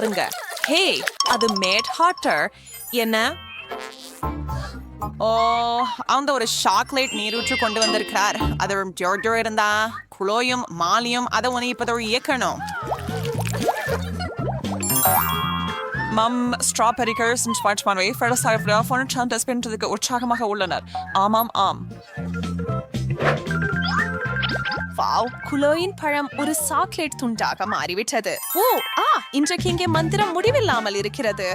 பாருங்க. ஹே, அது mat hotter. என்ன? ஓ, அந்த ஒரு சாக்லேட் நீரூற்று கொண்டு வந்திருக்கிறார். அது ஜோர்ஜோ இருந்தா குளோயும் மாலியும் அதை உன இப்போதோடு இயக்கணும். மம் ஸ்ட்ராபெரிகர்ஸ் ஸ்பான்ச் பண்ணுவை ஃபெடஸ்டாக உற்சாகமாக உள்ளனர். ஆமாம் ஆம். வாவ், குளோயின் பழம் ஒரு சாக்லேட் துண்டாக மாறிவிட்டது. ஓ இன்றைக்கு இங்கே மந்திரம் முடிவில்லாமல் இருக்கிறது.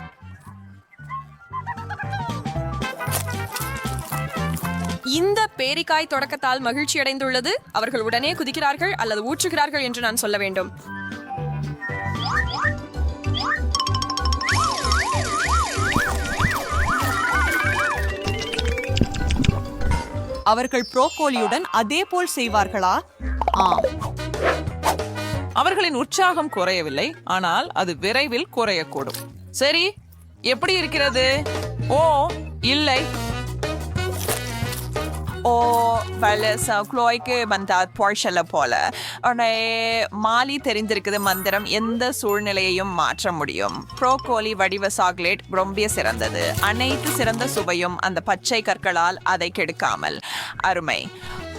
இந்த பேரிக்காய் தொடக்கத்தால் மகிழ்ச்சி அடைந்துள்ளது. அவர்கள் உடனே குதிக்கிறார்கள் அல்லது ஊற்றுகிறார்கள் என்று நான் சொல்ல வேண்டும். அவர்கள் புரோக்கோலியுடன் அதே போல் செய்வார்களா? ஆம். அவர்களின் உற்சாகம் குறையவில்லை, ஆனால் அது விரைவில் குறையக்கூடும். சரி, எப்படி இருக்கிறது? ஓ இல்லை. ஓ குளோய்க்கு வந்தால் போர்ஷல்ல போல. உடனே மாலி தெரிந்திருக்குது மந்திரம் எந்த சூழ்நிலையையும் மாற்ற முடியும். ப்ரோக்கோலி வடிவ சாக்லேட் ரொம்ப சிறந்தது. அனைத்து சிறந்த சுவையும் அந்த பச்சை கற்களால் அதை கெடுக்காமல். அருமை.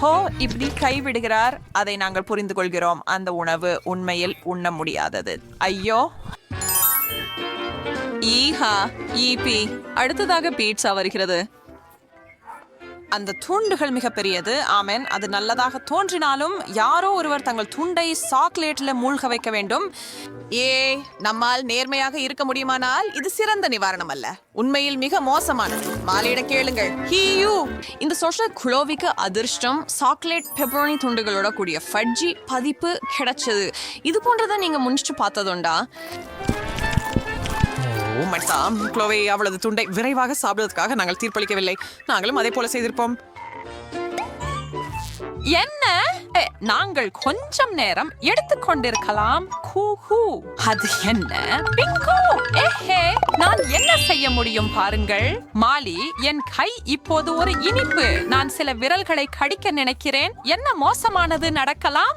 ஹோ, இப்படி கைவிடுகிறார். அதை நாங்கள் புரிந்து கொள்கிறோம். அந்த உணவு உண்மையில் உண்ண முடியாதது. ஐயோ. ஈஹா ஈபி. அடுத்ததாக பீட்சா வருகிறது. அந்த துண்டுகள் மிக பெரியது. ஆமேன், அது நல்லதாக தோன்றினாலும் யாரோ ஒருவர் தங்கள் துண்டை சாக்லேட்ல மூழ்க வைக்க வேண்டும். நம்மால் நேர்மையாக இருக்க முடியுமானால் இது சிறந்த நிவாரணம் அல்ல, உண்மையில் மிக மோசமானது. மாலியிடம் கேளுங்கள். இந்த சோஷல் குளோவிக்கு அதிர்ஷ்டம் சாக்லேட் பெப்பரோனி துண்டுகளோட கூடிய ஃபட்ஜி பதிப்பு கிடைச்சது. இது போன்றதை நீங்க முன்னிட்டு பார்த்ததுண்டா? குளோவை அவளது துண்டை விரைவாக சாப்பிடுவதற்காக நாங்கள் தீர்ப்பளிக்கவில்லை. நாங்களும் அதே போல செய்திருப்போம். என்ன? நாங்கள் கொஞ்சம் நேரம் எடுத்துக்கொண்டிருக்கலாம். அது என்ன? பிங்கோ. நான் என்ன செய்ய முடியும் பாருங்கள். மாலி, என் கை இப்போது ஒரு இனிப்பு. நான் சில விரல்களை கடிக்க நினைக்கிறேன். என்ன மோசமானது நடக்கலாம்?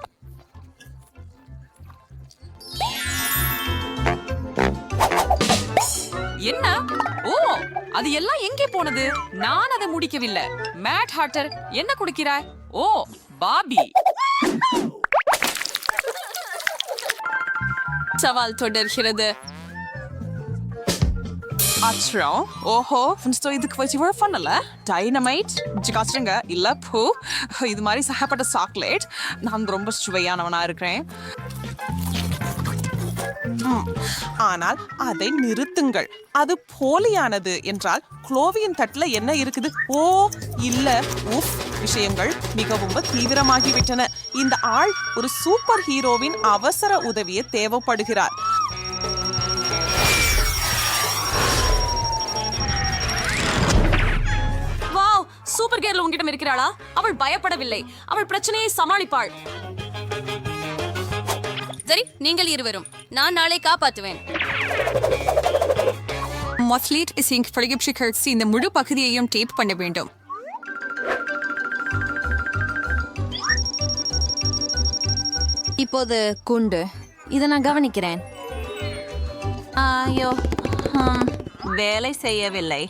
என்ன? ஓ, அது எல்லாம் எங்கே போனது? நான் அதை முடிக்கவில்லை. மேட் ஹாட்டர், என்ன குடிக்கிறாய்? ஓ, பாபி. சவால் தொடர்கிறது. அப்புறம் ஓஹோ, இதுக்கு வச்சு பண்ணல. டைனமைட் காசுங்க இல்ல பூ. இது மாதிரி சகப்பட்ட சாக்லேட். நான் ரொம்ப சுவையானவனா இருக்கிறேன். ஆனால் அதை நிறுத்துங்கள். அது போலியானது என்றால் குளோவியின் தட்டுல என்ன இருக்குது? ஓ இல்ல. விஷயங்கள் மிகவும் தீவிரமாகிவிட்டன. இந்த ஆள் ஒரு சூப்பர் ஹீரோவின் அவசர உதவியை தேவைப்படுகிறார். வாவ், சூப்பர் கேர்ள் உன்கிட்ட இருக்கிறாளா? அவள் பயப்படவில்லை. அவள் பிரச்சனையை சமாளிப்பாள். சரி, நீங்கள் இருவரும். நான் நாளை காப்பாற்றுவேன். இந்த முழு பகுதியையும் டேப் பண்ண வேண்டும். இப்போது குண்டு. இதை நான் கவனிக்கிறேன். ஐயோ, வேலை செய்யவில்லை.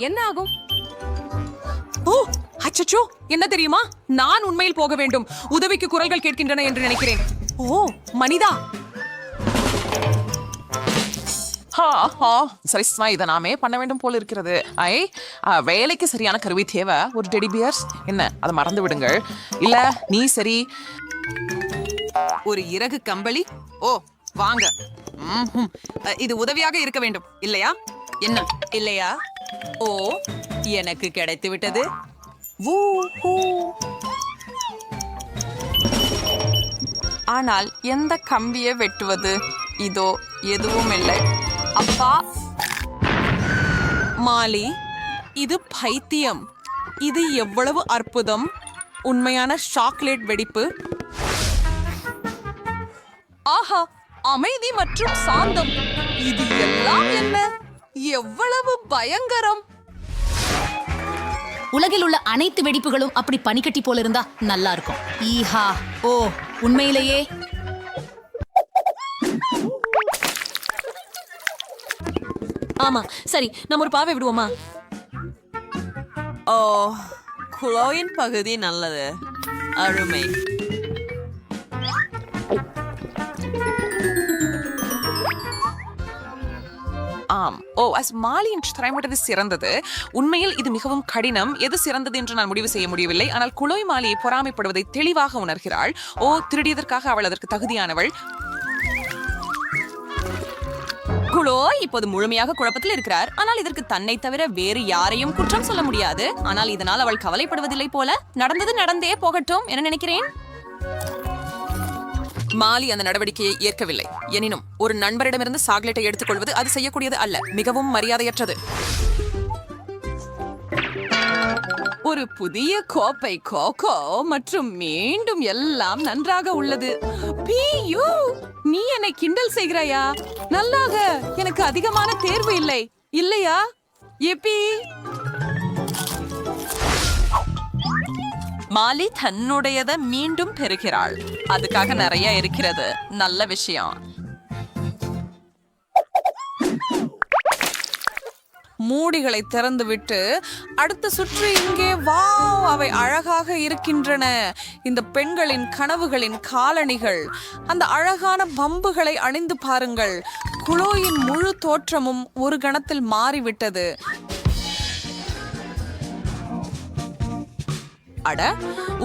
என்ன ஆகும்? ஓ அச்சச்சோ, என்ன தெரியுமா? நான் உண்மையில் போக வேண்டும். உதவிக்கு குரல்கள் கேட்கின்றன என்று நினைக்கிறேன். ஓ மனிதா. சரி, இதை நாமே பண்ண வேண்டும் போல இருக்கிறது. வேலைக்கு சரியான கருவி தேவை. ஒரு டெடி பியர்ஸ். என்ன, அதை மறந்து விடுங்கள். இல்ல நீ சரி. ஒரு இறகு கம்பளி. ஓ வாங்க. இது உதவியாக இருக்க வேண்டும் இல்லையா? என்ன இல்லையா? ஓ, எனக்கு கிடைத்து விட்டது. ஆனால் எந்த கம்பியை வெட்டுவது? இதோ எதுவும் இல்லை. அப்பா மாலி, இது பைத்தியம். இது எவ்வளவு அற்புதம். உண்மையான சாக்லேட் வெடிப்பு. ஆஹா, அமைதி மற்றும் சாந்தம். இது எல்லாம் என்ன? எவ்வளவு பயங்கரம். உலகில் உள்ள அனைத்து வெடிப்புகளும் அப்படி பனிக்கட்டி போல இருந்தா நல்லா இருக்கும். ஈஹா. ஓ, உண்மையிலேயே ஆமா சரி, நம்ம ஒரு பாவை விடுவோமா? ஓ, குளோயின் பகுதி நல்லது. அருமை. ஆம். மாலியின் திறமையானது சிறந்தது. உண்மையில் இது மிகவும் கடினம். எது சிறந்தது என்று நான் முடிவு செய்ய முடியவில்லை. ஆனால் குளோய் மாலியை பொறாமைப்படுவதை தெளிவாக உணர்கிறாள். திருடியதற்காக அவள் அதற்கு தகுதியானவள். குளோய் இப்போது முழுமையாக குழப்பத்தில் இருக்கிறார். ஆனால் இதற்கு தன்னை தவிர வேறு யாரையும் குற்றம் சொல்ல முடியாது. ஆனால் இதனால் அவள் கவலைப்படுவதில்லை போல. நடந்தது நடந்தே போகட்டும் என நினைக்கிறேன். மாலி அந்த நடவடிக்கையை ஏற்கவில்லை. எனினும் ஒரு நண்பரிடமிருந்து சாக்லேட்டை எடுத்துக்கொள்வது அது செய்யக்கூடியது அல்ல. மிகவும் மரியாதையற்றது. ஒரு புதிய கோப்பை கோகோ மற்றும் மீண்டும் எல்லாம் நன்றாக உள்ளது. பியூ, நீ என்னை கிண்டல் செய்கிறாயா? நல்லாக, எனக்கு அதிகமான தேர்வு இல்லை இல்லையா? எப்பி மாலி தன்னுடையதை மீண்டும் பெறுகிறாள். அதுக்காக நிறைய இருக்கிறது. நல்ல விஷயம். மூடிகளை திறந்துவிட்டு அடுத்த சுற்று இங்கே. வாவ், அவை அழகாக இருக்கின்றன. இந்த பெண்களின் கனவுகளின் காலணிகள். அந்த அழகான பம்புகளை அணிந்து பாருங்கள். குளோயின் முழு தோற்றமும் ஒரு கணத்தில் மாறிவிட்டது. அட,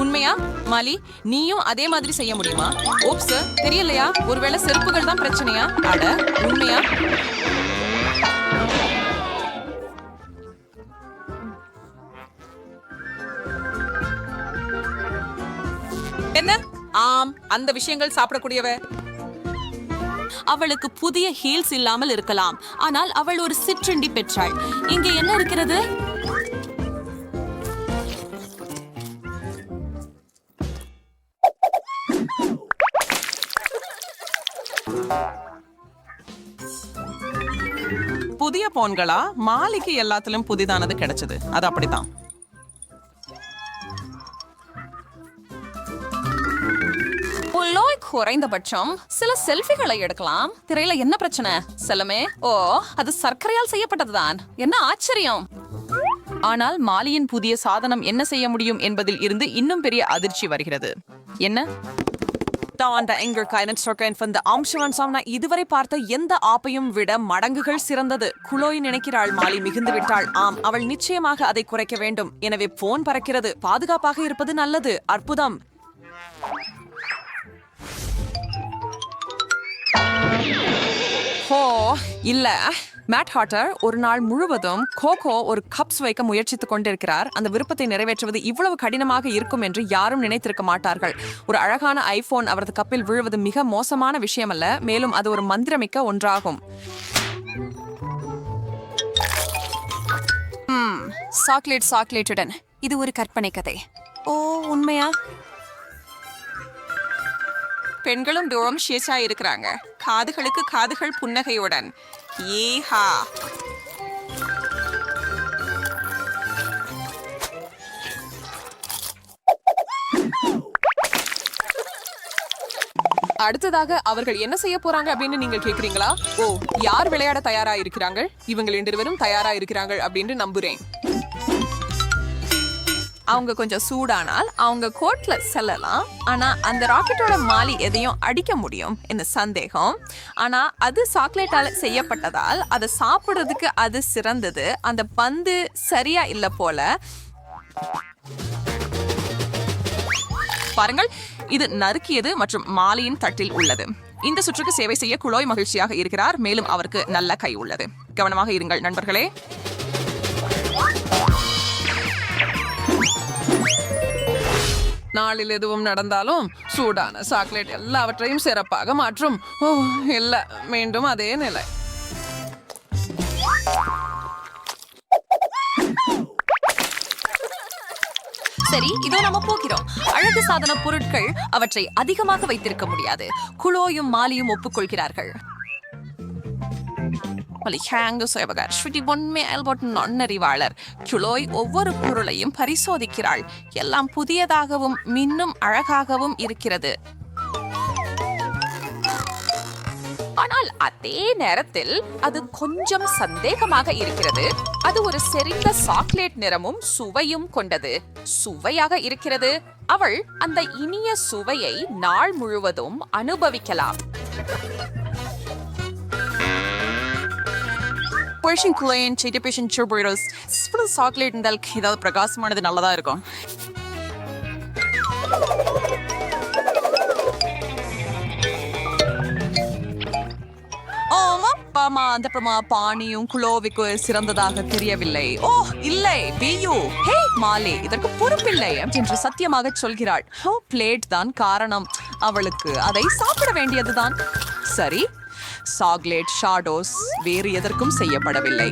உண்மையா மாலி? நீயும் அதே மாதிரி செய்ய முடியுமா? ஓப்ஸ், தெரியலையா? ஒருவேளை செருப்புகள் தான் பிரச்சனையா? அட, உண்மையா? என்ன? ஆம், அந்த விஷயங்கள் சாப்பிடக்கூடியவ. அவளுக்கு புதிய ஹீல்ஸ் இல்லாமல் இருக்கலாம், ஆனால் அவள் ஒரு சிற்றுண்டி பெற்றாள். இங்கே என்ன இருக்கிறது? புதிய போன்களா? மாலிக்கு எல்லாத்திலும் புதிதானது கிடைச்சது. அது அப்படித்தான். குறைந்தபட்சம் சில செல்ஃபிகளை எடுக்கலாம். திரையில என்ன பிரச்சனை? செல்லமே, அது சர்க்கரையால் செய்யப்பட்டதுதான். என்ன ஆச்சரியம்! ஆனால் மாலியின் புதிய சாதனம் என்ன செய்ய முடியும் என்பதில் இருந்து இன்னும் பெரிய அதிர்ச்சி வருகிறது. என்ன? இதுவரை பார்த்த எந்த ஆப்பையும் விட மடங்குகள் சிறந்தது. குளோய் நினைக்கிறாள் மாலி மிகுந்து விட்டாள். ஆம், அவள் நிச்சயமாக அதை குறைக்க வேண்டும். எனவே போன் பறக்கிறது. பாதுகாப்பாக இருப்பது நல்லது. அற்புதம். இல்ல, மேட் ஹாட்டர் ஒரு நாள் முழுவதும் கோகோ ஒரு கப்ஸ் வைக்க முயற்சித்துக் கொண்டிருக்கிறார். அந்த விருப்பத்தை நிறைவேற்றுவது இவ்வளவு கடினமாக இருக்கும் என்று யாரும் நினைத்திருக்க மாட்டார்கள். ஒரு அழகான ஐபோன் அவரது கப்பில் விழுவது மிக மோசமான விஷயம் அல்ல. மேலும் அது ஒரு மந்திரமிக்க ஒன்றாகும். சாக்லேட்டுடன் இது ஒரு கற்பனை கதை. உண்மையா? பெண்களும் தூரம் ஷேஷா இருக்கிறாங்க. காதுகளுக்கு காதுகள் புன்னகையுடன். ஏஹா, அடுத்ததாக அவர்கள் என்ன செய்ய போறாங்க அப்படின்னு நீங்க கேக்குறீங்களா? யார் விளையாட தயாரா இருக்கிறாங்க? இவங்க 2 பேரும் தயாரா இருக்கிறாங்க அப்படின்னு நம்புறேன். அவங்க கொஞ்சம் சூடானால் அவங்க கோட்ல செல்லலாம். ஆனா அந்த ராக்கெட்டோட மாலி எதையும் அடிக்க முடியும் என்ன சந்தேகம். ஆனா அது சாக்லேட்டால செய்யப்பட்டதால் அதை சாப்பிடுறதுக்கு அது சிறந்தது. அந்த பந்து சரியா இல்ல போல. பாருங்கள், இது நறுக்கியது மற்றும் மாலியின் தட்டில் உள்ளது. இந்த சுற்றுக்கு சேவை செய்ய குளோய் மகிழ்ச்சியாக இருக்கிறார். மேலும் அவருக்கு நல்ல கை உள்ளது. கவனமாக இருங்கள் நண்பர்களே. நாளில் எதுவும் நடந்தாலும் சூடான சாக்லேட் எல்லாவற்றையும் சிறப்பாக மாற்றும். இல்ல, மீண்டும் அதே நிலை. சரி, இதோ நம்ம போகிறோம். அழகு சாதன பொருட்கள் அவற்றை அதிகமாக வைத்திருக்க முடியாது. குளோயும் மாலியும் ஒப்புக்கொள்கிறார்கள். நன்னறிவாளர் குளோய் ஒவ்வொரு பொருளையும் பரிசோதிக்கிறாள். எல்லாம் புதியதாகவும் மின்னும் அழகாகவும் இருக்கிறது. ஆனால் அதே நேரத்தில் அது கொஞ்சம் சந்தேகமாக இருக்கிறது. அது ஒரு செறிந்த சாக்லேட் நிறமும் சுவையும் கொண்டது. சுவையாக இருக்கிறது. அவள் அந்த இனிய சுவையை நாள் முழுவதும் அனுபவிக்கலாம். Persian Plain, Cheetah Persian Churros, chocolate இருந்தால் ஏதாவது பிரகாசமானது நல்லதா இருக்கும். அந்த பாணியும் குளோவிக்கு சிறந்ததாக தெரியவில்லை. ஓ இல்லை பியூ, ஹே மாலே, இதற்கு பொறுப்பில்லை என்று சத்தியமாக சொல்கிறாள். பிளேட் தான் காரணம். அவளுக்கு அதை சாப்பிட வேண்டியதுதான். சரி, சாக்லேட் ஷாடோஸ் வேறு எதற்கும் செய்யப்படவில்லை.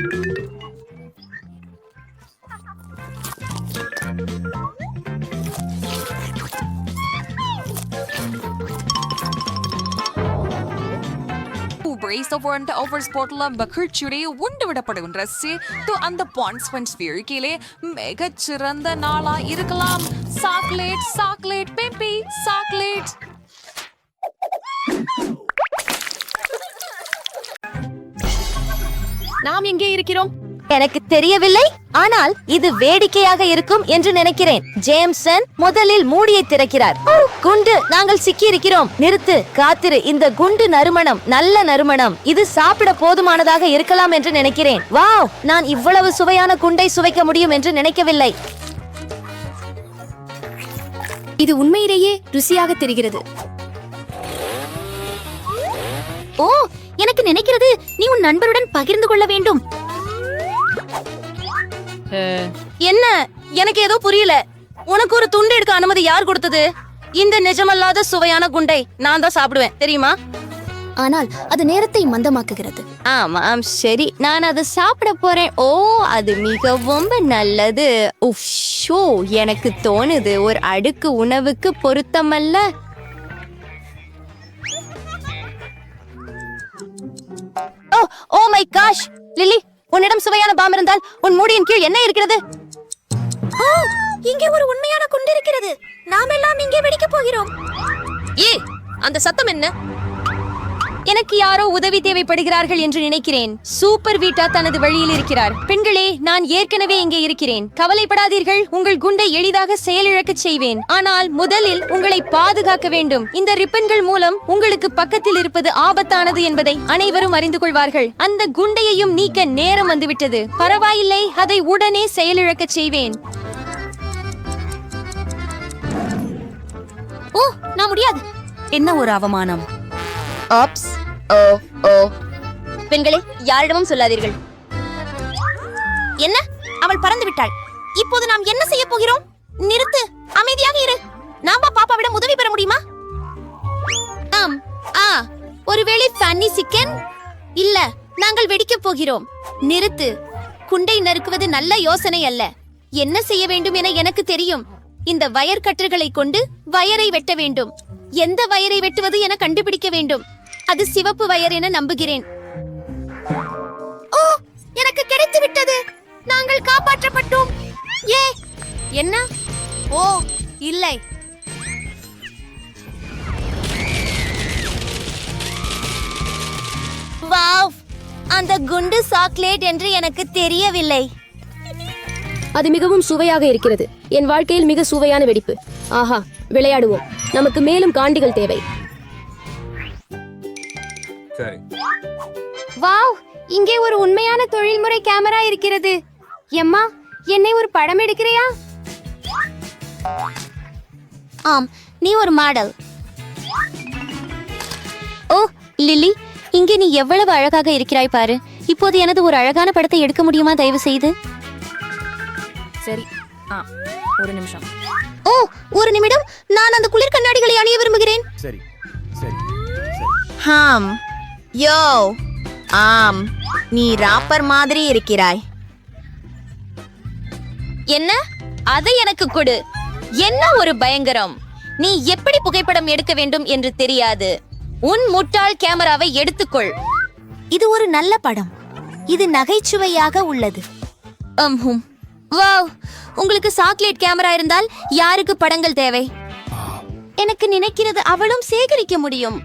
அந்த பான்ஸ்பன்ஸ் வீழ்க்கையிலே மிகச்சிறந்த நாளா இருக்கலாம். Chocolate chocolate baby chocolate. நாம் எங்கே இருக்கிறோம்? எனக்கு தெரியவில்லை, ஆனால் இது வேடிக்கையாக இருக்கும் என்று நினைக்கிறேன். ஜேம்சன் முதலில் மூடியை திறக்கிறார். குண்டு, நாங்கள் சிக்கி இருக்கிறோம். நிறுத்து, காத்திரு. இந்த குண்டு நறுமணம் நல்ல நறுமணம். இது சாப்பிட போதுமானதாக இருக்கலாம் என்று நினைக்கிறேன். வாவ், நான் இவ்வளவு சுவையான குண்டை சுவைக்க முடியும் என்று நினைக்கவில்லை. இது உண்மையிலேயே ருசியாக தெரிகிறது. ஓ, எனக்கு நினைக்கிறது நீ உன் நண்பருடன் பகிர்ந்து கொள்ள வேண்டும். என்ன? எனக்கு ஏதோ புரியல. உனக்கு ஒரு துண்டு எடுக்க அனுமதி யார் கொடுத்தது? இந்த நிஜமல்லாத சுவையான குண்டை நான் தான் சாப்பிடுவேன், தெரியுமா? ஆனால் அது நேரத்தை மந்தமாக்குகிறது. ஆமாம், சரி, நான் அதை சாப்பிட போறேன். ஓ, அது மிகவும் நல்லது. உஃப்ஷோ, எனக்கு தோணுது ஒரு அடுக்கு உணவுக்கு பொருத்தமல்ல. ஓ ஓ மை காஷ், லில்லி, உன்னிடம் சுவையான பாம் இருந்தால் உன் மூடியின் கீழ் என்ன இருக்கிறது? ஓ, இங்கே ஒரு உண்மையான குண்டு இருக்கிறது. நாம் எல்லாம் இங்கே வெடிக்க போகிறோம். ஏ, அந்த சத்தம் என்ன? எனக்கு யாரோ உதவி தேவைப்படுகிறார்கள் என்று நினைக்கிறேன். சூப்பர் வீட்டா தனது வழியில் இருக்கிறார். பெண்களே, நான் ஏற்கனவே இங்கே இருக்கிறேன். கவலைப்படாதீர்கள், உங்கள் குண்டை எளிதாக செயலிழக்கச் செய்வேன். ஆனால் முதலில் உங்களை பாதுகாக்க வேண்டும். இந்த ரிப்பன்கள் மூலம் உங்களுக்கு பக்கத்தில் இருப்பது ஆபத்தானது என்பதை அனைவரும் அறிந்து கொள்வார்கள். அந்த குண்டையையும் நீக்க நேரம் வந்துவிட்டது. பரவாயில்லை, அதை உடனே செயலிழக்கச் செய்வேன். ஓ, நான் முடியாது. என்ன ஒரு அவமானம். ஆப்ஸ், ஓ ஓ. பெண்களே, யாரிடமும் சொல்லாதீர்கள். என்ன? அவள் பறந்து விட்டாள். இப்போது நாம் என்ன செய்ய போகிறோம்? நிறுத்து, அமைதியாக இரு. நாம பாப்பாவிடம் உதவி பெற முடியுமா? ஆம். ஒருவேளை ஃபன்னி சிக்கன்? இல்ல, நாங்கள் வெடிக்க போகிறோம். நிறுத்து. குண்டை நறுக்குவது நல்ல யோசனை அல்ல. என்ன செய்ய வேண்டும் என எனக்கு தெரியும். இந்த வயர் கட்டர்களை கொண்டு வயரை வெட்ட வேண்டும். எந்த வயரை வெட்டுவது என கண்டுபிடிக்க வேண்டும். அது சிவப்பு வயர் என நம்புகிறேன். ஓ, எனக்கு கிடைத்து விட்டது. நாங்கள் காப்பாற்றப்பட்டோம். ஏ, என்ன? ஓ, இல்லை. வாவ், அந்த குண்டு சாக்லேட் என்று எனக்கு தெரியவில்லை. அது மிகவும் சுவையாக இருக்கிறது. என் வாழ்க்கையில் மிக சுவையான வெடிப்பு. ஆஹா, விளையாடுவோம். நமக்கு மேலும் காண்டிகள் தேவை. வாவ், இங்கே ஒரு உண்மையான தொழில்முறை கேமரா இருக்கிறது. எம்மா, என்னை ஒரு படம் எடுக்கிறியா? ஆம், நீ ஒரு மாடல். ஓ லில்லி, இங்கே நீ எவ்வளவு அழகாக இருக்கிறாய் பாரு. இப்போது எனது ஒரு அழகான படத்தை எடுக்க முடியுமா தயவு செய்து? சரி, ஒரு நிமிஷம். ஓ, ஒரு நிமிடம். நான் அந்த குளிர் கண்ணாடிகளை அணிய விரும்புகிறேன். சரி சரி. ஹாம், யோ, ஆம், நீ ராப்பர் மாதிரி இருக்கிறாய். என்ன? அதை எனக்கு கொடு. என்ன ஒரு பயங்கரம். நீ எப்படி புகைப்படம் எடுக்க வேண்டும் என்று தெரியாது. உன் முட்டாள் கேமராவை எடுத்துக்கொள். இது ஒரு நல்ல படம். இது நகைச்சுவையாக உள்ளது. வாவ், உங்களுக்கு சாக்லேட் கேமரா இருந்தால் யாருக்கு படங்கள் தேவை? எனக்கு நினைக்கிறது அவளும் சேகரிக்க முடியும்.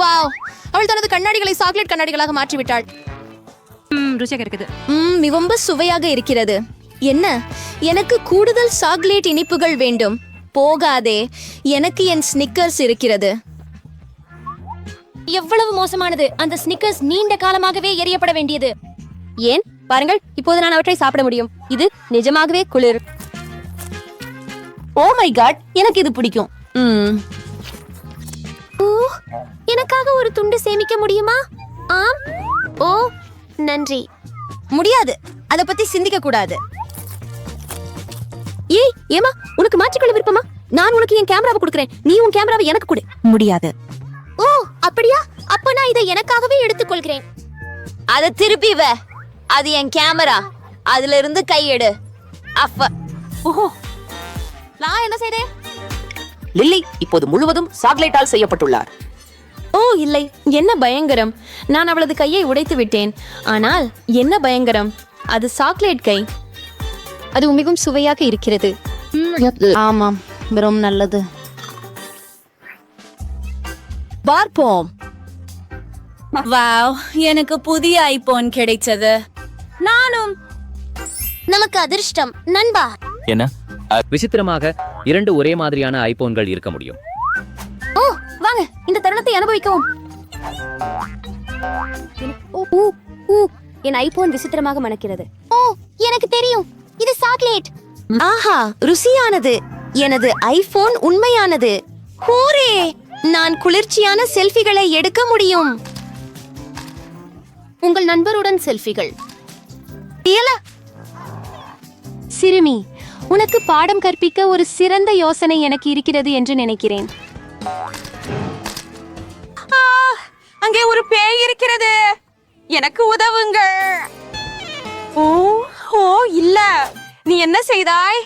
வாவ், அவள் தனது கண்ணாடிகளை சாக்லேட் கண்ணாடிகளாக மாற்றிவிட்டாள். ருசியாக இருக்குது. மிகவும் சுவையாக இருக்கிறது. என்ன, எனக்கு கூடுதல் சாக்லேட் இனிப்புகள் வேண்டும். போகாதே, எனக்கு என் ஸ்னிக்கர்ஸ் இருக்கிறது. எவ்வளவு மோசமானது! அந்த ஸ்னிக்கர்ஸ் நீண்ட காலமாகவே எரியப்பட வேண்டியது. ஏன் பாருங்கள், இப்போது நான் அவற்றை சாப்பிட முடியும். இது நிஜமாகவே குளிர். ஓ மை காட், எனக்கு இது பிடிக்கும். எனக்காக ஒரு துண்டு சேமிக்க முடியுமா? ஆம். ஓ நன்றி. முடியாது, அத பத்தி சிந்திக்க கூடாது. ஏய் ஏமா, உனக்கு மாற்றிக்கொள்ள விருப்பமா? நான் உனக்கு என் கேமராவை கொடுக்கிறேன், நீ உன் கேமராவை எனக்கு கொடு. முடியாது. ஓ அப்படியா? அப்ப நான் இதை எனக்காகவே எடுத்துக்கொள்கிறேன். அத திருப்பி வே. அது என் கேமரா. அதுல இருந்து கையெடு. அப்ப ஓஹோ, நான் என்ன செய்தேன்? லில்லி இப்போது முழுவதும் சாக்லேட்டால் செய்யப்பட்டுள்ளார். ஓ இல்லை, என்ன பயங்கரம்! நான் அவளது கையை உடைத்து விட்டேன். ஆனால் என்ன பயங்கரம், அது சாக்லேட் கை. அது மிகவும் சுவையாக இருக்கிறது. ஆமாம், மிகவும் நல்லது. பார்ப்போம். வாவ், எனக்கு புதிய ஐபோன் கிடைச்சது. நானும். நமக்கு அதிர்ஷ்டம் நண்பா. என்ன விசித்திரமாக 2 ஒரே மாதிரியான ஐபோன்கள் இருக்க முடியும். ஓ வாங்க, இந்த தருணத்தை அனுபவிக்கவும். என் ஐபோன் விசித்திரமாக மணக்கிறது. ஓ எனக்கு தெரியும், இது சாக்லேட். ஆஹா, ருசியானது. எனது ஐபோன் உண்மையானது. ஹூரே, நான் குளிர்ச்சியான செல்ஃபிகளை எடுக்க முடியும். உங்கள் நண்பருடன் செல்ஃபிகள். சிறுமி, உனக்கு பாடம் கற்பிக்க ஒரு சிறந்த யோசனை எனக்கு இருக்கிறது என்று நினைக்கிறேன். அங்கே ஒரு பேய் இருக்கிறது, எனக்கு உதவுங்கள். ஓ ஓ இல்ல, நீ என்ன செய்தாய்?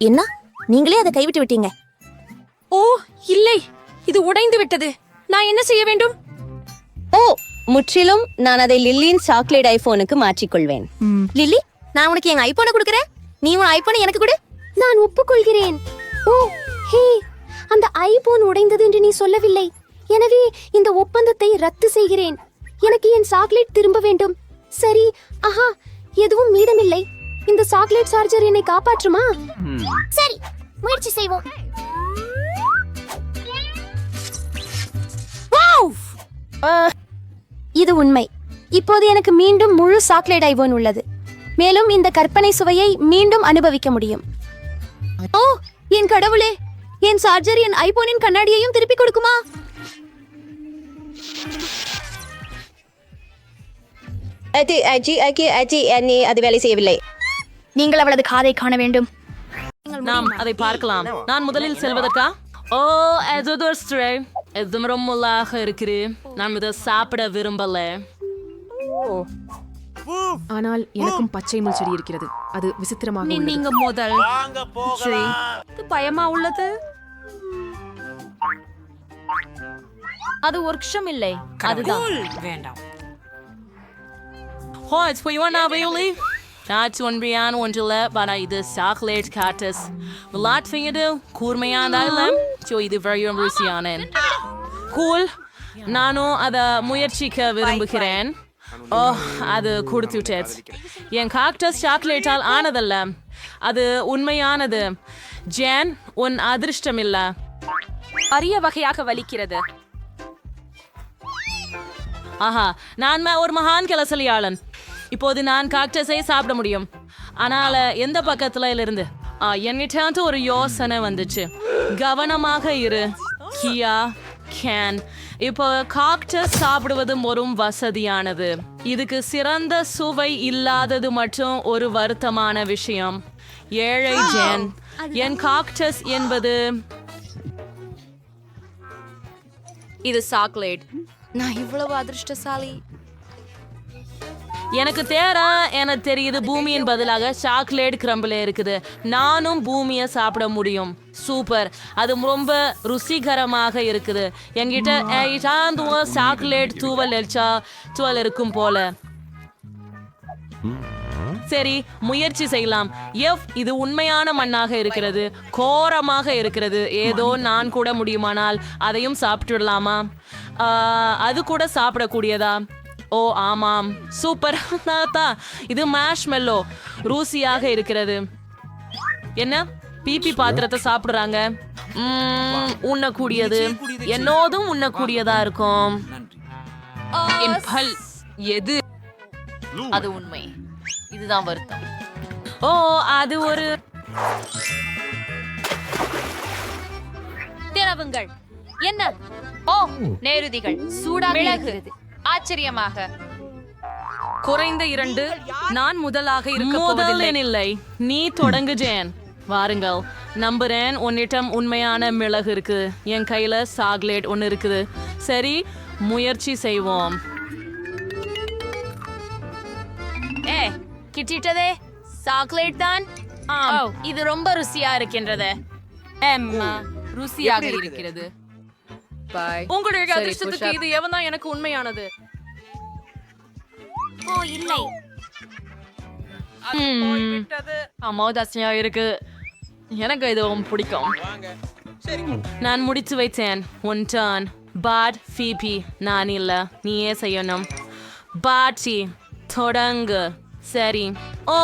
என்ன, நீங்களே அதை கைவிட்டு விட்டீங்க? ஓ இல்லை, இது உடைந்து விட்டது. நான் என்ன செய்ய வேண்டும்? ஓ முற்றிலும், நான் அதை லில்லியின் சாக்லேட் ஐபோனுக்கு மாற்றிக்கொள்வேன். லில்லி, நான் உனக்கு என் ஐபோனை கொடுக்கிறேன், நீ உன் ஐபோனை எனக்கு கொடு. நான் ஒப்புக்கொள்கிறேன். ஓ ஹே, அந்த ஐபோன் உடைந்தது என்று நீ சொல்லவில்லை. எனவே இந்த ஒப்பந்தத்தை ரத்து செய்கிறேன். எனக்கு என் சாக்லேட் திரும்ப வேண்டும். சரி. ஆஹா, எதுவும் மீதமில்லை. இந்த சாக்லேட் சார்ஜர் என்னை காப்பாற்றுமா? சரி, முயற்சி செய்வோம். இது உண்மை. இப்போது எனக்கு மீண்டும் முழு சாக்லேட் ஐபோன் உள்ளது. மேலும் இந்த கற்பனை சுவையை மீண்டும் அனுபவிக்க முடியும். ஓ என் கடவுளே, என் சார்ஜர் என் ஐபோனின் கண்ணாடியையும் திருப்பி கொடுக்குமா? அது வேலை செய்யவில்லை. நீங்கள் அவளது காதை காண வேண்டும். நாம் அதை பார்க்கலாம். நான் முதலில் செல்வதற்கா? ஓ இது ரொம்பலாக இருக்கு. நான் இதை சாப்பிட விரும்பல. ஆனால் எனக்கும் பச்சை முள் செடி இருக்கிறது. அது விசித்திரமாக உள்ளது. நீங்க முதல். சரி, இது பயமா உள்ளது. அது ஒர்க்ஷம் இல்லை, அதுதான் வேண்டாம். ஹோ இட்ஸ் போய்வானா வயோலி. நான் ஒன்றியான ஒன்றில் பனா இது சாக்லேட் காட்டஸ் விளாட்ஃபிங்கது கூர்மையானதால இது வரையும் ருசியான கூல். நானும் அதை முயற்சிக்க விரும்புகிறேன். ஓ அது கொடுத்துட்டேன். என் காக்டஸ் சாக்லேட்டால் ஆனதல்ல, அது உண்மையானது. ஜேன், உன் அதிர்ஷ்டம் இல்ல. அரிய வகையாக வலிக்கிறது. ஆஹா, நான் ஒரு மகான் கிளசலியாளன். இப்போது நான் காக்டஸை சாப்பிட முடியும். ஆனால் எந்த பக்கத்துல இருந்து என்கிட்ட ஒரு யோசனை வந்துச்சு. கவனமாக இரு கியா கேன். இப்போ காக்டஸ் சாப்பிடுவது ஒரு வசதியானது. இதுக்கு சிறந்த சுவை இல்லாதது மற்றும் ஒரு வருத்தமான விஷயம். ஏழை ஜேன், என் காக்டஸ் என்பது இது சாக்லேட். நான் இவ்வளவு அதிர்ஷ்டசாலி. எனக்கு எனக்கு தெரியுது. பூமியின் பதிலாக சாக்லேட் கிரம்பிள் இருக்குது. நானும் பூமியை சாப்பிட முடியும். சூப்பர், அது ரொம்ப ருசிகரமாக இருக்குது. என்கிட்ட சாக்லேட் தூவல் இருக்கும் போல. சரி, முயற்சி செய்யலாம். இது உண்மையான மண்ணாக இருக்கிறது, கோரமாக இருக்கிறது. ஏதோ நான் கூட முடியுமானால் அதையும் சாப்பிட்டுடலாமா? அது கூட சாப்பிடக்கூடியதா? ஓ ஆமாம், சூப்பர். இது மேஷ்மெல்லோ, ருசியாக இருக்கிறது. என்ன பிபி பாத்திரத்தை சாப்பிடுறாங்க? உண்ணக்கூடியது, என்னோதும் உண்ணக்கூடியதா இருக்கும். என் பல் எது? அது உண்மை. இதுதான் வருத்தம். ஓ அது ஒரு திரவுங்கள். என்ன? ஓ, நேருதிகள் சூடாக இருக்கிறது. ஆச்சரியமாக. குறைந்த 2. நான் முதலாக இருக்க போவதில்லை. இல்லை, நீ தொடங்கு ஜேன். வாருங்கள், நம்புறேன் உன்னிடம் உண்மையான மிளகு இருக்கு. என் கையில சாக்லேட் ஒன்று இருக்குது. சரி, முயற்சி செய்வோம். கிட்டிட்டதே. சாக்லேட் தான். இது ரொம்ப ருசியா இருக்கின்றது. ருசியாக இருக்கிறது. உங்களுடைய அதிர்ஷ்டத்துக்கு இது எவன் தான் எனக்கு உண்மையானது? ஓ இல்லை. அமோதாசியா இருக்கு. எனக்கு இதுவும் பிடிக்கும். நான் முடிச்சு வைத்தேன். One turn. But Phoebe. நான் இல்ல, நீயே செய்யணும். பாட்சி, தொடங்கு. சரி. ஓ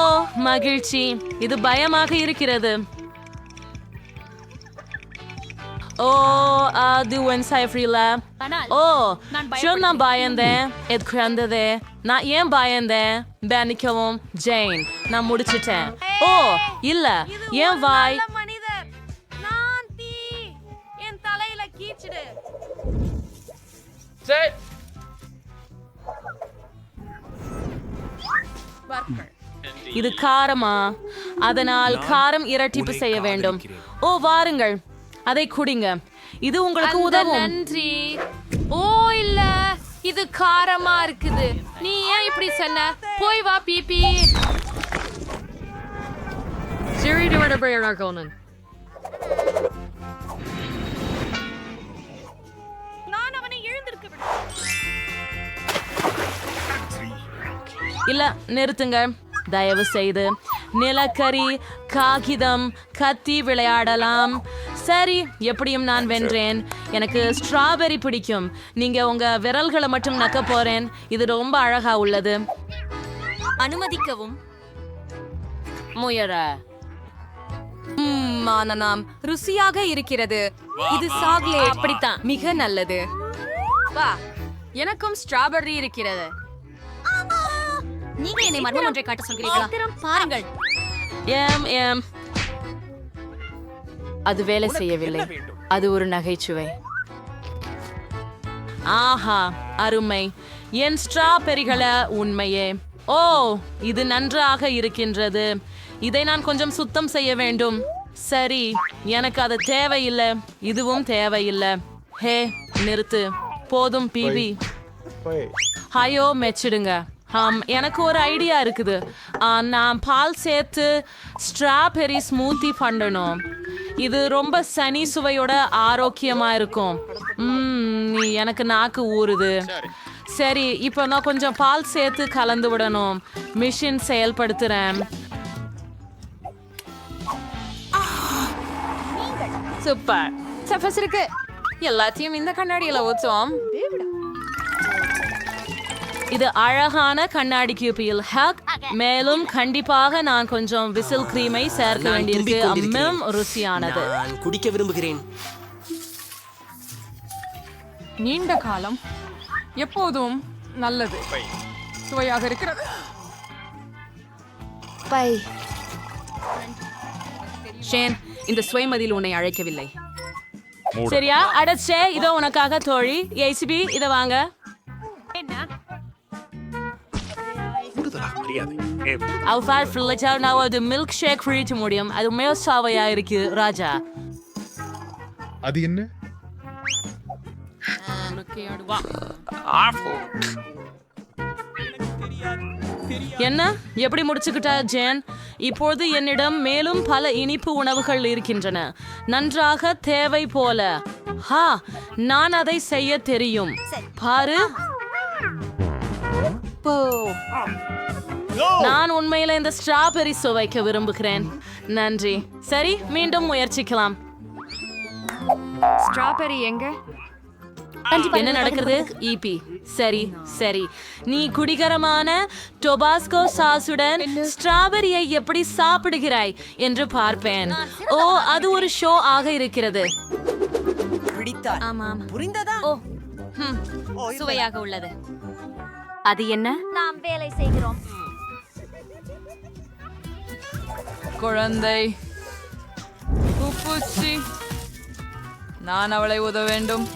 மகிழ்ச்சி. இது பயமாக இருக்கிறது. ஓ அது ஒன் சைஃப்ரில. ஓ நான் பயந்தேன். இது குழந்தது. நான் ஏன் பயந்தேன்? பேனிக்கவும் ஜெயின். நான் முடிச்சிட்டேன். ஓ இல்ல, ஏன் வாய்? மனிதர், நான் தீ. என் தலையில கீச்சிடு. இது காரமா? அதனால் காரம் இரட்டிப்பு செய்ய வேண்டும். ஓ வாருங்கள், அதை குடிங்க. இது உங்களுக்கு உதவும். நன்றி. ஓ இல்ல, இது காரமா இருக்குது. நீ ஏன் இப்படி சொன்ன? போய் வா பிபி. நான் அவனை எழுந்திருக்க விட. இல்ல, நிறுத்துங்க தயவு செய்து. நிலக்கரி, காகிதம், கத்தி விளையாடலாம். சரி, எப்படியும் நான் வென்றேன். எனக்கு ஸ்ட்ராபெரி பிடிக்கும். நீங்க உங்க விரல்களை மட்டும் நக்க போறேன். இது ரொம்ப அழகா உள்ளது. அனுமதிக்கவும். முயற மானனாம் ருசியாக இருக்கிறது. இது சாக்லேட். அப்படித்தான், மிக நல்லது. வா, எனக்கும் ஸ்ட்ராபெர்ரி இருக்கிறது. நீங்க என்னை மர்மம் ஒன்றை காட்ட சொல்கிறீர்களா? பாருங்கள். அது வேலை செய்யவில்லை. அது ஒரு நகைச்சுவை. ஆஹா, அருமை. என் ஸ்ட்ராபெரிகளை உண்மையே. ஓ இது நன்றாக இருக்கின்றது. இதை நான் கொஞ்சம் சுத்தம் செய்ய வேண்டும். சரி, எனக்கு அது தேவையில்லை. இதுவும் தேவையில்லை. ஹே நிறுத்து, போதும் பிபி. ஹையோ மெச்சிடுங்க. எனக்கு ஒரு ஐடியா இருக்குது. நான் பால் சேர்த்து ஸ்ட்ராபெரி ஸ்மூத்தி பண்ணணும். இது ரொம்ப சனி சுவையோட ஆரோக்கியமா இருக்கும். எனக்கு நாக்கு ஊறுது. சரி, இப்போ நான் கொஞ்சம் பால் சேர்த்து கலந்து விடணும். மிஷின் செயல்படுத்துறேன். சூப்பர். சஃபஸ் இருக்கு. எல்லாத்தையும் இந்த கண்ணாடியில ஊத்துவோம். இது அழகான கண்ணாடி கியூபியில் ஹக். மேலும் கண்டிப்பாக நான் கொஞ்சம் விசில் கிரீமை சேர்க்க வேண்டியிருக்கு. அம்மியும் ருசியானது. நான் குடிக்க விரும்புகிறேன். நீண்ட காலம் எப்போதும் நல்லது. சுவையாக இருக்கிறது. ஷேன், இந்த சுயமதியில் உன்னை அழைக்கவில்லை. சரியா? அடச்சே, இதோ உனக்காக தோழி. ஏசிபி, இதை வாங்க. அவ்வாறு ஃபில்லிட்டா நான் ஒரு மில்க் ஷேக் குடிக்க முடியும். அது மேல் சாவையா இருக்கு ராஜா. அது என்ன? என்ன எப்படி முடிச்சுக்கிட்டா ஜேன்? இப்போது என்னிடம் மேலும் பல இனிப்பு உணவுகள் இருக்கின்றன. நன்றாக தேவை போல. நான் அதை செய்ய தெரியும். பாரு. நான் உண்மையில இந்த ஸ்ட்ராபெரி சுவைக்க விரும்புகிறேன். நன்றி. சரி, மீண்டும் முயற்சிக்கலாம். ஸ்ட்ராபெரி எங்க? என்ன நடக்கிறது? ஈபி. சரி சரி, நீ குடிகரமான டொபாஸ்கோ சாஸுடன் ஸ்ட்ராபெரியை எப்படி சாப்பிடுகிறாய் என்று பார்ப்பேன். ஓ, அது ஒரு ஷோ ஆக இருக்கிறது. ஆமாம் புரிந்ததா? ஓ சுவையாக உள்ளது. அது என்ன? நாம் வேலை செய்கிறோம். குழந்தை பூச்சி, நான் அவளை உதவ வேண்டும்.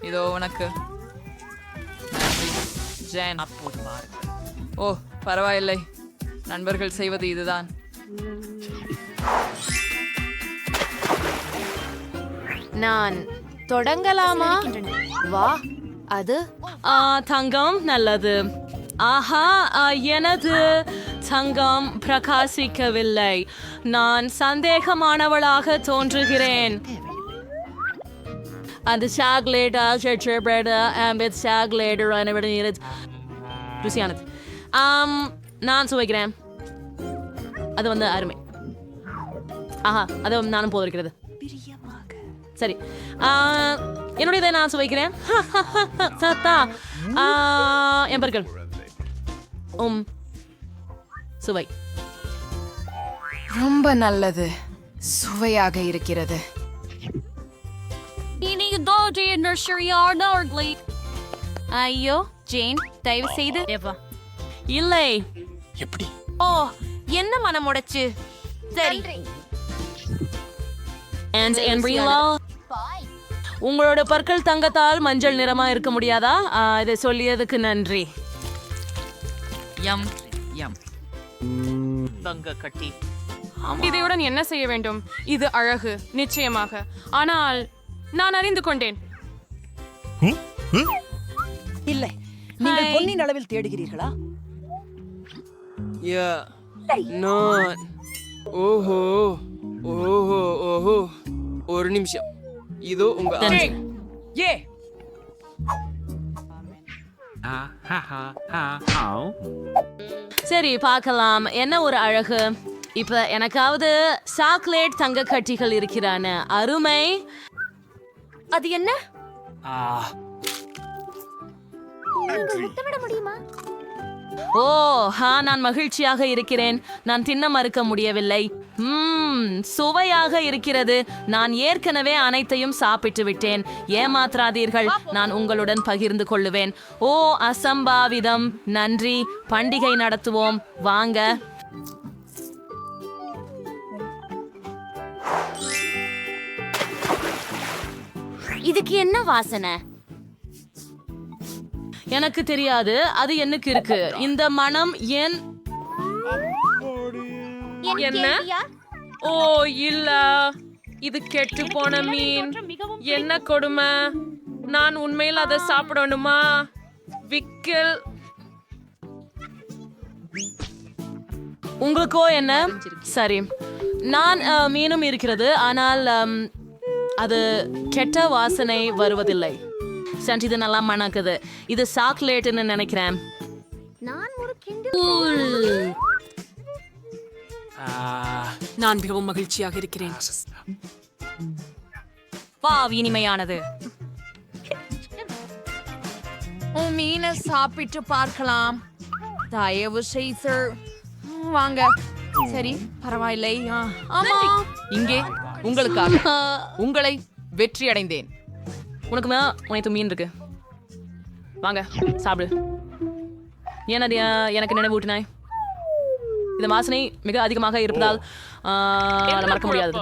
இதோ உனக்கு. ஜேன். ஓ, பரவாயில்லை, நண்பர்கள் செய்வது இதுதான். நான் தொடங்கலாமா? வா, அது தங்கம் நல்லது. ஆஹா, எனது தங்கம் பிரகாசிக்கவில்லை. நான் சந்தேகமானவளாக தோன்றுகிறேன். அந்த சாக்லேட் ருசியானது. நான் சுவைக்கிறேன். அது வந்து அருமை. ஆஹா, அது நானும் போதிருக்கிறது. சரி, என்னுடைய நான் சுவைக்கிறேன். சத்தா என் பற்கள். சுவை ரொம்ப நல்லது, சுவையாக இருக்கிறது. ஐயோ ஜேன், தயவு செய்து இல்லை. எப்படி? ஓ என்ன மனம் உடைச்சு. சரி உங்களோட பற்கள் தங்கத்தால் மஞ்சள் நிறமா இருக்க முடியாதா? இதை சொல்லியதுக்கு நன்றி. தங்க கட்டி. இதையுடன் என்ன செய்ய வேண்டும்? இது அழகு நிச்சயமாக, ஆனால் நான் அறிந்து கொண்டேன். இல்லை, நீங்கள் பொன்னின் அளவில் தேடுகிறீர்களா? நான் ஓஹோ ஓஹோ ஓஹோ, ஒரு நிமிஷம். இதோ உங்க ஏ சரி, பார்க்கலாம். என்ன ஒரு அழகு. இப்ப எனக்காவது சாக்லேட் தங்க கட்டிகள் இருக்கிறான. அருமை. அது என்ன? ஓ நான் மகிழ்ச்சியாக இருக்கிறேன். நான் தின்ன மறுக்க முடியவில்லை. சுவையாக இருக்கிறது. நான் ஏற்கனவே அனைத்தையும் சாப்பிட்டு விட்டேன். ஏமாற்றாதீர்கள், நான் உங்களுடன் பகிர்ந்து கொள்ளுவேன். ஓ அசம்பாவிதம். நன்றி. பண்டிகை நடத்துவோம் வாங்க. இதுக்கு என்ன வாசனை? எனக்கு தெரியாது, அது எனக்கு இருக்கு. இந்த மனம் ஏன்? என்ன? ஓ இல்ல, இது கெட்டு போன மீன். என்ன கொடுமை. நான் உண்மையில் அதை சாப்பிடணுமா? விக்கல். உங்களுக்கோ என்ன? சரி, நான் மீனும் இருக்கிறது, ஆனால் அது கெட்ட வாசனை வருவதில்லை. சரி, இது நல்லா மணக்குது. இது சாக்லேட்னு நினைக்கிறேன். நான் மிகவும் மகிழ்ச்சியாக இருக்கிறேன். வா, இனிமையானது. மீனை சாப்பிட்டு பார்க்கலாம். தயவு செய்து வாங்க. சரி, பரவாயில்லை. ஆமா, இங்கே உங்களுக்காக உங்களை வெற்றி அடைந்தேன். உனக்கு உனக்கு மீன் இருக்கு. வாங்க சாப்பிடு. ஏன் எனக்கு நினைவூட்டினாய்? இந்த வாசனை மிக அதிகமாக இருப்பதால் மறக்க முடியாது.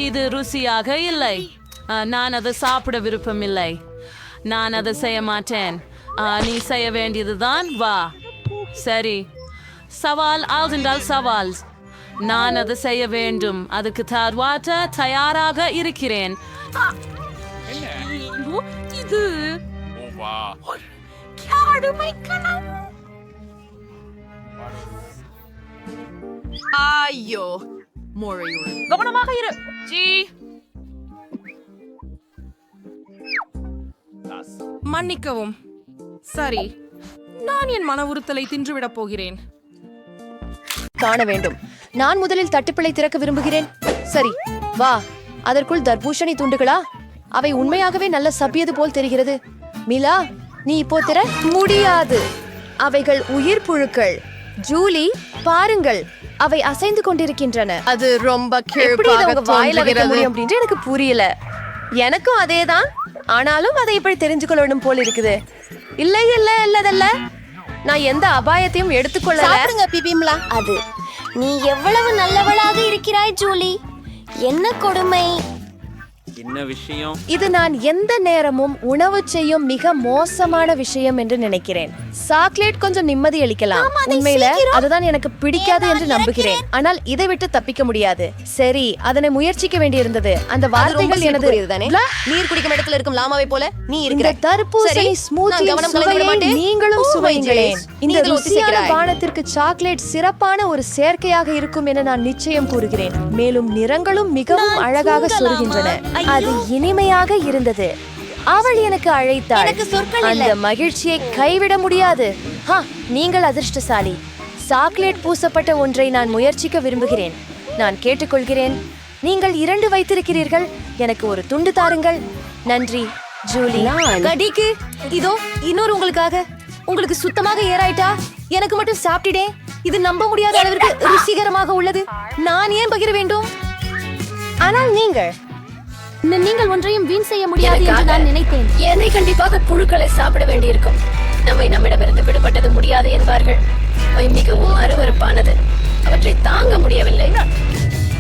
இது ருசியாக இல்லை. நான் அதை சாப்பிட விருப்பம் இல்லை. நான் அதை செய்ய மாட்டேன். நீ செய்ய வேண்டியதுதான். வா. சரி, சவால் என்றால் சவால். நான் அதை செய்ய வேண்டும். அதுக்கு தருவாட்ட தயாராக இருக்கிறேன். இது ஐயோ, முறையுள் கவனமாக இரு. ஜி, மன்னிக்கவும். சரி, நான் என் மன உறுத்தலை தின்றுவிடப் போகிறேன். காண வேண்டும். நான் முதலில் தட்டுப்பிள்ளை திறக்க விரும்புகிறேன். சரி, வா. அதற்குள் தர்பூஷணி துண்டுகளா? அவை உண்மையாகவே நல்ல சப்பியது போல் தெரிகிறது. மிலா, நீ இப்போ திற முடியாது. அவைகள் உயிர் புழுக்கள். ஜூலி, பாருங்கள், அவை அசைந்து கொண்டிருக்கின்றன. அது ரொம்ப வாயில வைக்க முடியும் அப்படின்னு எனக்கு புரியல. எனக்கும் அதேதான். ஆனாலும் அதை இப்படி தெரிஞ்சுக்கொள்ளணும் போல் இருக்குது. இல்லை இல்ல இல்லதல்ல, நான் எந்த அபாயத்தையும் எடுத்துக்கொள்ளல. பிபிம்லா, அது நீ எவ்வளவு நல்லவளாக இருக்கிறாய் ஜூலி. என்ன கொடுமை. என்ன விஷயம்? இது நான் எந்த நேரமும் உணவு செய்யும் மிக மோசமான விஷயம் என்று நினைக்கிறேன். சாக்லேட் கொஞ்சம் நிம்மதி அளிக்கலாம். உண்மையில அதுதான் எனக்கு பிடிக்காது என்று நம்புகிறேன். ஆனால் இதை விட்டு தப்பிக்க முடியாது. சரி, அதனை முயற்சிக்க வேண்டியிருந்தது. அந்த வார்த்தைகள் எனது நீர் குடிக்கும் இடத்துல இருக்கும் லாமாவை போல நீ இருக்கிற தர்பூசணி ஸ்மூத்தி நீங்களும் சுவைங்களேன். இந்த ருசியான பானத்திற்கு சாக்லேட் சிறப்பான ஒரு சேர்க்கையாக இருக்கும் என நான் நிச்சயம் கூறுகிறேன். மேலும் நிறங்களும் மிகவும் அழகாக சொல்கின்றன. அது இனிமையாக இருந்தது. அவள் எனக்கு அழைத்தாள். அந்த மகிழ்ச்சியை கைவிட முடியாது. நீங்கள் அதிர்ஷ்டசாலி. சாக்லேட் பூசப்பட்ட ஒன்றை நான் முயற்சிக்க விரும்புகிறேன். நான் கேட்டுக்கொள்கிறேன். நீங்கள் 2 வைத்திருக்கிறீர்கள். எனக்கு ஒரு துண்டு தாருங்கள். நன்றி ஜூலி. கடிக்கு இதோ இன்னொரு உங்களுக்காக. உங்களுக்கு சுத்தமாக ஏறாயிட்டா? எனக்கு மட்டும் சாப்பிட்டேன். இது நம்ப முடியாத அளவிற்கு ருசிகரமாக உள்ளது. நான் ஏன் பகிர வேண்டும்? ஆனால் நீங்கள் ஒன்றையும் வீண் செய்ய முடியாது என்று நான் நினைத்தேன். என்னை கண்டிப்பாக புழுக்களை சாப்பிட வேண்டியிருக்கும். நம்மிடமிருந்து விடுபட்டது முடியாது என்பார்கள். அவை மிகவும் அருவருப்பானது. அவற்றை தாங்க முடியவில்லை.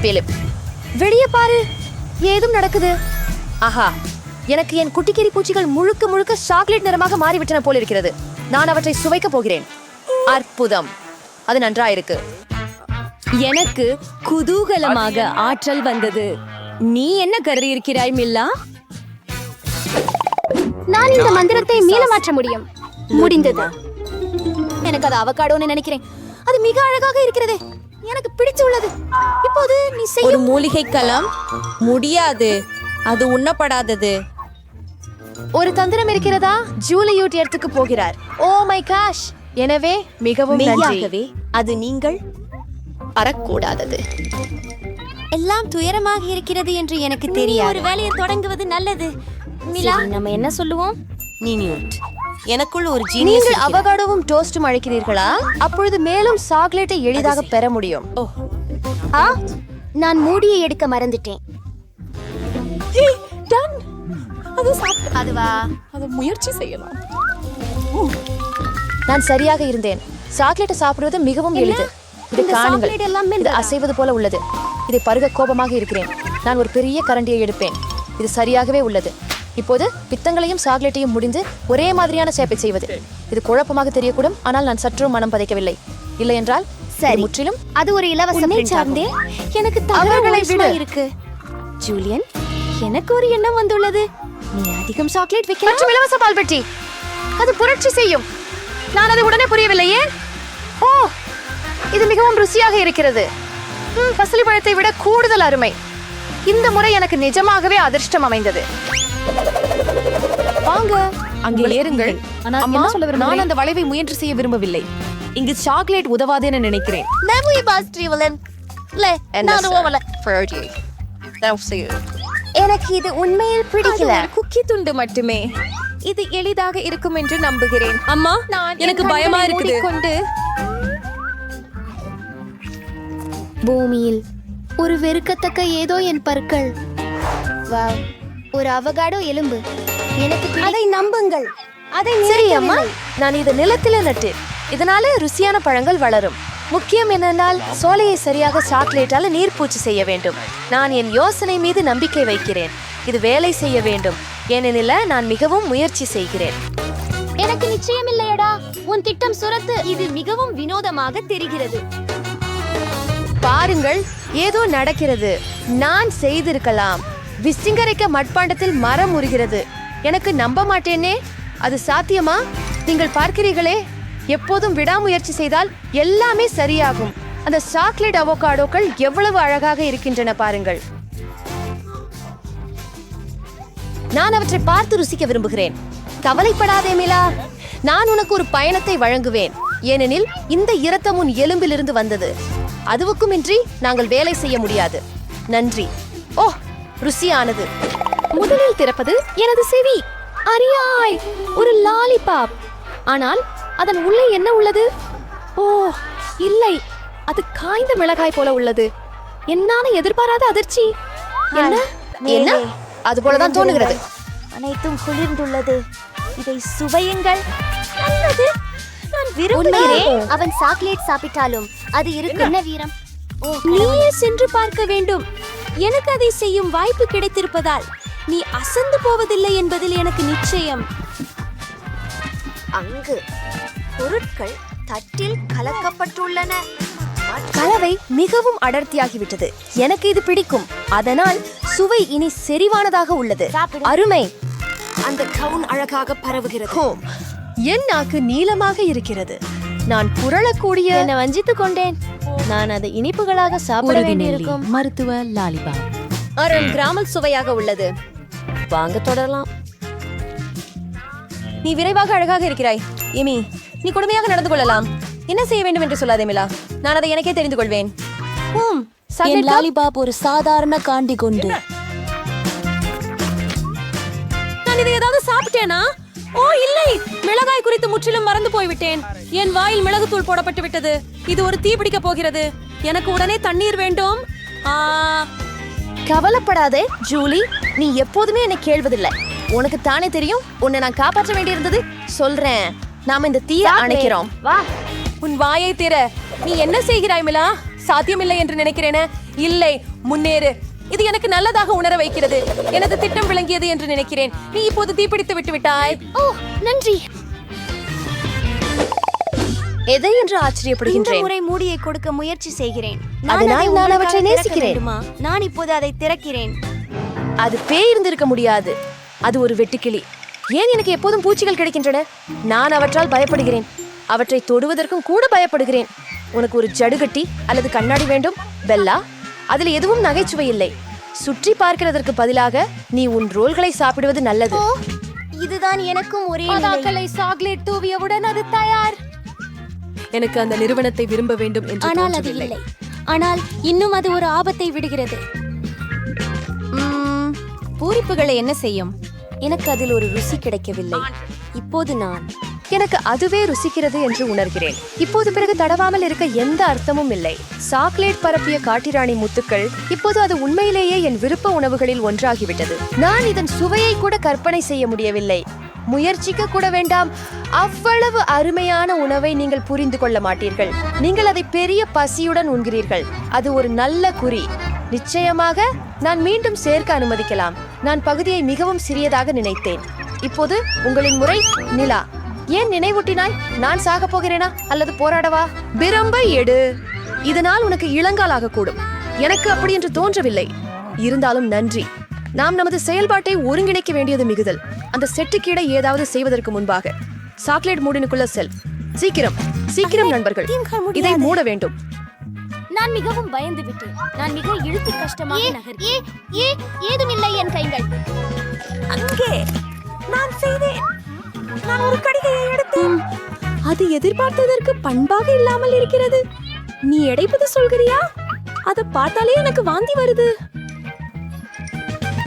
பிலிப், வெளியே பாரு, ஏதும் நடக்குது. ஆஹா, எனக்கு என் குட்டிக்கேரி பூச்சிகள் முழுக்க முழுக்க சாக்லேட் நிறமாக மாறிவிட்டன போல் இருக்கிறது. நான் அவற்றை சுவைக்க போகிறேன். அற்புதம், அது நன்றாயிருக்கு. எனக்கு குதூகலமாக ஆற்றல் வந்தது. நீ என்ன கருதி இருக்கிறாய் மில்லா? நான் இந்த மந்திரத்தை மீள மாற்ற முடிந்தது. எனக்கு அது அவகாடோன்னு நினைக்கிறேன். அது மிக அழகாக இருக்கிறது. எனக்கு பிடித்துள்ளது. இப்போது நீ ஒரு மூலிகை களம் முடியாது. அது உண்ணப்படாதது. ஒரு தந்திரம் இருக்கிறதா? ஜூலியூட் இடத்துக்கு போகிறார். Oh my gosh. எனவே மிகவும் நன்றி. அது நீங்கள் அறக்கூடாதது. எல்லாம் துயரமாக இருக்கிறது என்று எனக்கு தெரியாது. ஒரு வேலையை தொடங்குவது நல்லது. மிலா, நம்ம என்ன சொல்லுவோம்? நீனியூட், எனக்குள் ஒரு ஜீனியஸ். நீங்கள் அவகாடோவும் டோஸ்டும் அழைக்கிறீர்களா? அப்பொழுது மேலும் சாக்லேட்டை எளிதாக பெற முடியும். நான் மூடியை எடுக்க மறந்துட்டேன். அதுவா? அதை முயற்சி செய்யலாம். நான் சரியாக இருந்தேன். சாக்லேட்டை சாப்பிடுவது மிகவும் எளிது. இதை காணுங்கள், இது அசைவது போல உள்ளது. இதை பருக கோபமாக இருக்கிறேன். நான் ஒரு பெரிய கரண்டியை எடுப்பேன். இது சரியாகவே உள்ளது. இப்போது பித்தங்களையும் சாக்லேட்டையும் முடிந்து ஒரே மாதிரியான சேப்பை செய்வது. இது குழப்பமாக தெரியக்கூடும், ஆனால் நான் சற்றும் மனம் பதைக்கவில்லை. இல்லை என்றால் சரி, முற்றிலும் அது ஒரு இலவச சார்ந்தே. எனக்கு அவர்களை விட இருக்கு. ஜூலியன், எனக்கு ஒரு எண்ணம் வந்துள்ளது. நீ அதிகம் சாக்லேட் வைக்க மற்றும் இலவச பால் பெட்டி. அது புரட்சி செய்யும். நான் அது உடனே புரியவில்லையே. ஓ, இது மிகவும் ருசியாக இருக்கிறது. பசலி பழத்தை விட கூடுதல் அருமை. இந்த முறை எனக்கு நிஜமாகவே அதிர்ஷ்டம் அமைந்தது. வாங்க, அங்கே ஏறுங்கள். அம்மா, நான் அந்த வளைவை முயற்சி செய்ய விரும்பவில்லை. இங்கு சாக்லேட் உதவாது என நினைக்கிறேன். எனக்கு இது உண்மையில் பிடிக்கல. குக்கி துண்டு மட்டுமே. இது எளிதாக இருக்கும் என்று நம்புகிறேன். அம்மா, எனக்கு பயமா இருக்குது. பூமியில் ஒரு வெறுக்கத்தக்க ஏதோ என் பற்கள். வாவ், ஒரு அவகாடோ எலும்பு. எனக்கு அதை நம்புங்கள். அதை சரி அம்மா, நான் இதை நிலத்தில நட்டு. இதனால ருசியான பழங்கள் வளரும். முக்கியம் என்னென்னால் சோலையை சரியாக சாக்லேட்டால நீர்ப்பூச்சி செய்ய வேண்டும். நான் என் யோசனை மீது நம்பிக்கை வைக்கிறேன். இது வேலை செய்ய வேண்டும். ஏனெனில் நான் மிகவும் முயற்சி செய்கிறேன். எனக்கு நிச்சயம் இல்லையடா. உன் திட்டம் சுரத்து. இது மிகவும் வினோதமாக தெரிகிறது. பாருங்கள், ஏதோ நடக்கிறது. நான் செய்திருக்கலாம். விசிங்கரைக்க மட்பாண்டத்தில் மரம் உருகிறது. எனக்கு நம்ப மாட்டேனே. அது சாத்தியமா? நீங்கள் பார்க்கிறீர்களே, எப்போதும் விடாமுயற்சி செய்தால் எல்லாமே சரியாகும். அந்த சாக்லேட் அவகாடோக்கள் எவ்வளவு அழகாக இருக்கின்றன பாருங்கள். நான் அவற்றை பார்த்து ருசிக்க விரும்புகிறேன். கவலைப்படாதே மிலா, நான் உனக்கு ஒரு பயணத்தை வழங்குவேன், ஏனெனில் இந்த இரத்தம் உன் எலும்பிலிருந்து வந்தது. அதுவுக்குமின்றி நாங்கள் வேலை செய்ய முடியாது. நன்றி. ஓ, ருசியானது. முதலில் திறப்பது எனது செவி. அரியாய், ஒரு லாலிபாப். ஆனால் அதன் உள்ளே என்ன உள்ளது? ஓ இல்லை, அது காய்ந்த மிளகாய் போல உள்ளது. என்னான எதிர்பாராத அதிர்ச்சி. என்ன என்ன? அது போலதான் தோணுகிறது. அனைத்தும் குளிர்ந்துள்ளது. இதை சுவையுங்கள். நல்லது, நான் விரும்புகிறேன். அவன் சாக்லேட் சாப்பிட்டாலும் அது இருக்கு. என்ன வீரம்! நீயே சென்று பார்க்க வேண்டும். எனக்கு அதை செய்யும் வாய்ப்பு கிடைத்திருப்பதால் நீ அசந்து போவதில்லை என்பதில் எனக்கு நிச்சயம். அங்கு பொருட்கள் தட்டில் கலக்கப்பட்டுள்ளன. கலவை மிகவும் அடர்த்தியாகிவிட்டது. எனக்கு இது பிடிக்கும். அதனால் சுவை இனி செறிவானதாக உள்ளது. அருமை. அந்த கவுன் அழகாக பரவுகிறது. ஹோம், என் நாக்கு நீளமாக இருக்கிறது. நான் புரளக்கூடிய என்னை வஞ்சித்துக் கொண்டேன். நான் அதை இனிப்புகளாக சாப்பிட வேண்டியிருக்கும். மருத்துவ லாலிபா அறம் கிராமல் சுவையாக உள்ளது. வாங்க தொடரலாம். நீ விரைவாக அழகாக இருக்கிறாய் எமி. நீ கொடுமையாக நடந்து கொள்ளலாம். என்ன செய்ய வேண்டும் என்று சொல்லாதே மிலா. நான் அதை எனக்கே தெரிந்து கொள்வேன். லாலிபாப் ஒரு சாதாரண காண்டி கொண்டு. நான் இதை ஏதாவது சாப்பிட்டேனா? ஓ இல்லை, மிளகாய் குறித்து முற்றிலும் மறந்து போய்விட்டேன். என் வாயில் மிளகுத்தூள் போடப்பட்டு விட்டது. இது ஒரு தீ பிடிக்க போகிறது. எனக்கு உடனே தண்ணீர் வேண்டும். கவலைப்படாதே ஜூலி, நீ எப்போதுமே என்னை கேள்வதில்லை. உனக்கு தானே தெரியும், உன்னை நான் காப்பாற்ற வேண்டியிருந்தது. சொல்றேன், நாம இந்த தீயை அணைக்கிறோம். வா, உன் வாயை திற. நீ என்ன செய்கிறாய் மிலா? சாத்தியமில்லை என்று நினைக்கிறேனே. இல்லை, முன்னேறு. இது எனக்கு நல்லதாக உணர வைக்கிறது. எனது திட்டம் விளங்கியது என்று நினைக்கிறேன். நீ இப்போது தீப்பிடித்து விட்டு விட்டாய். ஓ நன்றி. எதை என்று ஆச்சரியப்படுகின்றேன். முறை மூடியை கொடுக்க முயற்சி செய்கிறேன். அதனால் நான் அவற்றை நேசிக்கிறேன். நான் இப்போது அதை திறக்கிறேன். அது பேய் இருந்திருக்க முடியாது. அது ஒரு வெட்டுக்கிளி. ஏன் எனக்கு எப்போதும் பூச்சிகள் கிடைக்கின்றன? நான் அவற்றால் பயப்படுகிறேன். அவற்றை தொடுவதற்கும் கூட பயப்படுகிறேன். உனக்கு ஒரு ஜடுகட்டி அல்லது கண்ணாடி வேண்டும் பெல்லா? அதில் எதுவும் நகைச்சுவை இல்லை. சுற்றி பார்க்கிறதற்கு பதிலாக நீ உன் ரோல்களை சாப்பிடுவது நல்லது. இதுதான் எனக்கும் ஒரே சாக்லேட் தூவியவுடன் அது தயார். எனக்கு அந்த நிறுவனத்தை விரும்ப வேண்டும் என்று ஆனால் அது இல்லை. ஆனால் இன்னும் அது ஒரு ஆபத்தை விடுகிறது. பூரிப்புகளை என்ன செய்யும்? எனக்கு அதில் ஒரு ருசி கிடைக்கவில்லை. இப்போது நான் எனக்கு அதுவே ருசிக்கிறது என்று உணர்கிறேன். இப்போது பிறகு தடவாமல் இருக்க எந்த அர்த்தமும் இல்லை. சாக்லேட் பரப்பிய காட்டிராணி முத்துக்கள். இப்போது அது உண்மையிலேயே என் விருப்ப உணவுகளில் ஒன்றாகிவிட்டது. நான் இதன் சுவையை கூட கற்பனை செய்ய முடியவில்லை. முயற்சிக்க கூட வேண்டாம். அவ்வளவு அருமையான உணவை நீங்கள் புரிந்து கொள்ள மாட்டீர்கள். நீங்கள் அதை பெரிய பசியுடன் உண்கிறீர்கள். அது ஒரு நல்ல குறி. நிச்சயமாக நான் மீண்டும் சேர்க்க அனுமதிக்கலாம். நான் பகுதியை மிகவும் சிறியதாக நினைத்தேன். இப்போது உங்களின் முறை. நிலா, ஏன் நினைவூட்டினாய்? நான் சாக போகிறேனா அல்லது போராடவா? பிரம்பை எடு. இதனால் உனக்கு இளங்கால் ஆகக்கூடும். எனக்கு அப்படி என்று தோன்றவில்லை. இருந்தாலும் நன்றி. நாம் நமது செயல்பாட்டை ஒருங்கிணைக்க வேண்டியது மிகுதல். அந்த செட்டுக்கீடை ஏதாவது செய்வதற்கு முன்பாக சாக்லேட் மூடினுக்குள்ள செல். சீக்கிரம் சீக்கிரம் நண்பர்கள், இதை மூட வேண்டும். நான் மிகவும் பயந்து விட்டேன். நான் மிக இழுத்து கஷ்டமாக நகர்கிறேன். ஏதுமில்லை என் கைகள். அங்கே நான் செய்தேன். நான் ஒரு கடிகையை எடுத்தேன். அது எதிர்பார்த்ததற்கு பண்பாக இல்லாமல் இருக்கிறது. நீ எடைப்பது சொல்கிறியா? அதை பார்த்தாலே எனக்கு வாந்தி வருது.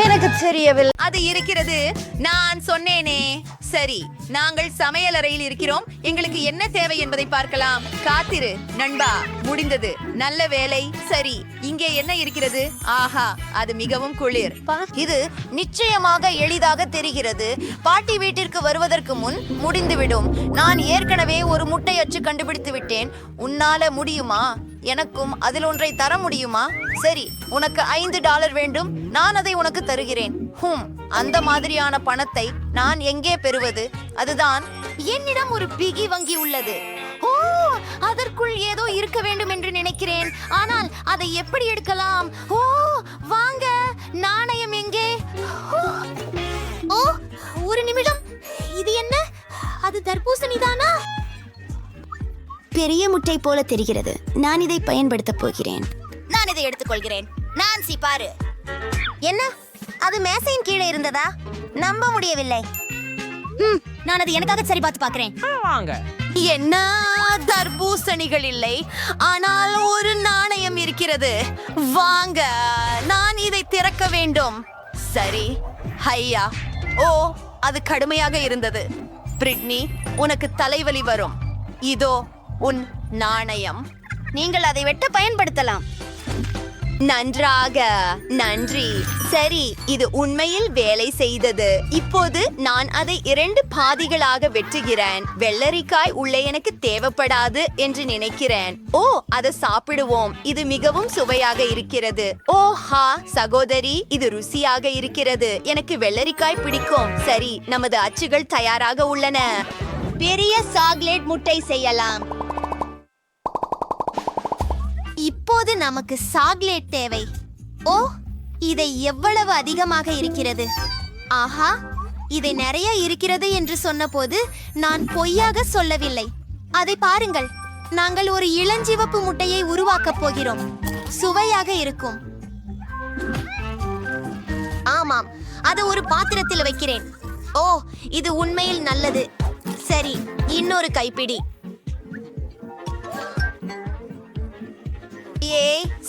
எனக்கு தெரியவில்லை. அது இருக்கிறது. நான் சொன்னேனே. சரி, நாங்கள் சமையல் அறையில் இருக்கிறோம். எங்களுக்கு என்ன தேவை என்பதை பார்க்கலாம். காத்திரு நண்பா. முடிந்தது. நல்ல வேலை. சரி, இங்கே என்ன இருக்கிறது? ஆஹா, அது மிகவும் குளிர். இது நிச்சயமாக எளிதாக தெரிகிறது. பாட்டி வீட்டிற்கு வருவதற்கு முன் முடிந்துவிடும். நான் ஏற்கனவே ஒரு முட்டை அச்சு கண்டுபிடித்து விட்டேன். உன்னால முடியுமா? எனக்கும் அதில் ஒன்றை தர முடியுமா? சரி, உனக்கு $5 வேண்டும். நான் அதை உனக்கு தருகிறேன். அந்த மாதிரியான பணத்தை நான் எங்கே பெறுவது? அதுதான். என்னிடம் ஒரு பிகி வங்கி உள்ளது. ஓ, அதற்குள் ஏதோ இருக்க வேண்டும் என்று நினைக்கிறேன். ஆனால் அதை எப்படி எடுக்கலாம்? ஓ, வாங்க. நாணயம் எங்கே? ஓ, ஒரு நிமிடம். இது என்ன? அது தர்பூசணி தானா? பெரிய முட்டை போல தெரிகிறது. நான் இதை பயன்படுத்த போகிறேன். நான் இதை எடுத்துக்கொள்கிறேன். நான்சி, பாரு. என்ன? அது மேசையின் கீழே இருந்ததா? நம்ப முடியவில்லை. நான் அதை எனக்காக சரி பார்த்து பார்க்கிறேன். வாங்க. என்ன தர்பூசணிகள் இல்லை, ஆனால் ஒரு நாணயம் இருக்கிறது. வாங்க, நான் இதை திறக்க வேண்டும். சரி, ஹையா. ஓ, அது கடுமையாக இருந்தது. பிரிட்னி, உனக்கு தலைவலி வரும். இதோ உன் நாணயம். நீங்கள் அதை வெட்ட பயன்படுத்தலாம். நன்றாக, நன்றி. சரி, இது உண்மையில் வேலை செய்தது. இப்போது நான் அதை 2 பாதிகளாக வெட்டுகிறேன். வெள்ளரிக்காய் உள்ளே எனக்கு தேவைப்படாது என்று நினைக்கிறேன். ஓ, அதை சாப்பிடுவோம். இது மிகவும் சுவையாக இருக்கிறது. ஓஹா சகோதரி, இது ருசியாக இருக்கிறது. எனக்கு வெள்ளரிக்காய் பிடிக்கும். சரி, நமது அச்சுகள் தயாராக உள்ளன. பெரிய சாக்லேட் முட்டை செய்யலாம். இப்போது நமக்கு சாக்லேட் தேவை. ஓ, இதை எவ்வளவு அதிகமாக இருக்கிறது. ஆஹா, இதை நிறைய இருக்கிறது என்று சொன்னபோது நான் பொய்யாக சொல்லவில்லை. அதை பாருங்கள், நாங்கள் ஒரு இளஞ்சிவப்பு முட்டையை உருவாக்கப் போகிறோம். சுவையாக இருக்கும். ஆமாம், அதை ஒரு பாத்திரத்தில் வைக்கிறேன். ஓ, இது உண்மையில் நல்லது. சரி, இன்னொரு கைப்பிடி.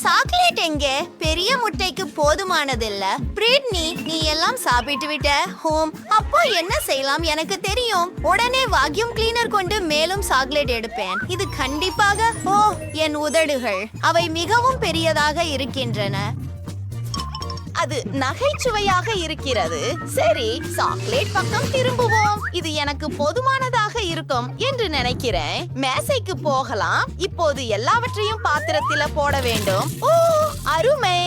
சாக்லேட் எங்க? பெரிய முட்டைக்கு போதுமானதில்ல. பிரிட்னி, நீ எல்லாம் சாப்பிட்டு விட்ட. ஹோம், அப்போ என்ன செய்யலாம் எனக்கு தெரியும். உடனே வாக்யூம் கிளீனர் கொண்டு மேலும் சாக்லேட் எடுப்பேன். இது கண்டிப்பாக. ஓ, என் உதடுகள், அவை மிகவும் பெரியதாக இருக்கின்றன. அது நகைச்சுவையாக இருக்கிறது. சரி, சாக்லேட் பக்கம் திரும்புவோம். இது எனக்கு போதுமானதாக இருக்கும் என்று நினைக்கிறேன். மேசைக்கு போகலாம். இப்போது எல்லாவற்றையும் பாத்திரத்தில போட வேண்டும். ஓ, அருமை.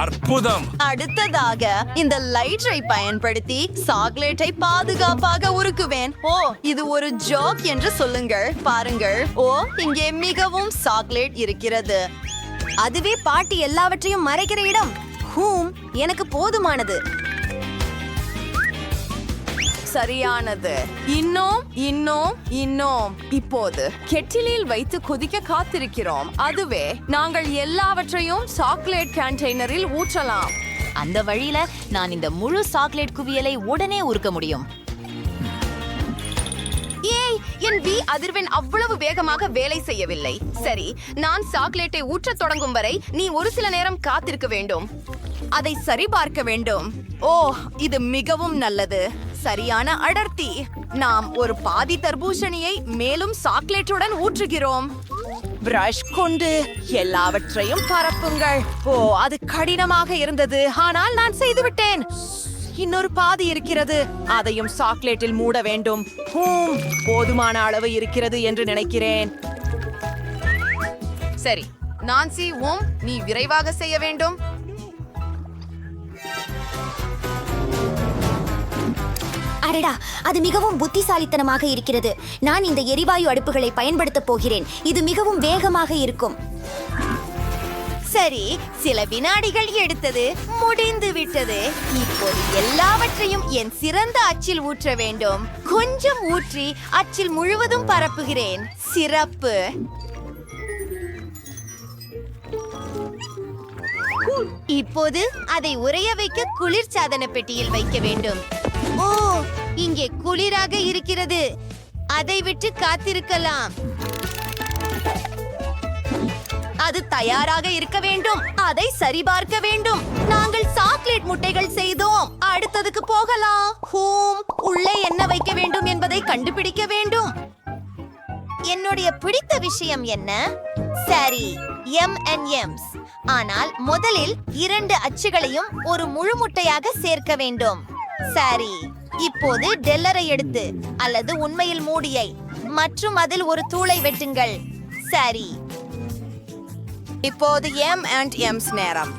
அற்புதம். அடுத்ததாக இந்த லைட்டரை பயன்படுத்தி சாக்லேட்டை பாதுகாப்பாக உருக்குவேன். ஓ, இது ஒரு ஜோக் என்று சொல்லுங்கள். பாருங்கள். ஓ, இங்கே மிகவும் சாக்லேட் இருக்கிறது. அதுவே பாட்டி எல்லாவற்றையும் மறைக்கிற இடம். எனக்கு போதுமானது. சரியானது. இன்னும். இப்போது கெட்டிலில் வைத்து கொதிக்க காத்திருக்கிறோம். அதுவே நாங்கள் எல்லாவற்றையும் சாக்லேட் கண்டெய்னரில் ஊற்றலாம். அந்த வழியில நான் இந்த முழு சாக்லேட் குவியலை உடனே உருக்க முடியும். ஏய், என் அதிர்வெண் அவ்வளவு வேகமாக வேலை செய்யவில்லை. சரி, நான் சாக்லேட்டை ஊற்றத் தொடங்கும் வரை நீ ஒரு சில நேரம் காத்திருக்க வேண்டும். அதை சரிபார்க்க வேண்டும். ஓ, இது மிகவும் நல்லது. சரியான அடர்த்தி. நாம் ஒரு பாதி தர்பூசணியை மேலும் சாக்லேட்டுடன் ஊற்றுகிறோம். பிரஷ் கொண்டு எல்லாவற்றையும் பரப்புங்கள். ஓ, அது கடினமாக இருந்தது, ஆனால் நான் செய்துவிட்டேன். இன்னொரு பாதி இருக்கிறது. அதையும் சாக்லேட்டில் மூட வேண்டும். போதுமான அளவு இருக்கிறது என்று நினைக்கிறேன். சரி, நான்சி, நீ விரைவாக செய்ய வேண்டும். அடடா, அது மிகவும் புத்திசாலித்தனமாக இருக்கிறது. நான் இந்த எரிவாயு அடுப்புகளை பயன்படுத்தப் போகிறேன். இது மிகவும் வேகமாக இருக்கும். சரி, சில வினாடிகள் எடுத்தது. முடிந்து விட்டது. இப்போது எல்லாவற்றையும் என் சிறந்த அச்சில் ஊற்ற வேண்டும். கொஞ்சம் ஊற்றி அச்சில் முழுவதும் பரப்புகிறேன். சிறப்பு. இப்போது அதை உறைய வைக்க குளிர்சாதன பெட்டியில் வைக்க வேண்டும். ஓ, இங்கே குளிராக இருக்கிறது. அதை விட்டு காத்திருக்கலாம். அது தயாராக இருக்க வேண்டும். அதை சரிபார்க்க வேண்டும். நாங்கள் சாக்லேட் முட்டைகள் செய்தோம். அடுத்ததுக்கு போகலாம். உள்ளே என்ன வைக்க வேண்டும் என்பதை கண்டுபிடிக்க வேண்டும். என்னுடைய பிடித்த விஷயம் என்ன? சரி, M&M's. ஆனால் முதலில் 2 அச்சுகளையும் ஒரு முழு முட்டையாக சேர்க்க வேண்டும். சரி, இப்போது டெல்லரை எடுத்து, அல்லது உண்மையில் மூடியை, மற்றும் அதில் ஒரு தூளை வெட்டுங்கள். சரி, இப்போது M&M's நேரம்.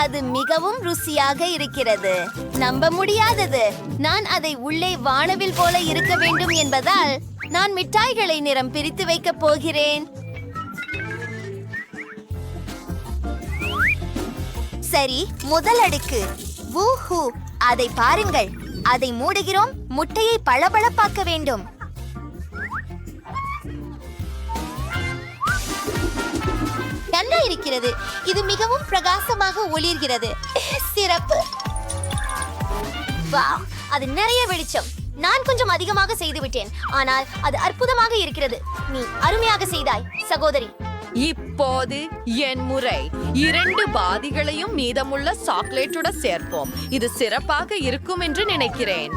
அது மிகவும் ருசியாக இருக்கிறது. நம்ப முடியாதது. நான் அதை உள்ளே வானவில் போல இருக்க வேண்டும் என்பதால் நான் மிட்டாய்களை நிறம் பிரித்து வைக்கப் போகிறேன். சரி, முதல் அடுக்கு. வூஹூ, அதை பாருங்கள். அதை மூடுகிறோம். முட்டையை பளபளப்பாக்க வேண்டும். நன்றா இருக்கிறது. இது மிகவும் பிரகாசமாக ஒளிர்கிறது. சிறப்பு. வாவ், அது நிறைய வெளிச்சம். நான் கொஞ்சம் அதிகமாக செய்து விட்டேன், ஆனால் அது அற்புதமாக இருக்கிறது. நீ அருமையாக செய்தாய் சகோதரி. இப்போது என் முறை. 2 பாதிகளையும் மீதமுள்ள சாக்லேட்டோட சேர்ப்போம். இது சிறப்பாக இருக்கும் என்று நினைக்கிறேன்.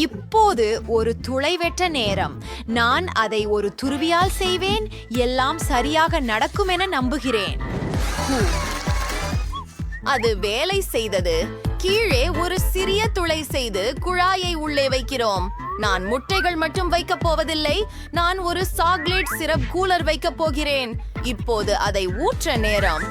இப்போது ஒரு துளைவெட்ட நேரம். நான் அதை ஒரு துருவியால் செய்வேன். எல்லாம் சரியாக நடக்கும் என நம்புகிறேன். அது வேலை செய்தது. கீழே ஒரு சிறிய துளை செய்து குழாயை உள்ளே வைக்கிறோம். நான் முட்டைகள் மட்டும் வைக்கப் போவதில்லை. நான் ஒரு சாக்லேட் சிரப் கூலர் வைக்கப் போகிறேன். இப்போது அதை ஊற்ற நேரம்.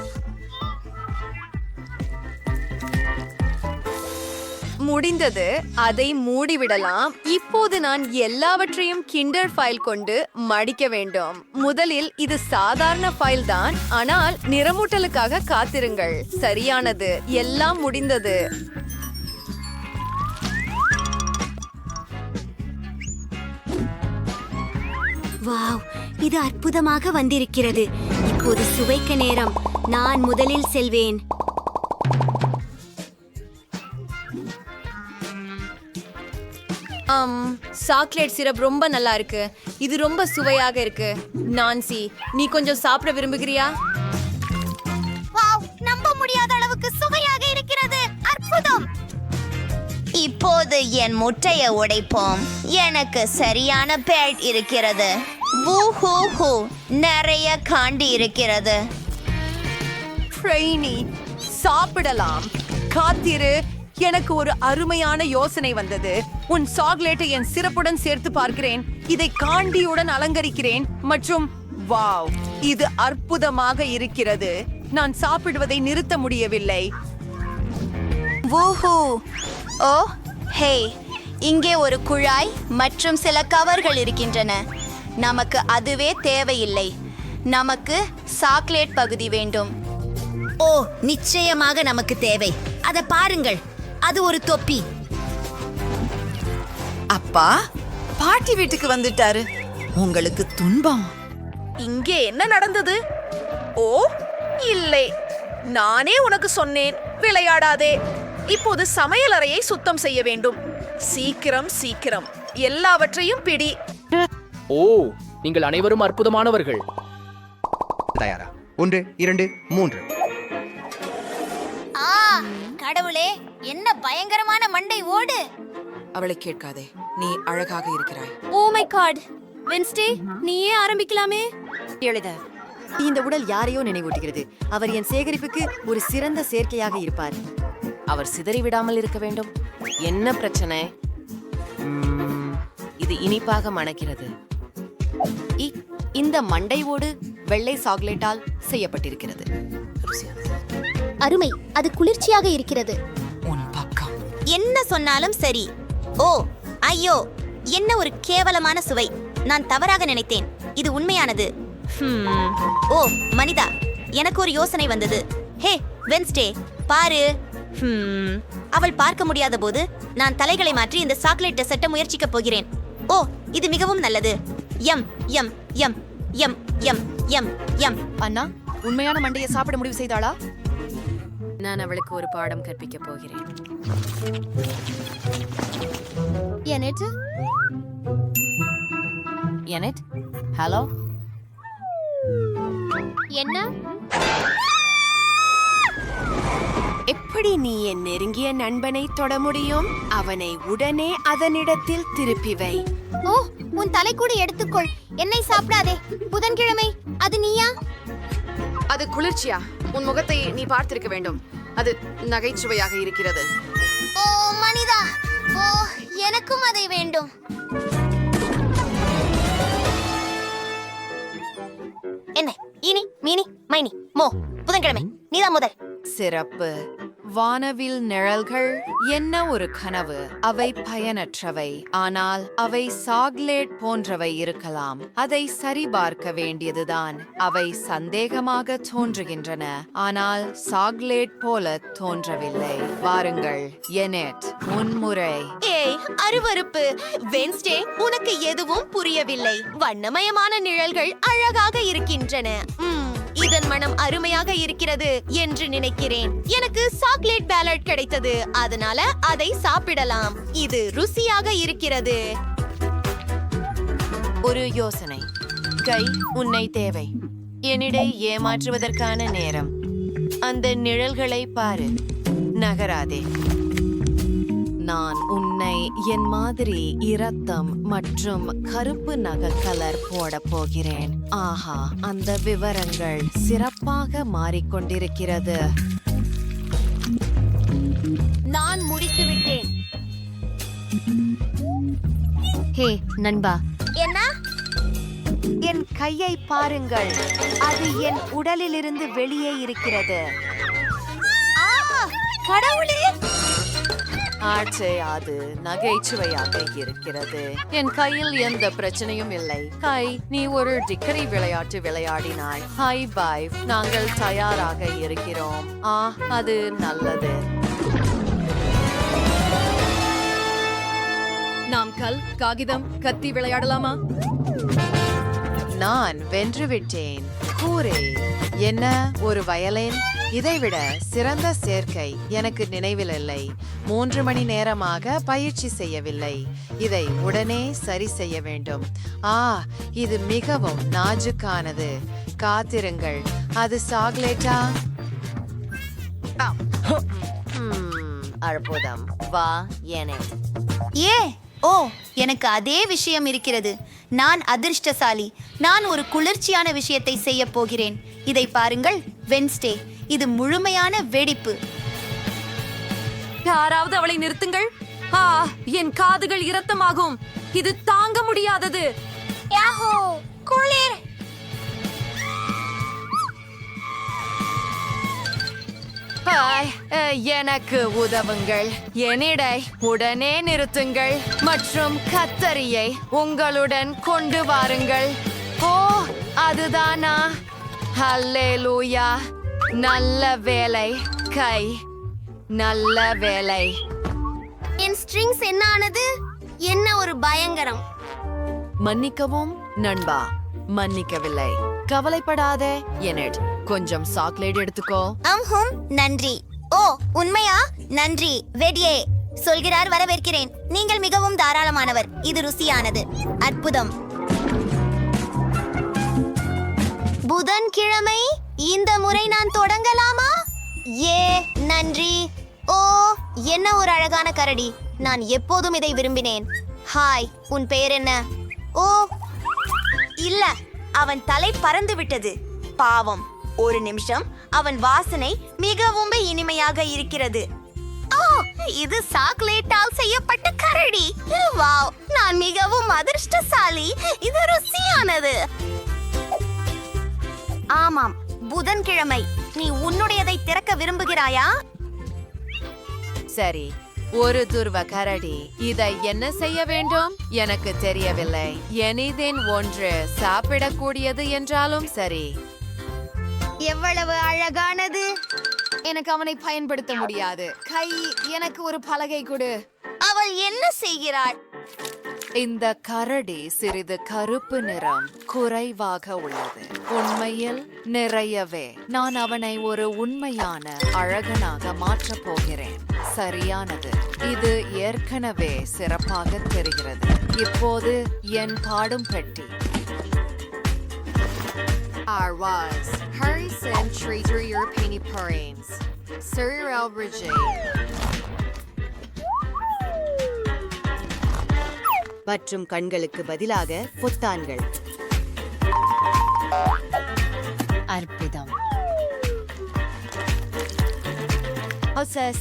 முடிந்தது. அதை மூடிவிடலாம். இப்போது நான் எல்லாவற்றையும் கிண்டர் ஃபைல் கொண்டு மடிக்க வேண்டும். முதலில் இது சாதாரண ஃபைல் தான், ஆனால் நிறமூட்டலுக்காக காத்திருங்கள். சரியானது. எல்லாம் முடிந்தது. வாவ், இது அற்புதமாக வந்திருக்கிறது. இப்போது சுவைக்க நேரம். நான் முதலில் செல்வேன். சாக்லேட் சிரப் ரொம்ப நல்லா இருக்கு. இது ரொம்ப சுவையாக இருக்கு. நான்சி, நீ கொஞ்சம் சாப்பிட விரும்புகிறியா? வாவ், நம்ப முடியாத அளவுக்கு சுவையாக இருக்கிறது. அற்புதம். இப்போது என் முட்டையை உடைப்போம். எனக்கு சரியான பேட் இருக்கிறது. வூஹூஹூ, நிறைய காண்டி இருக்கிறது. ட்ரெயினி, சாப்பிடலாம். காத்திரு. எனக்கு ஒரு அருமையான யோசனை வந்தது. உன் சாக்லேட்டை என் சிறப்புடன் சேர்த்து பார்க்கிறேன். இதை காண்டியுடன் அலங்கரிக்கிறேன். மற்றும் வாவ், இது அற்புதமாக இருக்கிறது. நான் சாப்பிடுவதை நிறுத்த முடியவில்லை. வூஹூ. ஓ ஹே, இங்கே ஒரு குழாய் மற்றும் சில கவர்கள் இருக்கின்றன. நமக்கு அதுவே தேவையில்லை. நமக்கு சாக்லேட் பகுதி வேண்டும். ஓ, நிச்சயமாக நமக்கு தேவை. அதை பாருங்கள், அது ஒரு தொப்பி. அப்பா பாட்டி வீட்டுக்கு வந்துட்டாரு. உங்களுக்கு துன்பம். இங்கே என்ன நடந்தது? ஓ இல்லை, நானே உனக்கு சொன்னேன், விளையாடாதே. இப்போது சமையலறையை சுத்தம் செய்ய வேண்டும். சீக்கிரம் சீக்கிரம், எல்லாவற்றையும் பிடி. ஓ, நீங்கள் அனைவரும் அற்புதமானவர்கள். தயாரா? 1 2 3. கடவுளே, என்ன பயங்கரமான மண்டை ஓடு. அவளை கேட்காதே, நீ அழகாக இருக்கிறாய். ஓ மை காட். வென்ஸ்டே, நீயே ஆரம்பிக்கலாமே. எழுத. இந்த உடல் யாரையோ நினைவூட்டுகிறது. அவர் என் சேகரிப்புக்கு ஒரு சிறந்த சேர்க்கையாக இருப்பார். அவர் சிதறிவிடாமல் இருக்க வேண்டும். என்ன பிரச்சனை? இது இனிப்பாக மணக்கிறது. இந்த மண்டை ஓடு வெள்ளை சாக்லேட்டால் செய்யப்பட்டிருக்கிறது. அருமை, அது குளிர்ச்சியாக இருக்கிறது. உன் பக்கம். என்ன சொன்னாலும் சரி. ஓ ஐயோ, என்ன ஒரு கேவலமான சுவை. நான் தவறாக நினைத்தேன். இது உண்மையானது. ஓ மனிதா, எனக்கு ஒரு யோசனை வந்தது. ஹே வென்ஸ்டே, பாரு. அவள் பார்க்க முடியாத போது நான் தலைகளை மாற்றி இந்த சாக்லேட் டெசர்ட்டை முயற்சிக்க போகிறேன். ஓ, இது மிகவும் நல்லது. எம் எம் எம் எம் எம் எம் எம். அண்ணா, உண்மையான மண்டையை சாப்பிட முடிவு செய்தாளா? நான் அவளுக்கு ஒரு பாடம் கற்பிக்க போகிறேன். ஹலோ, என்ன? எப்படி நீ என் நெருங்கிய நண்பனை தொட முடியும்? அவனை உடனே அதனிடத்தில் திருப்பி வை. ஓ, உன் தலை கூட எடுத்துக்கொள். என்னை சாப்பிடாதே. புதன்கிழமை, அது நீயா? அது குளிர்ச்சியா? உன் முகத்தை நீ பார்த்திருக்க வேண்டும். அது நகைச்சுவையாக இருக்கிறது. ஓ மனிதா, ஓ எனக்கும் அதை வேண்டும். என்ன இனி மீனி மைனி மோ, புதன்கிழமை நீதான் முதல். சிறப்பு. வானவில் நிழல்கள் என்ன ஒரு கனவு. அவை பயனற்றவை, ஆனால் அவை சாக்லேட் போன்றவை இருக்கலாம். அதை சரிபார்க்க வேண்டியதுதான். அவை சந்தேகமாக தோன்றுகின்றன, ஆனால் சாக்லேட் போல தோன்றவில்லை. வாருங்கள், எனெட், முன்முறை. ஏய், அருவருப்பு. வென்ஸ்டே, உனக்கு எதுவும் புரியவில்லை. வண்ணமயமான நிழல்கள் அழகாக இருக்கின்றன. இதன் மனம் அருமையாக இருக்கிறது என்று நினைக்கிறேன். எனக்கு சாக்லேட் பேலட் கிடைத்தது, அதனால அதை சாப்பிடலாம். இது ருசியாக இருக்கிறது. ஒரு யோசனை. கை, உன்னை தேவை. என்னிடை ஏமாற்றுவதற்கான நேரம். அந்த நிழல்களை பாரு, நகராதே. நான் உன்னை என் மாதிரி இரத்தம் மற்றும் கருப்பு நகை கலர் போட போகிறேன். ஆஹா, அந்த விவரங்கள் சிறப்பாக மாறிக்கொண்டிருக்கிறது. நான் முடித்து விட்டேன். ஹே நண்பா, என்ன? என் கையை பாருங்கள், அது என் உடலிலிருந்து வெளியே இருக்கிறது. கடவுளே! ஆட்சே, அது நகைச்சுவையாக இருக்கிறது. என் கையில் எந்த பிரச்சனையும் இல்லை. கை, நீ ஒரு டிக்கரி விளையாட்டு விளையாடினாய். ஹாய் பாய், நாங்கள் தயாராக இருக்கிறோம். அது நல்லது. நாம் கல், காகிதம், கத்தி விளையாடலாமா? நான் வென்றுவிட்டேன். கூரே, என்ன ஒரு வயலின்? இதைவிட சிறந்த சேர்க்கை எனக்கு நினைவில் இல்லை. 3 மணி நேரமாக பயிற்சி செய்யவில்லை. இதை உடனே சரி செய்ய வேண்டும். இது மிகவும் நாஜுக்கானது. காத்திருங்கள், அது சாக்லேட்டா? அற்புதம். வா என. ஓ, எனக்கு அதே விஷயம் இருக்கிறது. நான் அதிர்ஷ்டசாலி. நான் ஒரு குளிர்ச்சியான விஷயத்தை செய்ய போகிறேன். இதை பாருங்கள், வென்ஸ்டே. இது முழுமையான வெடிப்பு. யாராவது அவளை நிறுத்துங்கள். என் காதுகள் இரத்தமாகும். இது தாங்க முடியாதது. குளிர். எனக்கு உதவுங்கள். என்னிடை உடனே நிறுத்துங்கள் மற்றும் கத்தரியை உங்களுடன் கொண்டு வாருங்கள். அதுதானா? ஹல்லேலூயா. நல்ல வேலை கை, நல்ல வேலை. என் ஸ்ட்ரிங்ஸ் என்ன ஆனது? என்ன ஒரு பயங்கரம். மன்னிக்கவும் நண்பா, மன்னிக்கவில்லை. கவலைப்படாதே எனட். கொஞ்சம் சாக்லேட் எடுத்துக்கோ. நன்றி. ஓ, உண்மையா? நன்றி வெடியே. சொல்கிறார், வரவேற்கிறேன். நீங்கள் மிகவும் தாராளமானவர். இது ருசியானது. அற்புதம். புதன்கிழமை இந்த முறை நான் தொடங்கலாமா? நன்றி. ஓ, என்ன ஒரு அழகான கரடி. நான் எப்போதும் இதை விரும்பினேன். ஹாய், உன் பெயர் என்ன? ஓ இல்ல, அவன் தலை பறந்து விட்டது. பாவம். ஒரு நிமிஷம். அவன் வாசனை மிகவும் இனிமையாக இருக்கிறது. இது சாக்லேட்டால் செய்யப்பட்ட கரடி. வாவ், நான் மிகவும் அதிர்ஷ்டசாலி. இது ருசியானது. ஆமாம், புதன்கிழமை. நீ உன்னுடையதை திறக்க விரும்புகிறாயா? சரி, ஒரு துருவ கரடி. இதை என்ன செய்ய வேண்டும் எனக்கு தெரியவில்லை. எனிதேன் ஒன்று சாப்பிடக்கூடியது என்றாலும் சரி. எவ்வளவு அழகானது. எனக்கு அவனை பயன்படுத்த முடியாது. கை, எனக்கு ஒரு பலகை கொடு. அவள் என்ன செய்கிறாள்? இந்த கரடி சிறிது கருப்பு நிறம் குறைவாக உள்ளது. உண்மையில் நிறையவே. நான் அவனை ஒரு உண்மையான அழகனாக மாற்றப் போகிறேன். சரியானது. இது ஏற்கனவே சிறப்பாக தெரிகிறது. இப்போது என் பாடும் பெட்டி. Harrison Treasury European Parents. Serial Regime. மற்றும் கண்களுக்கு பதிலாக பொத்தான்கள். அற்புதம்.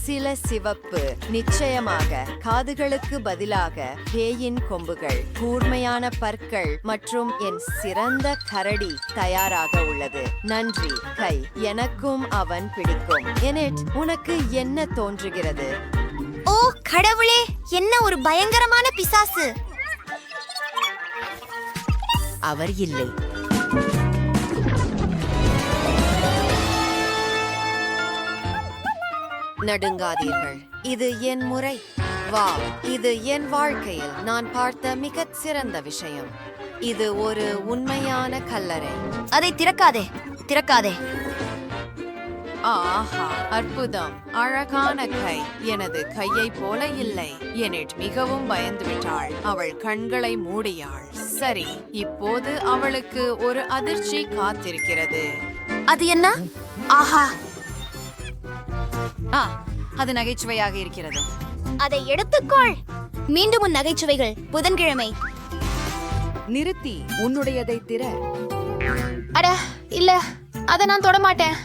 சில சிவப்பு. நிச்சயமாக காதுகளுக்கு பதிலாக பேயின் கொம்புகள், கூர்மையான பற்கள் மற்றும் என் சிறந்த கரடி தயாராக உள்ளது. நன்றி கை, எனக்கும் அவன் பிடிக்கும். எனட், உனக்கு என்ன தோன்றுகிறது? ஓ கடவுளே, என்ன ஒரு பயங்கரமான பிசாசு. அவர் இல்லை. நடுங்காதீர்கள். இது என் முறை. வா, இது என் வாழ்க்கையில் நான் பார்த்த மிகச் சிறந்த விஷயம். இது ஒரு உண்மையான கல்லறை. அதை திறக்காதே. திறக்காதே. ஆஹா, அற்புதம்! அழகான கை. எனது கையை போல இல்லை. எனட் மிகவும் பயந்து விட்டாள். அவள் கண்களை மூடியாள். சரி, இப்போது அவளுக்கு ஒரு அதிர்ச்சி காத்திருக்கிறது. அது என்ன? ஆஹா, அது நகைச்சுவையாக இருக்கிறது. அதை எடுத்துக்கொள். மீண்டும் உன் நகைச்சுவைகள். புதன்கிழமை. நிறுத்தி உன்னுடையதை திற. அட இல்ல, அதை நான் தொட மாட்டேன்.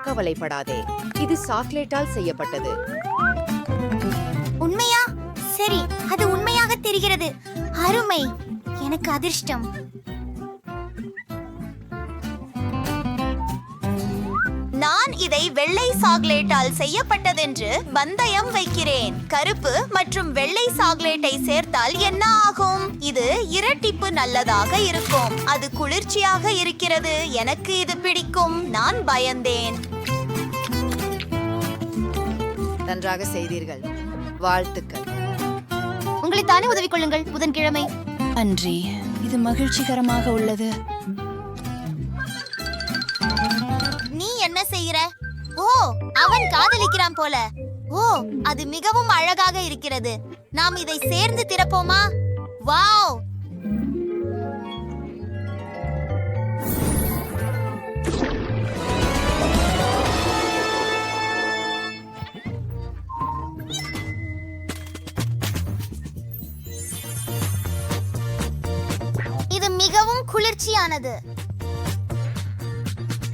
கவலைப்படாதே, இது சாக்லேட்டால் செய்யப்பட்டது. உண்மையா? சரி, அது உண்மையாக தெரிகிறது. அருமை. எனக்கு அதிர்ஷ்டம். நான் இதை வெள்ளை சாக்லேட்டால் செய்யப்பட்டதென்று பந்தயம் வைக்கிறேன். கருப்பு மற்றும் வெள்ளை சாக்லேட்டை சேர்த்தால் என்ன ஆகும்? இது இரட்டிப்பு நல்லதாக இருக்கும். அது குளிர்ச்சியாக இருக்கிறது. எனக்கு இது பிடிக்கும். நான் பயந்தேன். நன்றாக செய்தீர்கள். வாழ்த்துக்கள். உங்களை தானே உதவி கொள்ளுங்கள். புதன்கிழமை அன்றி, இது மகிழ்ச்சிகரமாக உள்ளது. நீ என்ன செய்கிற? ஓ, அவன் காதலிக்கிறான் போல. ஓ, அது மிகவும் அழகாக இருக்கிறது. நாம் இதை சேர்ந்து திறப்போமா? வாவ்! இது மிகவும் குளிர்ச்சியானது.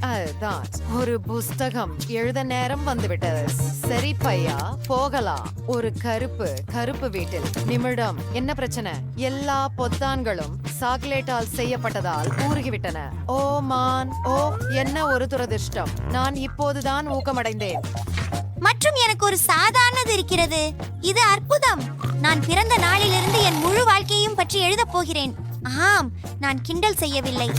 அதுதான், ஒரு புஸ்தகம் எழுத நேரம் வந்துவிட்டது. சரி பையா, போகலாம். ஒரு கருப்பு வீட்டில் நிமிடம். என்ன பிரச்சனை? எல்லா பொத்தான்களும் சாக்லேட்டால் செய்யப்பட்டதால் ஊறுகிவிட்டன. ஓ மான், ஓ என்ன ஒரு துரதிர்ஷ்டம். நான் இப்போதுதான் ஊக்கமடைந்தேன். மற்றும் எனக்கு ஒரு சாதாரணது இருக்கிறது. இது அற்புதம். நான் பிறந்த நாளிலிருந்து என் முழு வாழ்க்கையையும் பற்றி எழுதப் போகிறேன். ஆம், நான் கிண்டல் செய்யவில்லை.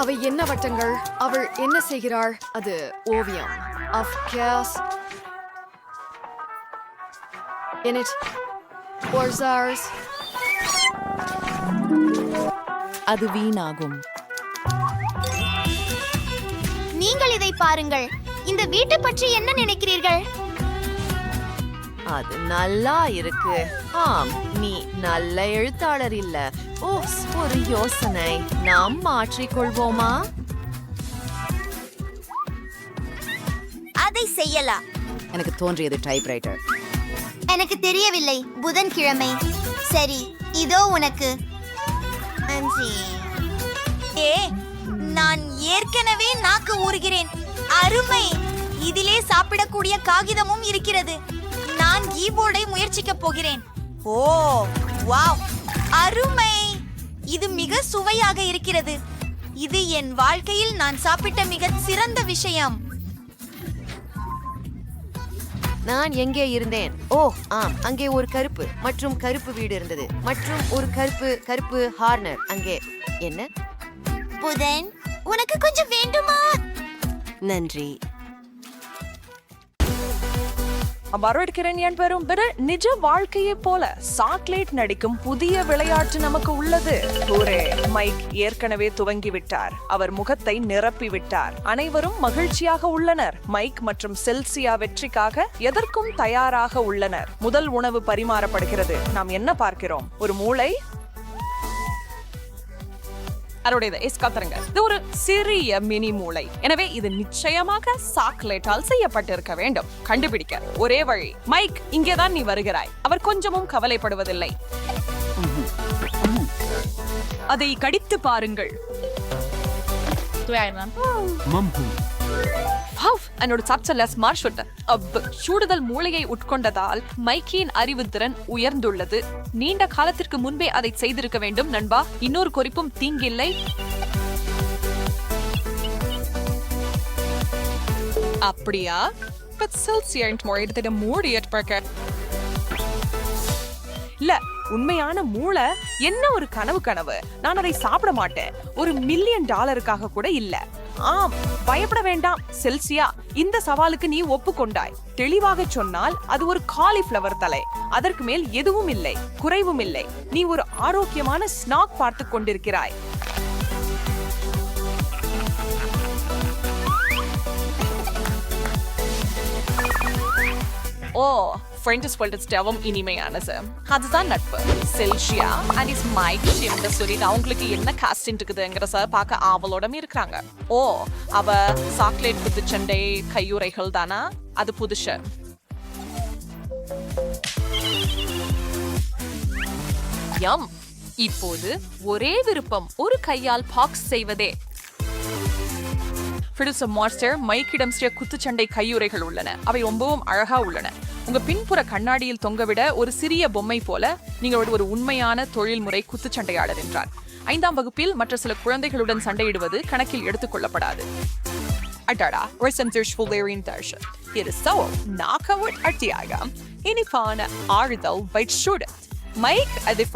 அவை என்ன வட்டங்கள்? அவள் என்ன செய்கிறாள்? அது ஓவியம். Of course. In it. Ours. அது வீணாகும். நீங்கள் இதை பாருங்கள். இந்த வீட்டை பற்றி என்ன நினைக்கிறீர்கள்? அது நல்லா இருக்கு. ஆம், நீ நல்ல எழுத்தாளர் இல்ல. ஓ, ஒரு யோசனை. நாம் மாற்றிக்கொள்வோமா? அதை செய்யலாம். எனக்கு தோன்றியது டைப்ரைட்டர். எனக்கு தெரியவில்லை. புதன்கிழமை. சரி, இதோ உனக்கு. நான் ஏற்கனவே நாக்கு ஊறுகிறேன். அருமை. இதிலே சாப்பிடக்கூடிய காகிதமும் இருக்கிறது. நான் கீபோர்டை முயற்சிக்க போகிறேன். ஓ, வாவ், அருமை. இது மிக சுவையாக இருக்கிறது. இது என் வாழ்க்கையில் நான் சாப்பிட்ட மிக சிறந்த விஷயம். நான் எங்கே இருந்தேன்? ஓ ஆம், அங்கே ஒரு கருப்பு வீடு இருந்தது. மற்றும் ஒரு கருப்பு ஹார்னர் அங்கே. என்ன? புதன், உனக்கு கொஞ்சம் வேண்டுமா? நன்றி. வரவேற்கிறேன் என்பரும் நிஜ வாழ்க்கையை போல சாக்லேட் நடிக்கும் புதிய விளையாட்டு நமக்கு உள்ளது. மைக் ஏற்கனவே துவங்கிவிட்டார். அவர் முகத்தை நிரப்பி விட்டார். அனைவரும் மகிழ்ச்சியாக உள்ளனர். மைக் மற்றும் செல்சியா வெற்றிக்காக எதற்கும் தயாராக உள்ளனர். முதல் உணவு பரிமாறப்படுகிறது. நாம் என்ன பார்க்கிறோம்? ஒரு மூளை. இது ஒரு சிறிய மினி மூளை. எனவே இது நிச்சயமாக சாக்லேட்டால் செய்யப்பட்டிருக்க வேண்டும். கண்டுபிடிக்க ஒரே வழி. மைக், இங்கேதான் நீ வருகிறாய். அவர் கொஞ்சமும் கவலைப்படுவதில்லை. அதை கடித்து பாருங்கள். என்னோட சப்சலஸ் மார்ஷுட்டர் சூடுதல் மூளையை உட்கொண்டதால் மைக்கியின் அறிவு திறன் உயர்ந்துள்ளது. நீண்ட காலத்திற்கு முன்பே அதை செய்திருக்க வேண்டும் நண்பா. இன்னொரு குறிப்பும் தீங்கில்லை. அப்படியா? இல்ல, உண்மையான மூளை என்ன ஒரு கனவு. நான் அதை சாப்பிட மாட்டேன். $1 மில்லியன் கூட இல்ல. ஆம், பயப்பட வேண்டாம் செல்சியா. இந்த சவாலுக்கு நீ ஒப்புக்கொண்டாய். தெளிவாக சொன்னால் அது ஒரு காலிஃப்ளவர் தலை. அதற்கு மேல் எதுவும் இல்லை, குறைவும் இல்லை. நீ ஒரு ஆரோக்கியமான ஸ்நாக் பார்த்து கொண்டிருக்கிறாய். ஓ, ஃப்ரெண்ட்ஸ் ஸ்டெவம் இனிமையானது. அதுதான் நட்பு. செல்சியா அண்ட் இஸ் மைக் ஷிம்ட சொல்லிட்டு அவங்களுக்கு என்ன காஸ்டின் இருக்குதுங்கிறத பார்க்க ஆவலோட இருக்கிறாங்க. ஓ, அவ சாக்லேட் குத்துச்சண்டை கையுறைகள் தானா? அது புதுசு. யம். இப்போது ஒரே விருப்பம், ஒரு கையால் பாக்ஸ் செய்வதே. மாஸ்டர் மைக்கிடம் குத்துச்சண்டை கையுறைகள் உள்ளன. அவை ரொம்பவும் அழகா உள்ளன. உங்க பின்புற கண்ணாடியில் தொங்கவிட ஒரு சிறிய பொம்மை போல நீங்கள் ஒரு உண்மையான தொழில்முறை குத்துச்சண்டையாளர் என்றார். 5ஆம் வகுப்பில் மற்ற சில குழந்தைகளுடன் சண்டையிடுவது கணக்கில் எடுத்துக் கொள்ளப்படாது. அடடா, இனிப்பான ஆறுதல் வைட் மைக் அதை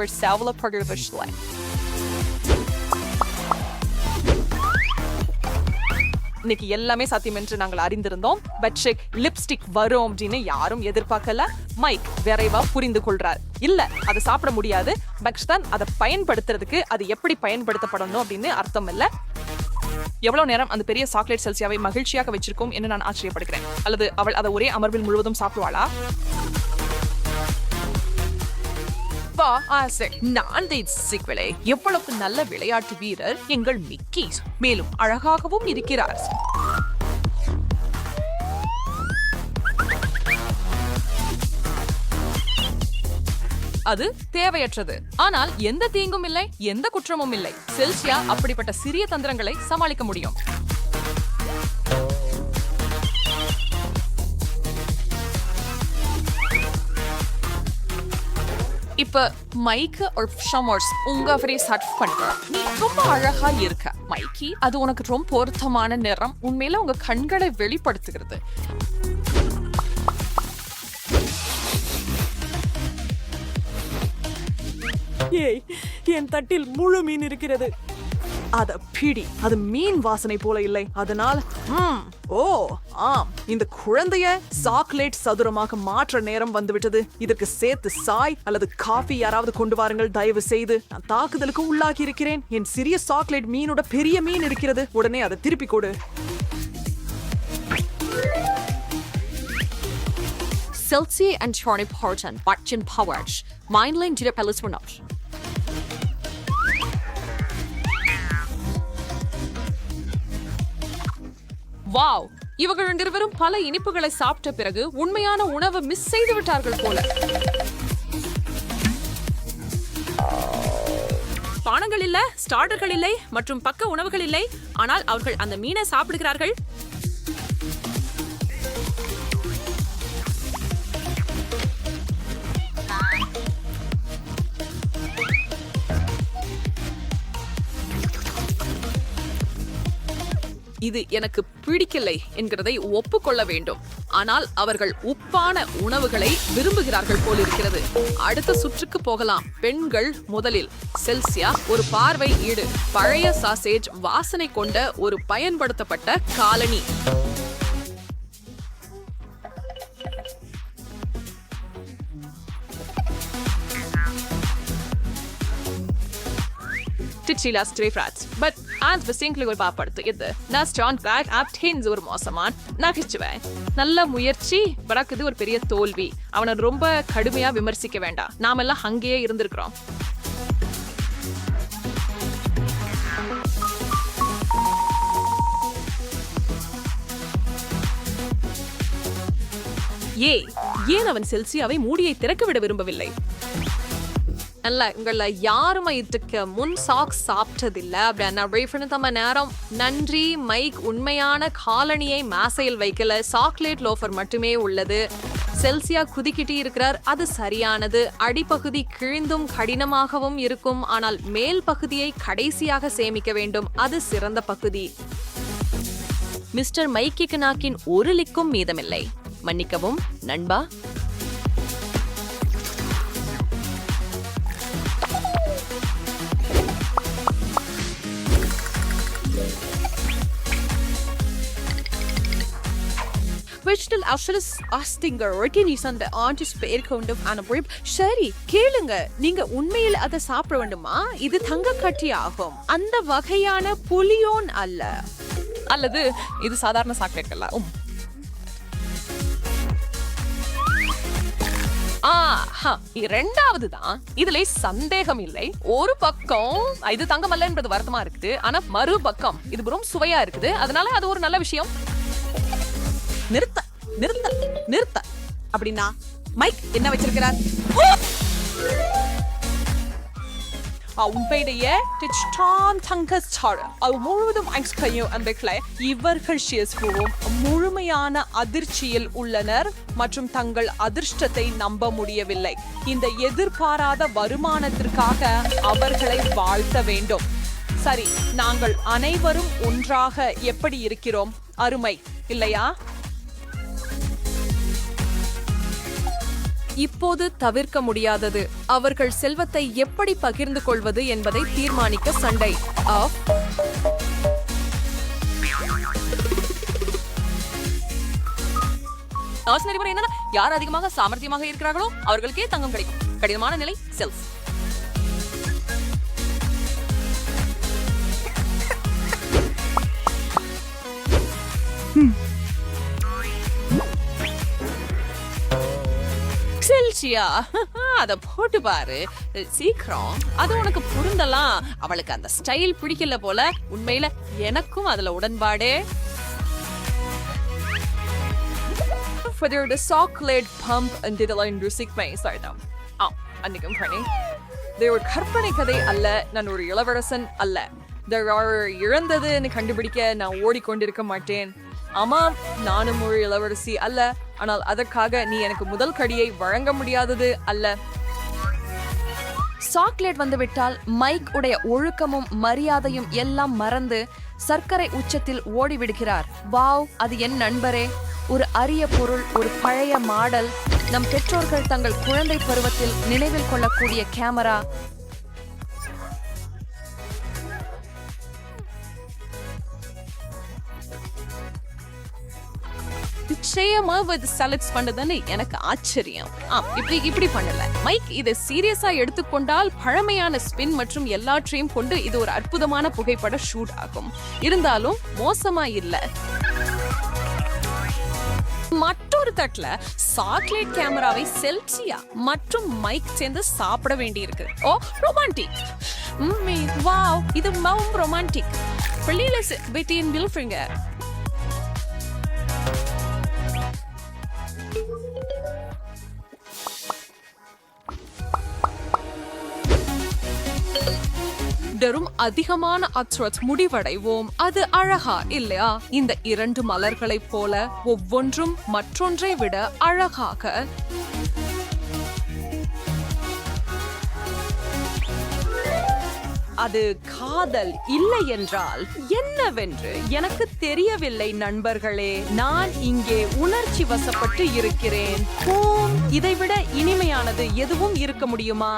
இன்னைக்கு எல்லாமே சாத்தியம் என்று நாங்கள் அறிந்திருந்தோம். பட்ஷெக் லிப்ஸ்டிக் வரும் அப்படின்னு யாரும் எதிர்பார்க்கல. மைக் விரைவா புரிந்து கொள்றார். இல்ல, அதை சாப்பிட முடியாது. பட்ஷ் தான் அதை பயன்படுத்துறதுக்கு அது எப்படி பயன்படுத்தப்படணும் அப்படின்னு அர்த்தம் இல்ல. எவ்வளவு நேரம் அந்த பெரிய சாக்லேட் செல்சியாவை மகிழ்ச்சியாக வச்சிருக்கோம் என்று நான் ஆச்சரியப்படுகிறேன். அல்லது அவள் அதை ஒரே அமர்வில் முழுவதும் சாப்பிடுவாளா? எவ்வளவு நல்ல விளையாட்டு வீரர் எங்கள் மிக்கி. மேலும் அழகாகவும் இருக்கிறார். அது தேவையற்றது. ஆனால் எந்த தீங்கும் இல்லை, எந்த குற்றமும் இல்லை. செல்சியா அப்படிப்பட்ட சிறிய தந்திரங்களை சமாளிக்க முடியும். இப்ப மைக்கு ஒரு ஷமர்ஸ் உங்க ஃபேஸ் ஹட் பண்ற. நீ ரொம்ப அழகா இருக்க மைக்கி. அது உனக்கு ரொம்ப பொருத்தமான நிறம். உண்மையில உங்க கண்களை வெளிப்படுத்துகிறது. ஏய், என் தட்டில் முழு மீன் இருக்கிறது. அத பிடி. அது மீன் வாசனை போல இல்லை. அதனால் ஓ ஆம், இந்த குழந்தைய சாக்லேட் சதுரமாக மாற்ற நேரம் வந்துவிட்டது. இதற்கு சேர்த்து சாய் அல்லது காஃபி யாராவது கொண்டு வாருங்கள் தயவு செய்து. நான் தாக்குதலுக்கு உள்ளாகி இருக்கிறேன். என் சிறிய சாக்லேட் மீனோட பெரிய மீன் இருக்கிறது. உடனே அதை திருப்பி கொடு. Celsi and Charlie Horton, Watchin Powers, Mindling to the Palace for not. Wow, இவர்கள் இருவரும் பல இனிப்புகளை சாப்பிட்ட பிறகு உண்மையான உணவை மிஸ் செய்து விட்டார்கள் போல. பானங்கள் இல்ல, ஸ்டார்டர்கள் இல்லை மற்றும் பக்க உணவுகள் இல்லை. ஆனால் அவர்கள் அந்த மீனை சாப்பிடுகிறார்கள். இது எனக்கு பிடிக்கலை என்கிறதை ஒப்புக்கொள்ள வேண்டும். ஆனால் அவர்கள் உப்பான உணவுகளை விரும்புகிறார்கள் போலிருக்கிறது. அடுத்த சுற்றுக்கு போகலாம். பெண்கள் முதலில். செல்சியா ஒரு பார்வை ஈடு. பழைய சாசேஜ் வாசனை கொண்ட ஒரு பயன்படுத்தப்பட்ட colony. Tichilas tre frats, but ans besinklig ஒரு பாப்படுத்து இது. நான் ஸ்ட்ராங் பேக் ஆப் டென்ஸ் ஒரு மோசமான் நகைச்சுவேன். நல்ல முயற்சி, பராக்குது ஒரு பெரிய தோல்வி. அவனை ரொம்ப கடுமையா விமர்சிக்க வேண்டாம். நாமெல்லாம் அங்கேயே இருந்திருக்கிறோம். ஏன் அவன் செல்சியாவை மூடியை திறக்க விட விரும்பவில்லை? அல்ல, உங்கள யாருமே இதுக்கு முன் சாக்ஸ் சாப்பிட்டதில்லை அப்படின்னா நேரம். நன்றி மைக், உண்மையான காலனியை மேசையில் வைக்கல. சாக்லேட் லோஃபர் மட்டுமே உள்ளது. செல்சியா குதிக்கிட்டு இருக்கிறார். அது சரியானது. அடிப்பகுதி கிழிந்தும் கடினமாகவும் இருக்கும். ஆனால் மேல் பகுதியை கடைசியாக சேமிக்க வேண்டும். அது சிறந்த பகுதி. மிஸ்டர் மைக்கிக்கு நாக்கின் ஒரு லிக்கும் மீதமில்லை. மன்னிக்கவும் நண்பா. சரி கேளுங்க, நீங்க உண்மையில் அதை சாப்பிட வேண்டுமா? இது தங்க கட்டி ஆகும், அந்த வகையான புலியோன் அல்ல. அல்லது இது சாதாரண சாக்லேட்களா? இரண்டாவது தான், இதுல சந்தேகம் இல்லை. ஒரு பக்கம் இது தங்கமல்ல என்பது வருத்தமா இருக்குது, ஆனா மறுபக்கம் இது ரொம்ப சுவையா இருக்குது, அதனால அது ஒரு நல்ல விஷயம். நிறுத்த நிறுத்த நிறுத்த. அப்படின்னா மைக் என்ன வச்சிருக்கிறார்? உண்மையிலேயே முழுவதும் இவர்கள் முழுமையான அதிர்ச்சியில் உள்ளனர் மற்றும் தங்கள் அதிர்ஷ்டத்தை நம்ப முடியவில்லை. இந்த எதிர்பாராத வருமானத்திற்காக அவர்களை வாழ்த்த வேண்டும். சரி, நாங்கள் அனைவரும் ஒன்றாக எப்படி இருக்கிறோம்? அருமை இல்லையா? இப்போது தவிர்க்க முடியாதது அவர்கள் செல்வத்தை எப்படி பகிர்ந்து கொள்வது என்பதை தீர்மானிக்க சண்டை. என்னன்னா, யார் அதிகமாக சாமர்த்தியமாக இருக்கிறார்களோ அவர்களுக்கே தங்கம் கிடைக்கும். கடினமான நிலை செல்ஃப். அத போட்டு பாரு சீக்கிரம், அது உனக்கு பொருந்தலாம். அவளுக்கு அந்த ஸ்டைல் பிடிக்கல போல. உண்மையில எனக்கும் அதுல உடன்பாடே. For the chocolate pump and the line music may start now. அன்னைக்கும் பண்ணி ஒரு கற்பனை கதை அல்ல, நான் ஒரு இளவரசன் அல்ல. இழந்ததுன்னு கண்டுபிடிக்க நான் ஓடிக்கொண்டிருக்க மாட்டேன். ஆமாம், நானும் ஒரு இளவரசி அல்ல, ஆனால் அதற்காக நீ எனக்கு முதல் கடியை வழங்க முடியாதது அல்ல. சாக்லேட் வந்துவிட்டால் மைக் உடைய ஒழுக்கமும் மரியாதையும் எல்லாம் மறந்து சர்க்கரை உச்சத்தில் ஓடிவிடுகிறார். வாவ், அது என் நண்பரே, ஒரு அரிய பொருள், ஒரு பழைய மாடல், நம் பெற்றோர்கள் தங்கள் குழந்தை பருவத்தில் நினைவில் கொள்ளக்கூடிய கேமரா. நிச்சயமா செலக்ட் பண்ணதுன்னு எனக்கு ஆச்சரியம். இப்படி பண்ணல மைக். இதை சீரியஸா எடுத்துக்கொண்டால் பழமையான ஸ்பின் மற்றும் எல்லாற்றையும் கொண்டு இது ஒரு அற்புதமான புகைப்பட ஷூட் ஆகும். இருந்தாலும் மோசமா இல்ல. மற்றொரு தட்டுல சாக்லேட் கேமராவை செல்சியா மற்றும் மைக் சேர்ந்து சாப்பிட வேண்டியிருக்கு. ஓ, ரொமான்டிக். வாவ், இது ரொம்ப ரொமான்டிக். பிள்ளைல பெட்டியின் பில்ஃபிங்க. அதிகமான முடிவடைவோம். அது அழகா இல்லையா? இந்த இரண்டு மலர்களைப் போல ஒவ்வொன்றும் மற்றொன்றை விட அழகாக. அது காதல் இல்லை என்றால் என்னவென்று எனக்கு தெரியவில்லை நண்பர்களே. நான் இங்கே உணர்ச்சி வசப்பட்டு இருக்கிறேன். இதைவிட இனிமையானது எதுவும் இருக்க முடியுமா?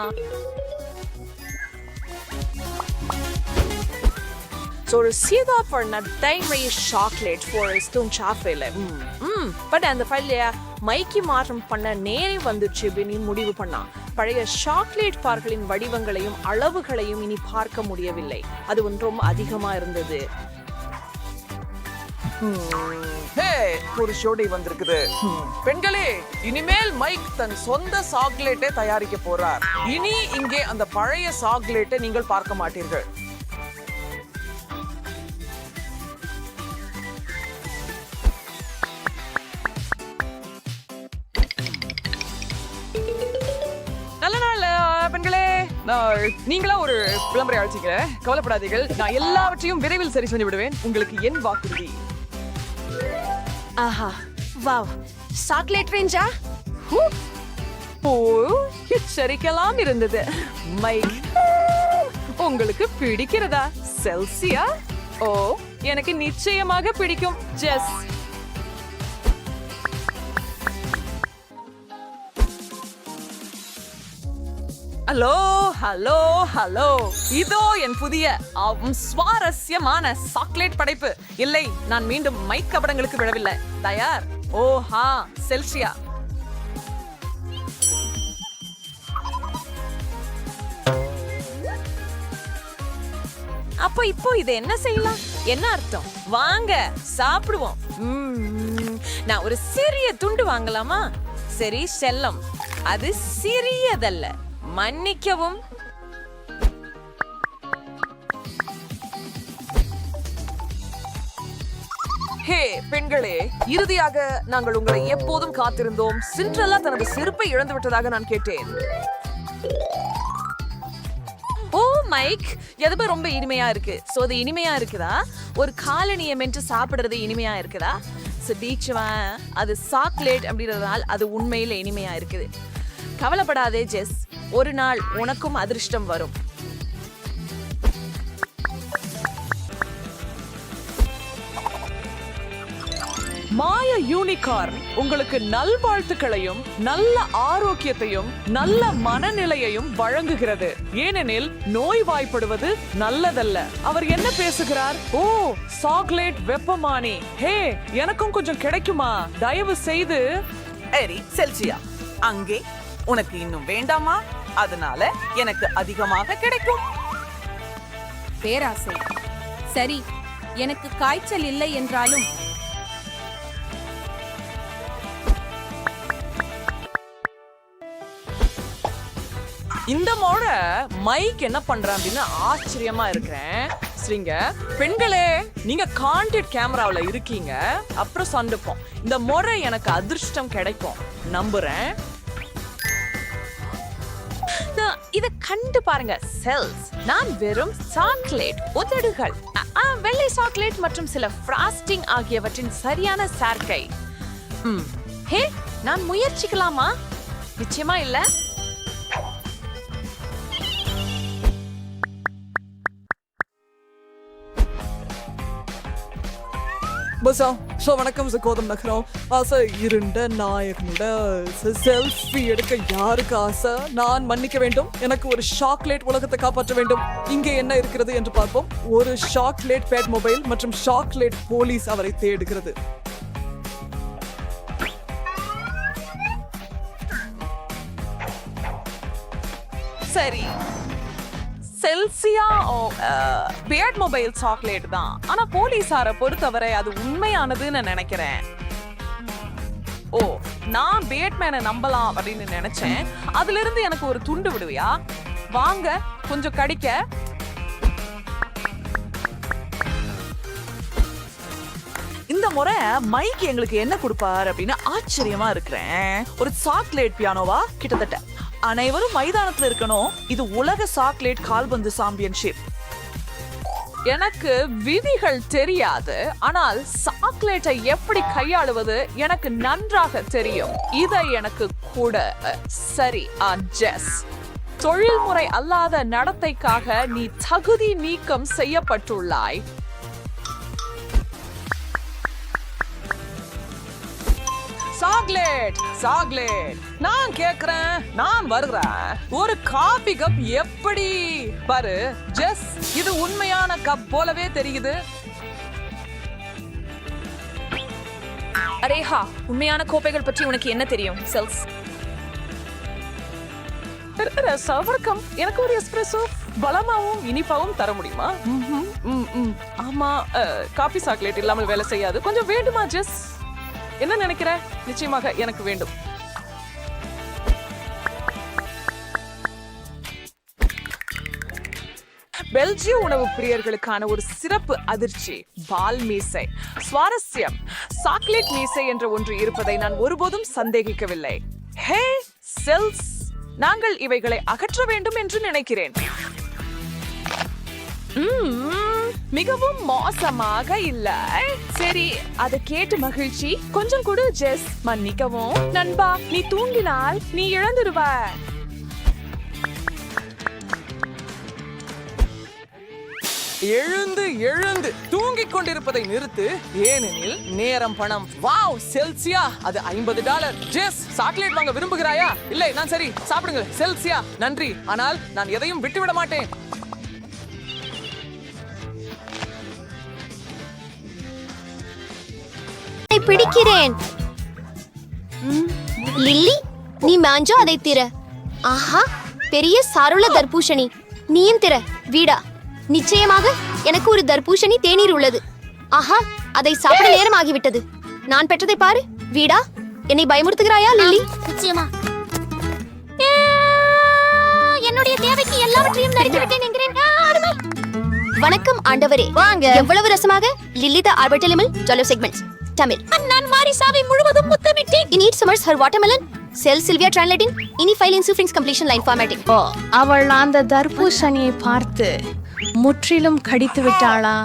ஒரு சீதாப்பழ டைமரை சாக்லேட் ஃபாரஸ்டும் சாப்பிடல. பட் அந்த பள்ளிய மைக்கி மாற்றம் பண்ண நேரே வந்துச்சு. நீ முடிவு பண்ணா பழைய சாக்லேட் பார்களின் வடிவங்களையும் அளவுகளையும் இனி பார்க்க முடியவில்லை. அது ஒன்றும் அதிகமா இருந்தது. ஒரு ஷோடை வந்திருக்குது. பெண்களே, இனிமேல் மைக் தன் சொந்த சாக்லேட்டை தயாரிக்க போறார். இனி இங்கே அந்த பழைய சாக்லேட்டை நீங்கள் பார்க்க மாட்டீர்கள். பெண்களே, நீங்களா ஒரு விளம்பரை அழைச்சிக்க, கவலைப்படாதீர்கள். நான் எல்லாவற்றையும் விரைவில் சரி செஞ்சு விடுவேன். உங்களுக்கு என் வாக்குறுதி. ஆஹா, வாவ், சாக்லேட் ரேஞ்சா? எச்சரிக்கலாம் இருந்தது. மைக், உங்களுக்கு பிடிக்கிறதா? செல்சியா? ஓ, எனக்கு நிச்சயமாக பிடிக்கும். ஜெஸ், ஹலோ ஹலோ ஹலோ, இதோ என் புதிய சுவாரஸ்யமான சாக்லேட் படைப்பு. இல்லை, நான் மீண்டும் மைக் கபடங்களுக்கு விழவில்லை. தயார். ஓஹா செல்சியா. அப்போ இப்போ இதை என்ன செய்யலாம்? என்ன அர்த்தம்? வாங்க சாப்பிடுவோம். நான் ஒரு சிறிய துண்டு வாங்கலாமா? சரி செல்லம், அது சிறியதல்ல, மன்னிக்கவும். ஹே பெண்களே, இறுதியாக நாங்கள் உங்களை எப்போதும் காத்திருந்தோம். சிண்ட்ரெல்லா தனது செருப்பை இழந்து விட்டதாக நான் கேட்டேன். ஓ மைக், எதுவுமே ரொம்ப இனிமையா இருக்கு. சோ அது இனிமையா இருக்குதா? ஒரு காலனியை மென்று சாப்பிடுறது இனிமையா இருக்குதா? அது சாக்லேட் அப்படின்றதால் அது உண்மையில இனிமையா இருக்குது. கவலைப்படாதே ஜெஸ், ஒரு நாள் உனக்கும் அதிர்ஷ்டம் வரும். மாய யூனிகார்ன் உங்களுக்கு நல்வாழ்த்துக்களையும் நல்ல ஆரோக்கியத்தையும் நல்ல மனநிலையையும் வழங்குகிறது. ஏனெனில் நோய்வாய்ப்படுவது நல்லதல்ல. அவர் என்ன பேசுகிறார்? ஓ, சாக்லேட் வெப்பமானி. ஹே, எனக்கும் கொஞ்சம் கிடைக்குமா? தயவு செய்து. சரி செல்சியா, அங்கே உனக்கு இன்னும் வேண்டாமா? அதனால எனக்கு அதிகமாக கிடைக்கும். பேராசை. சரி, எனக்கு காய்ச்சல் இல்லை என்றாலும் இந்த முறை மைக் என்ன பண்றான் அப்படின்னு ஆச்சரியமா இருக்கிறேன். சரிங்க பெண்களே, நீங்க கான்டெக்ட் கேமராவுல இருக்கீங்க. அப்புறம் சந்திப்போம். இந்த முறை எனக்கு அதிர்ஷ்டம் கிடைக்கும் நம்புறேன். இத கண்டு பாருங்க செல்ஸ். நான் வெறும் சாக்லேட் உதடுகள், வெள்ளை சாக்லேட் மற்றும் சில ஃப்ராஸ்டிங் ஆகியவற்றின் சரியான சேர்க்கை. ஹே, நான் முயற்சிக்கலாமா? நிச்சயமா இல்ல. வணக்கம் கோதம் நகரம். ஆசை இருண்ட நாயகனோட செல்ஃபி எடுக்க யாருக்கு ஆசை? நான் மன்னிக்க வேண்டும். எனக்கு ஒரு சாக்லேட் உலகத்தை காப்பாற்ற வேண்டும். இங்கே என்ன இருக்கிறது என்று பார்ப்போம். ஒரு சாக்லேட் பேட் மொபைல் மற்றும் சாக்லேட் போலீஸ் அவரை தேடுகிறது. சரி செல்சியா பேட் மொபைல் சாக்லேட் தான். ஆனா போலீஸார பொறுத்தவரை அது உண்மையானதுன்னு நினைக்கிறேன். ஓ, நான் பேட்மேனை நம்பலாம் அப்படின்னு நினைச்சேன். அதுல இருந்து எனக்கு ஒரு துண்டு விடுவியா? வாங்க கொஞ்சம் கடிக்க. இந்த முறை மைக் எங்களுக்கு என்ன கொடுப்பார் அப்படின்னு ஆச்சரியமா இருக்கிறேன். ஒரு சாக்லேட் பியானோவா? கிட்டத்தட்ட அனைவரும் மைதானத்துல இருக்கணும். இது உலக சாக்லேட் கால்பந்து சாம்பியன்ஷிப். எனக்கு விதிகள் தெரியாது, ஆனால் சாக்லேட்டை எப்படி கையாளுவது எனக்கு நன்றாக தெரியும். இதை எனக்கு கூட. சரி ஜெஸ், தொழில்முறை அல்லாத நடத்தைக்காக நீ தகுதி நீக்கம் செய்யப்பட்டுள்ளாய். சாக்லேட் சாக்லேட், நான் கேக்குறேன், நான் வருகிறேன். ஒரு காபி கப் எப்படி பாரு ஜெஸ், இது உண்மையான கப் போலவே தெரியுது. அரேஹா, உண்மையான கோப்பைகள் பற்றி உனக்கு என்ன தெரியும் செல்ஸ்? வணக்கம், எனக்கு ஒரு எஸ்பிரஸோ பலமாவும் இனிப்பாவும் தர முடியுமா? ஆமா, காபி சாக்லேட் இல்லாமல் வேலை செய்யாது. கொஞ்சம் வேண்டுமா ஜெஸ்? என்ன நினைக்கிற? நிச்சயமாக எனக்கு வேண்டும். பெல்ஜிய உணவு பிரியர்களுக்கான ஒரு சிறப்பு அதிர்ச்சி, பால் மீசை. சுவாரஸ்யம், சாக்லேட் மீசை என்ற ஒன்று இருப்பதை நான் ஒருபோதும் சந்தேகிக்கவில்லை. ஹே செல்ஸ், நாங்கள் இவைகளை அகற்ற வேண்டும் என்று நினைக்கிறேன். மிகவும் மோசமாக இல்ல. சரி, அதை கேட்டு மகிழ்ச்சி. கொஞ்சம் கூட ஜெஸ். மன்னிக்கவும் நண்பா, நீ தூங்கினால் நீ இழந்துடுவ. எழுந்து எழுந்து தூங்கிக் கொண்டிருப்பதை நிறுத்து, ஏனெனில் நேரம் பணம். வாவ் செல்சியா, அது $50. ஜெஸ், சாக்லேட் வாங்க விரும்புகிறாயா? இல்லை, நான் சரி, சாப்பிடுங்க செல்சியா. நன்றி, ஆனால் நான் எதையும் விட்டுவிட மாட்டேன். பிடிக்கிறேன். லில்லி, நீ மாஞ்சோ அதை திற. ஆஹா, பெரிய சாருள தர்பூஷணி. நீயும் திற. வீடா, நிச்சயமாக எனக்கு ஒரு தர்பூஷணி தேநீர் உள்ளது. ஆஹா, அதை சாப்பிட நேரம் ஆகிவிட்டது. நான் பெற்றதை பாரு. வீடா, என்னை பயமுறுத்துகிறாயா லில்லி? நிச்சயமா. என்னுடைய தேவைக்கு எல்லாவற்றையும் நடத்தி விட்டேன் என்கிறேன். வணக்கம் ஆண்டவரே. வாங்க. எவ்வளவு ரசமாக. லில்லி த ஆர்பிட்டலிமல் ஜாலோ செக்மெண்ட்ஸ் தமிழ். நான் மாரிசாவை முழுவதும் முத்தமிட்டேன். In eat summers her watermelon sell Sylvia translating இனி ஃபைல் இன் சூஃபிங்ஸ் கம்ப்ளீஷன் லைன் ஃபார்மேட்டிங். அவள் அந்த தர்பூசணியை பார்த்து முற்றிலும் கடித்து விட்டாளா?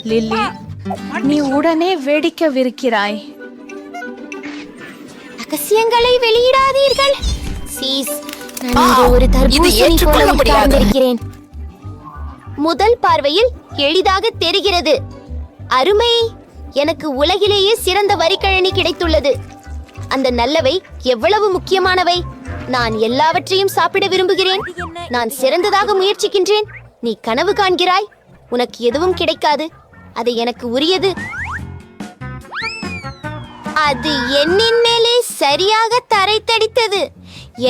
லில்லி, நீ உடனே வெடிக்கவிருக்கிறாய். ரகசியங்களை வெளியிடாதீர்கள். சீஸ், நான் இங்கே ஒரு தர்பூசணி போல உட்கார்ந்திருக்கிறேன். முதல் பார்வையில் எளிதாக தெரிகிறது. அருமை, எனக்கு உலகிலேயே சிறந்த வரிக்கழனி கிடைத்துள்ளது. அந்த நல்லவை எவ்வளவு முக்கியமானவை. நான் எல்லாவற்றையும் சாப்பிட விரும்புகிறேன். நான் சிறந்ததாக முயற்சிக்கின்றேன். நீ கனவு காண்கிறாய். உனக்கு எதுவும் கிடைக்காது. அது எனக்கு உரியது. அது என்னின் மேலே சரியாக தரைத்தடித்தது.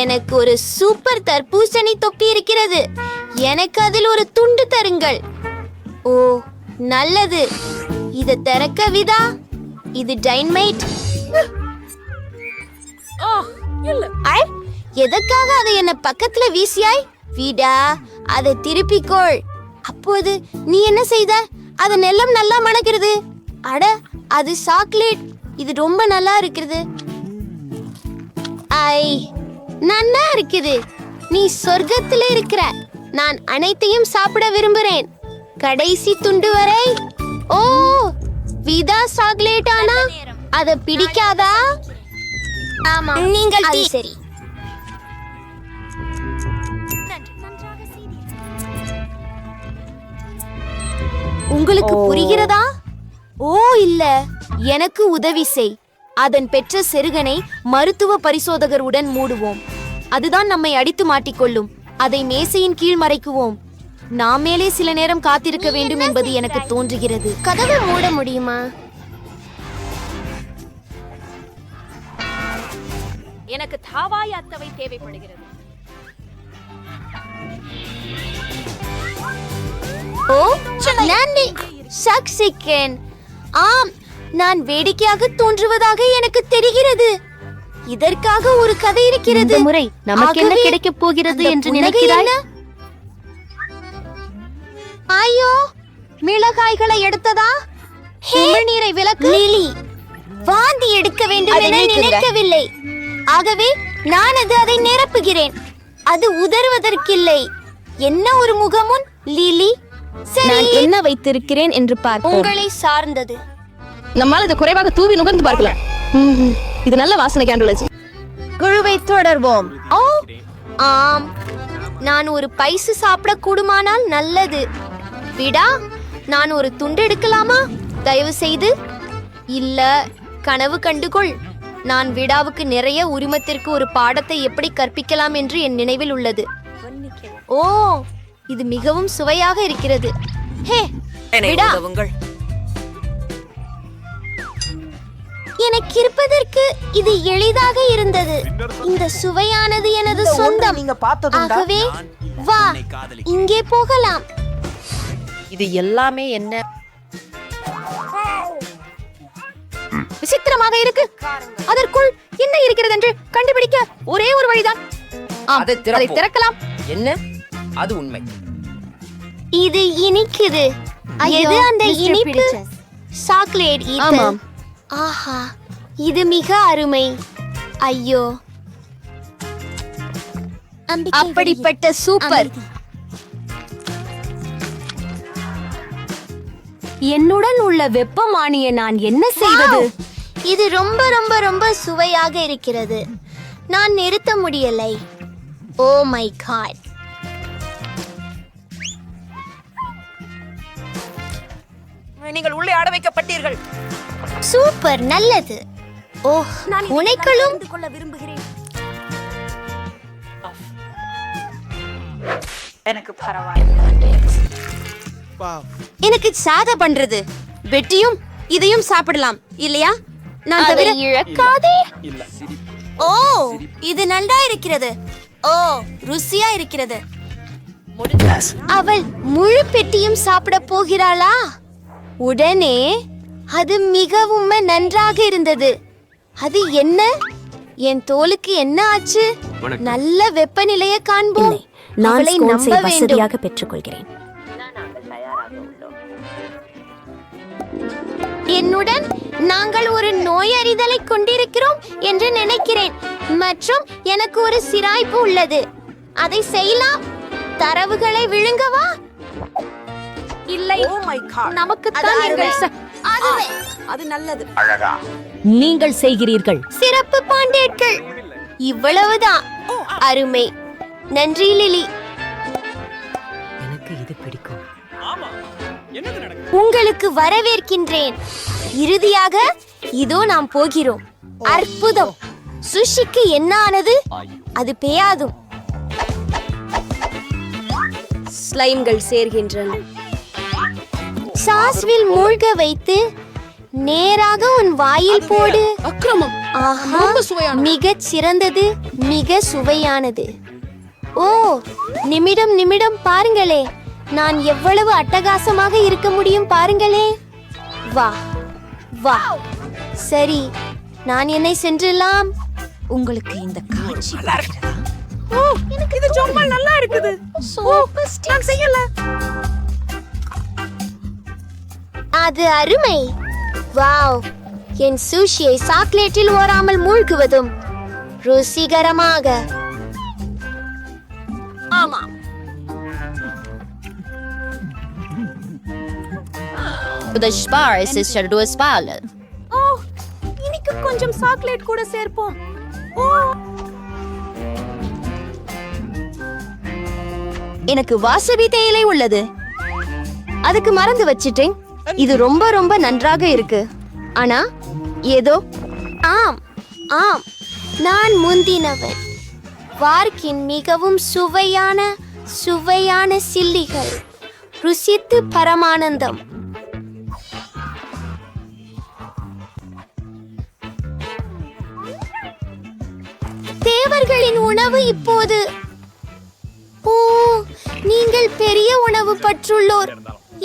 எனக்கு ஒரு சூப்பர் தர்பூசணி தொப்பி இருக்கிறது. எனக்கு அதில் ஒரு துண்டு தருங்கள். ஓ, நல்லது. இதை திறக்க விதா. இது டைனமைட். எதற்காக அதை என்ன பக்கத்துல வீசியாய்? வீடா, அதை திருப்பிக்கோள். அப்போது நீ என்ன செய்த? அது நெல்லம் நல்லா மணக்கிறது. அட, அது சாக்லேட். இது ரொம்ப நல்லா இருக்குது. ஐ, நல்லா இருக்குது. நீ சொர்க்கத்துல இருக்கிற. நான் அனைத்தையும் சாப்பிட விரும்புகிறேன். கடைசி துண்டு வரை. ஓ, விதா சாக்லேட். ஆனா அத பிடிக்காதா? ஆமா, நீங்கள் சரி. உங்களுக்கு புரிகிறதா? ஓ இல்ல, எனக்கு உதவி செய். அதன் பெற்ற செருகனை மருத்துவ பரிசோதகருடன் மூடுவோம். அதுதான் நம்மை அடித்து மாட்டிக்கொள்ளும். அதை மேசையின் கீழ் மறைக்குவோம். நாம் மேலே சில நேரம் காத்திருக்க வேண்டும் என்பது எனக்கு தோன்றுகிறது. கதவை மூட முடியுமா? எனக்கு தாவாய் அத்தவை தேவைப்படுகிறது. ஓ, நானே சக்சிக்கேன். ஆம், நான் வேடிக்கையாக தோன்றுவதாக எனக்கு தெரிகிறது. இதற்காக ஒரு கதை இருக்கிறது. முறை நமக்கு என்ன கிடைக்க போகிறது என்று நினைக்கிறாய்? ஐயோ, மிளகாய்களை எடுத்ததா? நீரை விலக்கு. லிலி, வாந்தி எடுக்க வேண்டும் என நினைக்கவில்லை. ஆகவே நான் அதை நிரப்புகிறேன். அது உதறுவதற்கில்லை. என்ன ஒரு முகமுன் லிலி. நான் என்ன வைத்திருக்கிறேன் என்று பார்ப்போம். உங்களை சார்ந்தது. நம்மால் இதை குறைவாக தூவி நுகர்ந்து பார்க்கலாம். இது நல்ல வாசனை கேண்டுலஸ். குழுவை தொடர்வோம். ஓ ஆம், நான் ஒரு பைசு சாப்பிட கூடுமானால் நல்லது. விடா, நான் ஒரு துண்டு எடுக்கலாமா? தயவு செய்து. இல்ல, கனவு கண்டுகொள். நான் விடாவுக்கு நிறைய உரிமத்திற்கு ஒரு பாடத்தை எப்படி கற்பிக்கலாம் என்று என் நினைவில் உள்ளது. ஓ, இது மிகவும் சுவையாக இருக்கிறது. ஹே விடா, எனக்கு இருப்பதற்கு இது எளிதாக இருந்தது. இந்த சுவையானது எனது சொந்தம். ஆகவே வா, இங்கே போகலாம். இது எல்லாமே என்ன விசித்திரமாக இருக்கு. அதற்குள் என்ன இருக்கிறது என்று கண்டுபிடிக்க ஒரே ஒரு வழிதான். அதை திறக்கலாம். என்ன? அது உண்மை. இது இனிக்குது. எது அந்த இனிப்பு? சாக்லேட். ஆமாம். ஆஹா, இது மிக அருமை. ஐயோ, அப்படிப்பட்ட சூப்பர். என்னுடன் உள்ள வெப்பமானியை நான் என்ன செய்வது? இது ரொம்ப ரொம்ப ரொம்ப சுவையாக இருக்கிறது. நான் நிறுத்த முடியலை. Oh my god. நீங்கள் உள்ளே அட வைக்கப்பட்டீர்கள். சூப்பர், நல்லது. ஓ, நான் உனைக்களும் கொள்ள விரும்புகிறேன். எனக்கு பரவாயில்லை. எனக்கு சாத பண்றது. வெட்டியும் இதையும் சாப்பிடலாம் இல்லையா? நான் தவிர இழக்காதே. ஓ, இது நன்றா இருக்கிறது. ஓ, ருசியா இருக்கிறது. அவள் முழு பெட்டியும் சாப்பிட போகிறாளா? உடனே அது மிகவும் நன்றாக இருந்தது. அது என்ன? என் தோலுக்கு என்ன ஆச்சு? நல்ல வெப்பநிலையை காண்போம். அவளை நம்ப வேண்டும். பெற்றுக்கொள்கிறேன். என்னுடன் நாங்கள் ஒரு நோய் அறிதலை கொண்டிருக்கிறோம் என்று நினைக்கிறேன். மற்றும் எனக்கு ஒரு சிராய்ப்பு உள்ளது. அதை செய்யலாம். தரவுகளை விழுங்கவா? இல்லை, நமக்கு அது நல்லது. நீங்கள் செய்கிறீர்கள். சிறப்பு பாண்டேட்கள். இவ்வளவுதான். அருமை. நன்றி லிலி. எனக்கு இது பிடிக்கும். உங்களுக்கு வரவேற்கின்றேன். இறுதியாக இதோ நாம் போகிறோம். அற்புதம். சுஷிக்கு என்ன ஆனது? அது பெய்யாதும். ஸ்லைம்கள் சேர்கின்றன. சாஸ்வில் மூழ்க வைத்து நேராக உன் வாயில் போடு. அக்கிரமம். ஆஹா, மிகச் சிறந்தது, மிக சுவையானது. ஓ, நிமிடம் நிமிடம் பாருங்களே, நான் எவ்வளவு அட்டகாசமாக இருக்க முடியும் பாருங்களே. வா வா. சரி, நான் என்னை சென்றலாம். உங்களுக்கு இந்த காட்சி எனக்கு இது ரொம்ப நல்லா இருக்குது. நான் செய்யல. அது அருமை. வாவ், என் சூஷியை சாக்லேட்டில் ஓராமல் மூழ்குவதும் ருசிகரமாக. ஆமாம். ஓ, இன்னைக்கு கொஞ்சம் சாக்லேட் கூட சேர்ப்போம். ஓ, எனக்கு வாசவி தேயிலை உள்ளது. அதுக்கு மறந்து வச்சிட்டேன். இது ரொம்ப ரொம்ப நன்றாக இருக்கு. ஆனா ஏதோ ஆம் ஆம், நான் முந்தினவன். வார்க்கின் மிகவும் சுவையான சுவையான சில்லிகள். ருசித்து பரமானந்தம். தேவர்களின் உணவு இப்போது. ஓ, நீங்கள் பெரிய உணவு பற்றுள்ளோர்.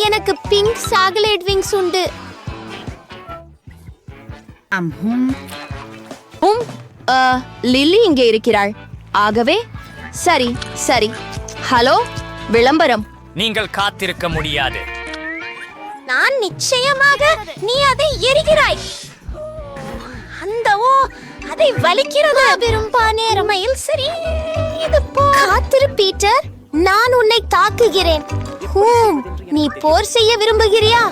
எனக்கு பிங்க் சாக்லேட் விங்ஸ் உண்டு. லில்லி இங்கே இருக்கிறாள். ஆகவே சரி சரி. ஹலோ, விளம்பரம். நீங்கள் காத்திருக்க முடியாது. நான் நிச்சயமாக. நீ அதை எரிகிறாய். அந்த ஓ, அதை வலிக்கிறது. பெரும்பானேரமையில் சரி. இது காத்திரு பீட்டர், நான் உன்னை தாக்குகிறேன். ஹூம், நீ போர் செய்ய விரும்புகிறியா?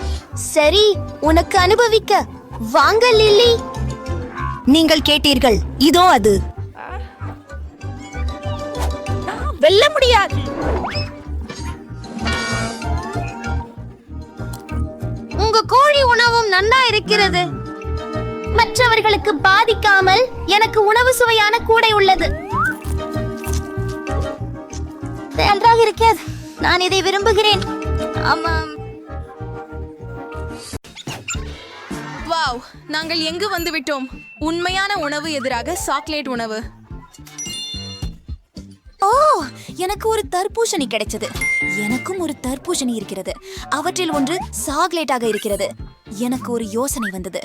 சரி, உனக்கு அனுபவிக்க. வாங்க லில்லி. நீங்கள் கேட்டீர்கள். இதோ அது. வெல்ல முடியாது. உங்க கோழி உணவும் நன்னா இருக்கிறது. மற்றவர்களுக்கு பாதிக்காமல் எனக்கு உணவு சுவையான கூடை உள்ளது. நன்றாக இருக்கிறது. நான் இதை விரும்புகிறேன். ஆமாம். வாவ், நாங்கள் எங்கு வந்து விட்டோம்? உண்மையான உணவு எதிராக சாக்லேட் உணவு. ஓ, எனக்கு ஒரு தர்பூசணி கிடைச்சது. எனக்கும் ஒரு தர்பூசணி இருக்கிறது. அவற்றில் ஒன்று சாக்லேட்டாக இருக்கிறது. எனக்கு ஒரு யோசனை வந்தது.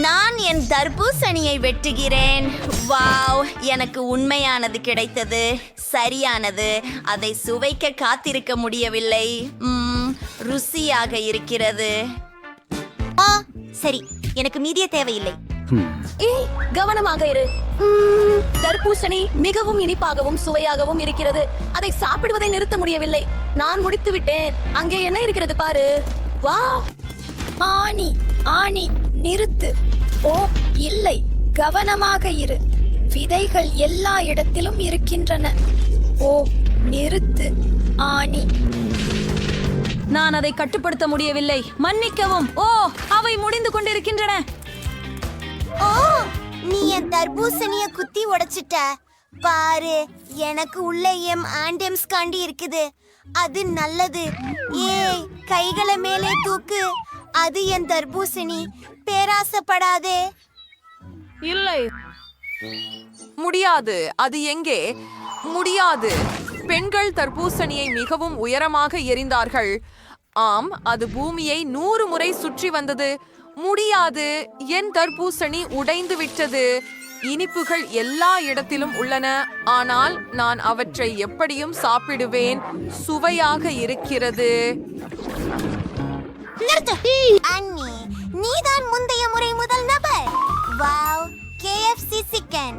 நான் என் தர்பூசணியை வெட்டுகிறேன். வாவ், எனக்கு உண்மையானது கிடைத்தது. சரியானது. அதை சுவைக்க காத்திருக்க முடியவில்லை. ருசியாக இருக்கிறது. சரி, எனக்கு மீதிய தேவையில்லை. கவனமாக இரு. தர்பூசணி மிகவும் இனிப்பாகவும் சுவையாகவும் இருக்கிறது. அதை சாப்பிடுவதை நிறுத்த முடியவில்லை. நான் முடித்து விட்டேன். அங்கே என்ன இருக்கிறது பாரு. வா. ஆணி ஆணி, நிறுத்து. ஓ இல்லை, கவனமாக இரு. விதைகள் எல்லா இடத்திலும் இருக்கின்றன. ஓ, நிறுத்து ஆணி. நான் அதை கட்டுப்படுத்த முடியவில்லை. மன்னிக்கவும். ஓ, அவை முடிந்து கொண்டிருக்கின்றன. ஓ, நீ என் தர்பூசணிய குத்தி உடைச்சிட்ட பாரு. எனக்கு உள்ள எம் ஆண்டம்ஸ் காண்டி இருக்குது. அது நல்லது. ஏய், கைகளை மேலே தூக்கு. அது என் தர்பூசணி. பேராசப்படாதே. இல்லை. முடியாது. அது எங்கே? முடியாது. பெண்கள் தர்பூசணியை மிகவும் உயரமாக எறிந்தார்கள். ஆம், அது பூமியை 100 முறை சுற்றி வந்தது. முடியாது. என் தர்பூசணி உடைந்து விட்டது. இனிப்புகள் எல்லா இடத்திலும் உள்ளன, ஆனால் நான் அவற்றை எப்படியும் சாப்பிடுவேன். சுவையாக இருக்கிறது. அண்ணி, நீதான் முந்தைய முறை முதல் நபர். Wow, KFC chicken.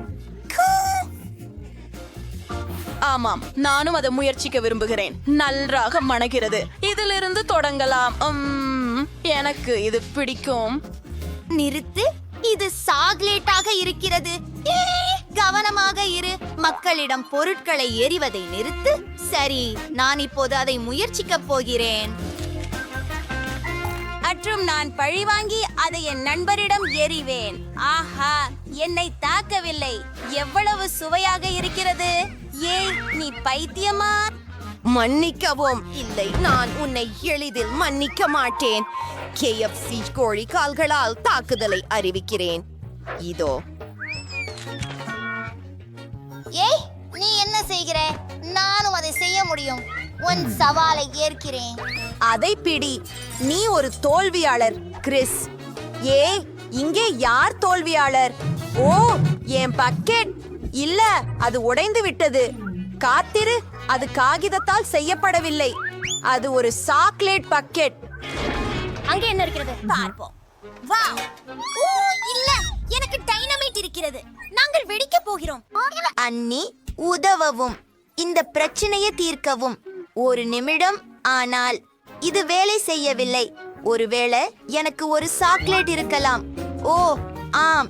ஆமாம், நானும் அதை முயற்சிக்க விரும்புகிறேன். நன்றாக மணக்கிறது. இதிலிருந்து தொடங்கலாம். எனக்கு இது பிடிக்கும். நிறுத்து, இது சாக்லேட்டாக இருக்கிறது. கவனமாக இரு. மக்களிடம் பொருட்களை எறிவதை நிறுத்து. சரி, நான் இப்போது அதை முயற்சிக்கப் போகிறேன். மற்றும் நான் பழிவாங்கி அதை என் நண்பரிடம் எறிவேன். ஆஹா, என்னை தாக்கவில்லை. எவ்வளவு சுவையாக இருக்கிறது. ஏய், நீ பைத்தியமா? மன்னிக்கவும். இல்லை, நான் உன்னை எளிதில் மன்னிக்க மாட்டேன். KFC கோழி கால்களால் தாக்குதலை அறிவிக்கிறேன். இதோ. ஏய், நீ என்ன செய்கிற? நானும் அதை செய்ய முடியும். உன் சவாலை ஏற்கிறேன். அதை பிடி. நீ ஒரு தோல்வியாளர், கிறிஸ். ஏய், இங்கே யார் தோல்வியாளர்? ஓ, என் பக்கெட். இல்ல, அது உடைந்து விட்டது. காத்திரு, அது காகிதத்தால் செய்யப்படவில்லை. அது ஒரு சாக்லேட் பக்கெட். அங்கே என்ன இருக்கிறது பார்ப்போம். வாவ்! ஓ, இல்ல, எனக்கு டைனமைட் இருக்கிறது. நாங்கள் வெடிக்க போகிறோம். அண்ணி, உதவவும். இந்த பிரச்சனையை தீர்க்கவும். ஒரு நிமிடம். ஆனால் இது வேலை செய்யவில்லை. ஒருவேளை எனக்கு ஒரு சாக்லேட் இருக்கலாம். ஓ, ஆம்,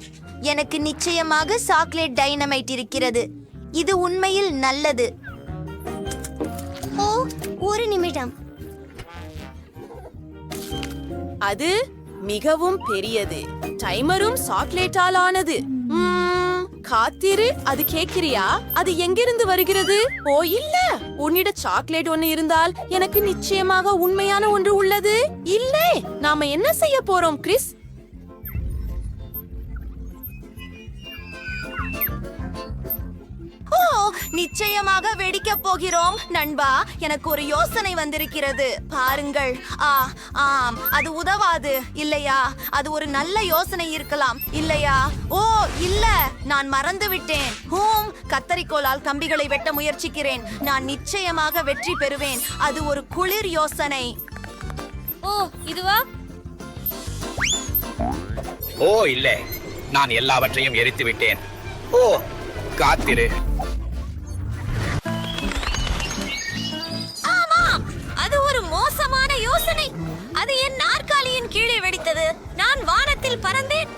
எனக்கு நிச்சயமாக சாக்லேட் டைனமைட் இருக்கிறது. இது உண்மையில் நல்லது. ஓ, ஒரு நிமிடம். அது மிகவும் பெரியது. டைமரும் சாக்லேட்டால் ஆனது. காத்திரு, அது கேட்கிறியா? அது எங்கிருந்து வருகிறது? ஓ இல்ல, உன்னிட சாக்லேட் ஒன்னு இருந்தால் எனக்கு நிச்சயமாக உண்மையான ஒன்று உள்ளது. இல்லை, நாம என்ன செய்ய போறோம், கிறிஸ்? ஓ, நிச்சயமாக வெடிக்க போகிறோம். நண்பா, எனக்கு ஒரு யோசனை வந்திருக்கிறது. பாருங்கள். ஆம், அது உதவாது இல்லையா? அது ஒரு நல்ல யோசனை இருக்கலாம் இல்லையா? ஓ இல்ல, நான் மறந்து விட்டேன். கத்தரிக்கோலால் கம்பிகளை வெட்ட முயற்சிக்கிறேன். நான் நிச்சயமாக வெற்றி பெறுவேன். அது ஒரு குளிர் யோசனை. ஓ, இதுவா? ஓ இல்லை, நான் எல்லாவற்றையும் எரித்து விட்டேன். ஓ, காத்திரு. ஆமாம், அது ஒரு மோசமான யோசனை. அது என் நாற்காலியின் கீழே வெடித்தது. நான் வானத்தில் பறந்தேன்.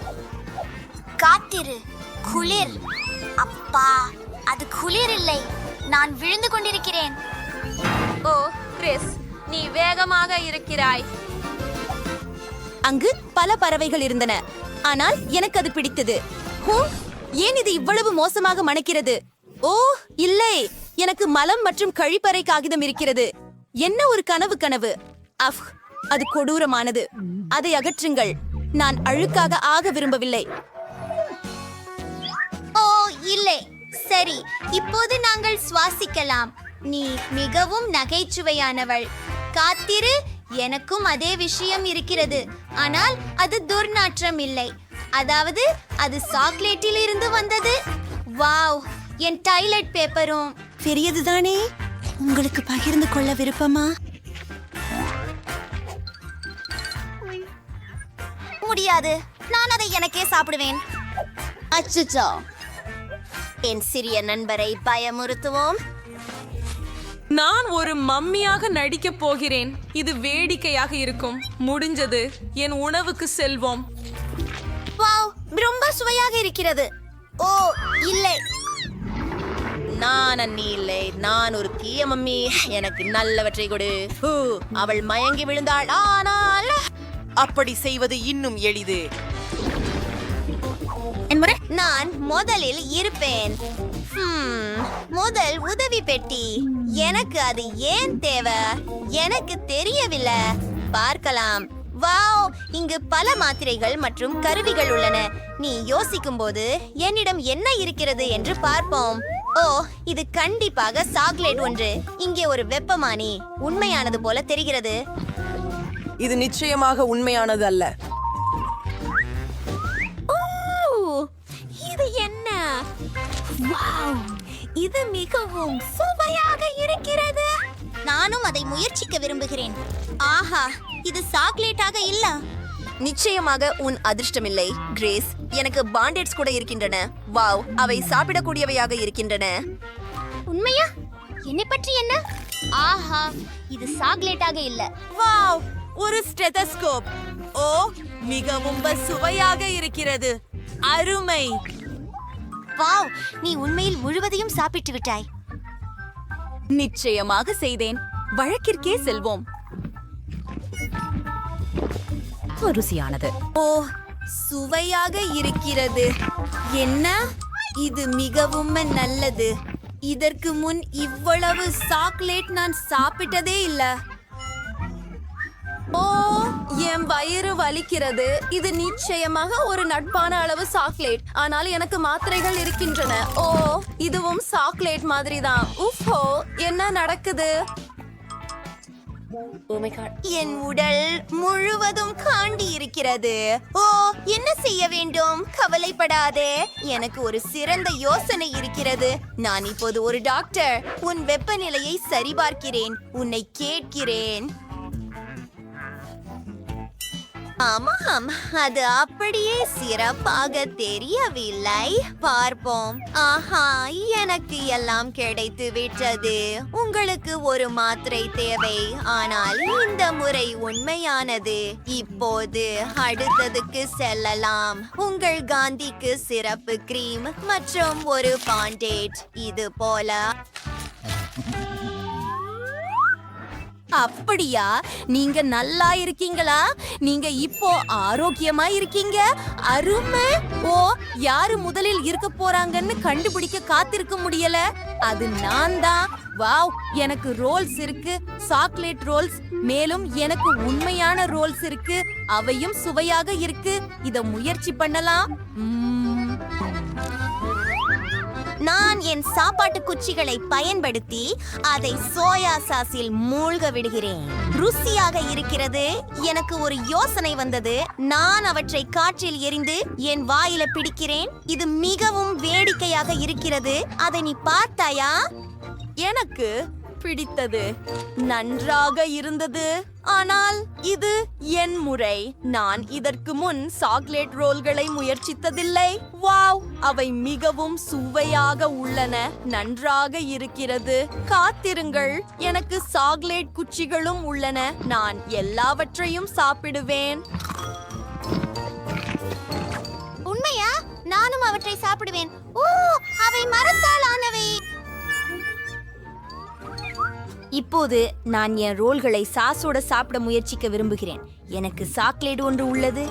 காத்திரு, குளிர். அப்பா, அது குளிர் இல்லை. நான் விழுந்து கொண்டிருக்கிறேன். ஓ, கிறிஸ், நீ வேகமாக இருக்கிறாய். அங்கு பல பறவைகள் இருந்தன, ஆனால் எனக்கு அது பிடித்தது. ஏன் இது இவ்வளவு மோசமாக மணக்கிறது? ஓ இல்லை, எனக்கு மலம் மற்றும் கழிப்பறை காகிதம் இருக்கிறது. என்ன ஒரு கனவு. அது கொடூரமானது. அதை அகற்றுங்கள். நான் அழுக்காக ஆக விரும்பவில்லை. ஓ இல்லை, சரி, இப்போது நாங்கள் சுவாசிக்கலாம். நீ மிகவும் நகைச்சுவையானவள். காத்திரு, எனக்கும் அதே விஷயம் இருக்கிறது. ஆனால் அது துர்நாற்றம் இல்லை. அதாவது அது சாக்லேட்டில் இருந்து வந்தது. வாவ், என் டாய்லெட் பேப்பரும் பெரியதுதானே? உங்களுக்கு பகிர்ந்து கொள்ள விருப்பமா? முடியாது, நான் அதை எனக்கே சாப்பிடுவேன். அச்சச்சோ, என் சிறிய நண்பரை பயமுறுத்துவோம். நான் ஒரு மம்மியாக நடிக்கப் போகிறேன். இது வேடிக்கையாக இருக்கும். முடிஞ்சது. என் உணவுக்கு செல்வோம். வாவ், ரொம்ப சுவையாக இருக்கிறது. ஓ இல்லை, நான் அண்ணி இல்லை, நான் ஒரு தீய மம்மி. எனக்கு நல்லவற்றை கொடு. அவள் மயங்கி விழுந்தாள், ஆனால் அப்படி செய்வது இன்னும் எளிது. நான் முதலில் இருப்பேன். முதல் உதவி பெட்டி. எனக்கு அது ஏன் தேவை? எனக்கு தெரியவில்லை. பார்க்கலாம். வாவ், இங்கு பல மாத்திரைகள் மற்றும் கருவிகள் உள்ளன. நீ யோசிக்கும் போது என்னிடம் என்ன இருக்கிறது என்று பார்ப்போம். ஓ, இது கண்டிப்பாக சாக்லேட் ஒன்று. இங்கே ஒரு வெப்பமானி. உண்மையானது போல தெரிகிறது. இது நிச்சயமாக உண்மையானது அல்ல. இது என்ன? வாவ், இது மிகவும் சுவையாக இருக்கிறது. நானும் அதை முயற்சிக்க விரும்புகிறேன். ஆஹா, இது சாக்லேட்டாக இல்ல. நிச்சயமாக உன் அதிர்ஷ்டமில்லை கிரேஸ். எனக்கு பாண்டேட்ஸ் கூட இருக்கின்றன. வாவ், அவை சாப்பிடக்கூடியவையாக இருக்கின்றன. உண்மையா? என்னை பற்றி என்ன? ஆஹா, இது சாக்லேட்டாக இல்ல. வாவ், ஒரு ஸ்டெதஸ்கோப். ஓ, மிகவும் சுவையாக இருக்கிறது. அருமை. வாவ், நீ உண்மையில் முழுவதையும் சாப்பிட்டு விட்டாய். நிச்சயமாக செய்தேன். வழக்கிற்கே செல்வோம். ருசியானது. ஓ, சுவையாக இருக்கிறது. என்ன? இது மிகவும் நல்லது. இதற்கு முன் இவ்வளவு சாக்லேட் நான் சாப்பிட்டதே இல்ல. ஓ, என் வயிறு வலிக்கிறது. இது நிச்சயமாக ஒரு நட்பான அளவு சாக்லேட். ஆனால் எனக்கு மாத்திரைகள் இருக்கின்றன. ஓ, இதுவும் சாக்லேட் மாதிரி தான். உஃபோ, என்ன நடக்குது? என் உடல் முழுவதும் காண்டி இருக்கிறது. ஓ, என்ன செய்ய வேண்டும்? கவலைப்படாதே, எனக்கு ஒரு சிறந்த யோசனை இருக்கிறது. நான் இப்போது ஒரு டாக்டர். உன் வெப்பநிலையை சரிபார்க்கிறேன். உன்னை கேட்கிறேன். ஆமாம், அது அப்படியே சிறப்பாக தெரியவில்லை. பார்ப்போம். ஆஹா, எனக்கு எல்லாம் கிடைத்து விட்டது. உங்களுக்கு ஒரு மாத்திரை தேவை, ஆனால் இந்த முறை உண்மையானது. இப்போது அடுத்ததுக்கு செல்லலாம். உங்கள் காந்திக்கு சிறப்பு கிரீம் மற்றும் ஒரு பாண்டேட். இது போல. அப்படியா? நீங்க நல்லா இருக்கீங்களா? நீங்க இப்போ ஆரோக்கியமா இருக்கீங்க. அருமை. ஓ, யாரு முதலில் இருக்க போறாங்கன்னு கண்டுபிடிக்க காத்திருக்க முடியல. அது நான் தான். வாவ், எனக்கு ரோல்ஸ் இருக்கு, சாக்லேட் ரோல்ஸ். மேலும் எனக்கு உண்மையான ரோல்ஸ் இருக்கு. அவையும் சுவையாக இருக்கு. இத முயற்சி பண்ணலாம். நான் என் சாப்பாட்டு குச்சிகளை பயன்படுத்தி அதை சோயா சாஸில் மூழ்க விடுகிறேன். ருசியாக இருக்கிறது. எனக்கு ஒரு யோசனை வந்தது. நான் அவற்றை காற்றில் எறிந்து என் வாயில பிடிக்கிறேன். இது மிகவும் வேடிக்கையாக இருக்கிறது. அதை நீ பார்த்தாயா? எனக்கு பிடித்தது. நன்றாக இருந்தது. ஆனால் இது என் முறை. நான் இதற்கு முன் சாக்லேட் ரோல்களை முயற்சித்ததில்லை. வாவ், அவை மிகவும் சுவையாக உள்ளன. நன்றாக இருக்கிறது. காத்திருங்கள், எனக்கு சாக்லேட் குச்சிகளும் உள்ளன. நான் எல்லாவற்றையும் சாப்பிடுவேன். உண்மையா? நானும் அவற்றை சாப்பிடுவேன். ஓ, அவை மரத்தால் ஆனவை. இப்போது நான் என் ரோல்களை சாஸோட சாப்பிட முயற்சிக்க விரும்புகிறேன். எனக்கு சாக்லேட் ஒன்று உள்ளது.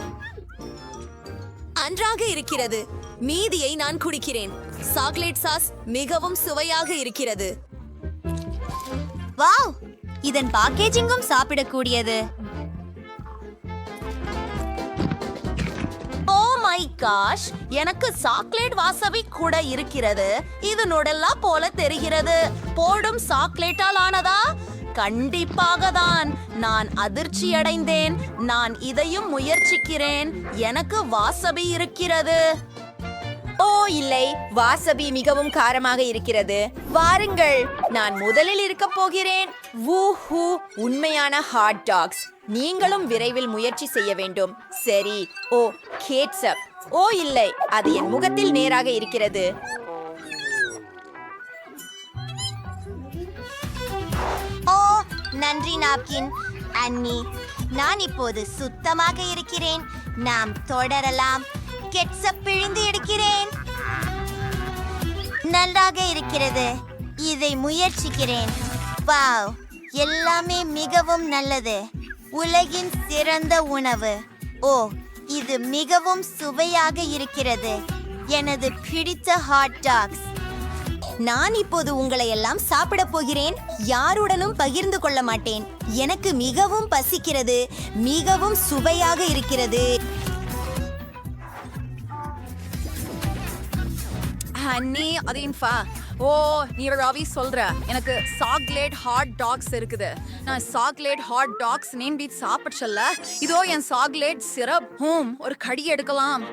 நன்றாக இருக்கிறது. மீதியை நான் குடிக்கிறேன். சாக்லேட் சாஸ் மிகவும் சுவையாக இருக்கிறது. வாவ், இதன் பேக்கேஜிங்கும் சாப்பிடக்கூடியது. ஓ மை காஷ், எனக்கு சாக்லேட் வாசவி கூட இருக்கிறது. இது நுடெல்லா போல தெரிகிறது. போடும் சாக்லேட்டால் ஆனதா? கண்டிப்பாக தான். நான் அதிர்ச்சி அடைந்தேன். நான் இதையும் முயற்சிக்கிறேன். எனக்கு வாசபி இருக்கிறது. ஓ இல்லை, வாசபி மிகவும் காரமாக இருக்கிறது. வாருங்கள், நான் முதலில் இருக்க போகிறேன். வூஹூ, உண்மையான ஹாட் டாக்ஸ். நீங்களும் விரைவில் முயற்சி செய்ய வேண்டும். சரி. ஓ, கேட்சப். ஓ இல்லை, அது என் முகத்தில் நேராக இருக்கிறது. ஓ, நன்றி நாப்கின். அன்னி, நான் இப்போது சுத்தமாக இருக்கிறேன். நாம் தொடரலாம். கெட்சப் பிழிந்து எடுக்கிறேன். நன்றாக இருக்கிறது. இதை முயற்சிக்கிறேன். வாவ், எல்லாமே மிகவும் நல்லது. உலகின் சிறந்த உணவு. ஓ, இது மிகவும் சுவையாக இருக்கிறது. எனது பிடித்த ஹாட் டாக்ஸ். நான் இப்போது உங்களை எல்லாம் சாப்பிடப் போகிறேன். யாருடனும் பகிர்ந்து கொள்ள மாட்டேன். எனக்கு மிகவும் பசிக்கிறது. மிகவும் சுவையாக இருக்கிறது. அண்ணி அதேன்ஃபா. ஓ நீ ராவி சொல்ற. எனக்கு சாக்லேட் ஹாட் டாக்ஸ் இருக்குது. நான் சாக்லேட் ஹாட் டாக்ஸ் நேம் பீட் சாப்பிடல. இதோ என் சாக்லேட் சிரப். ஒரு கடி எடுக்கலாம்.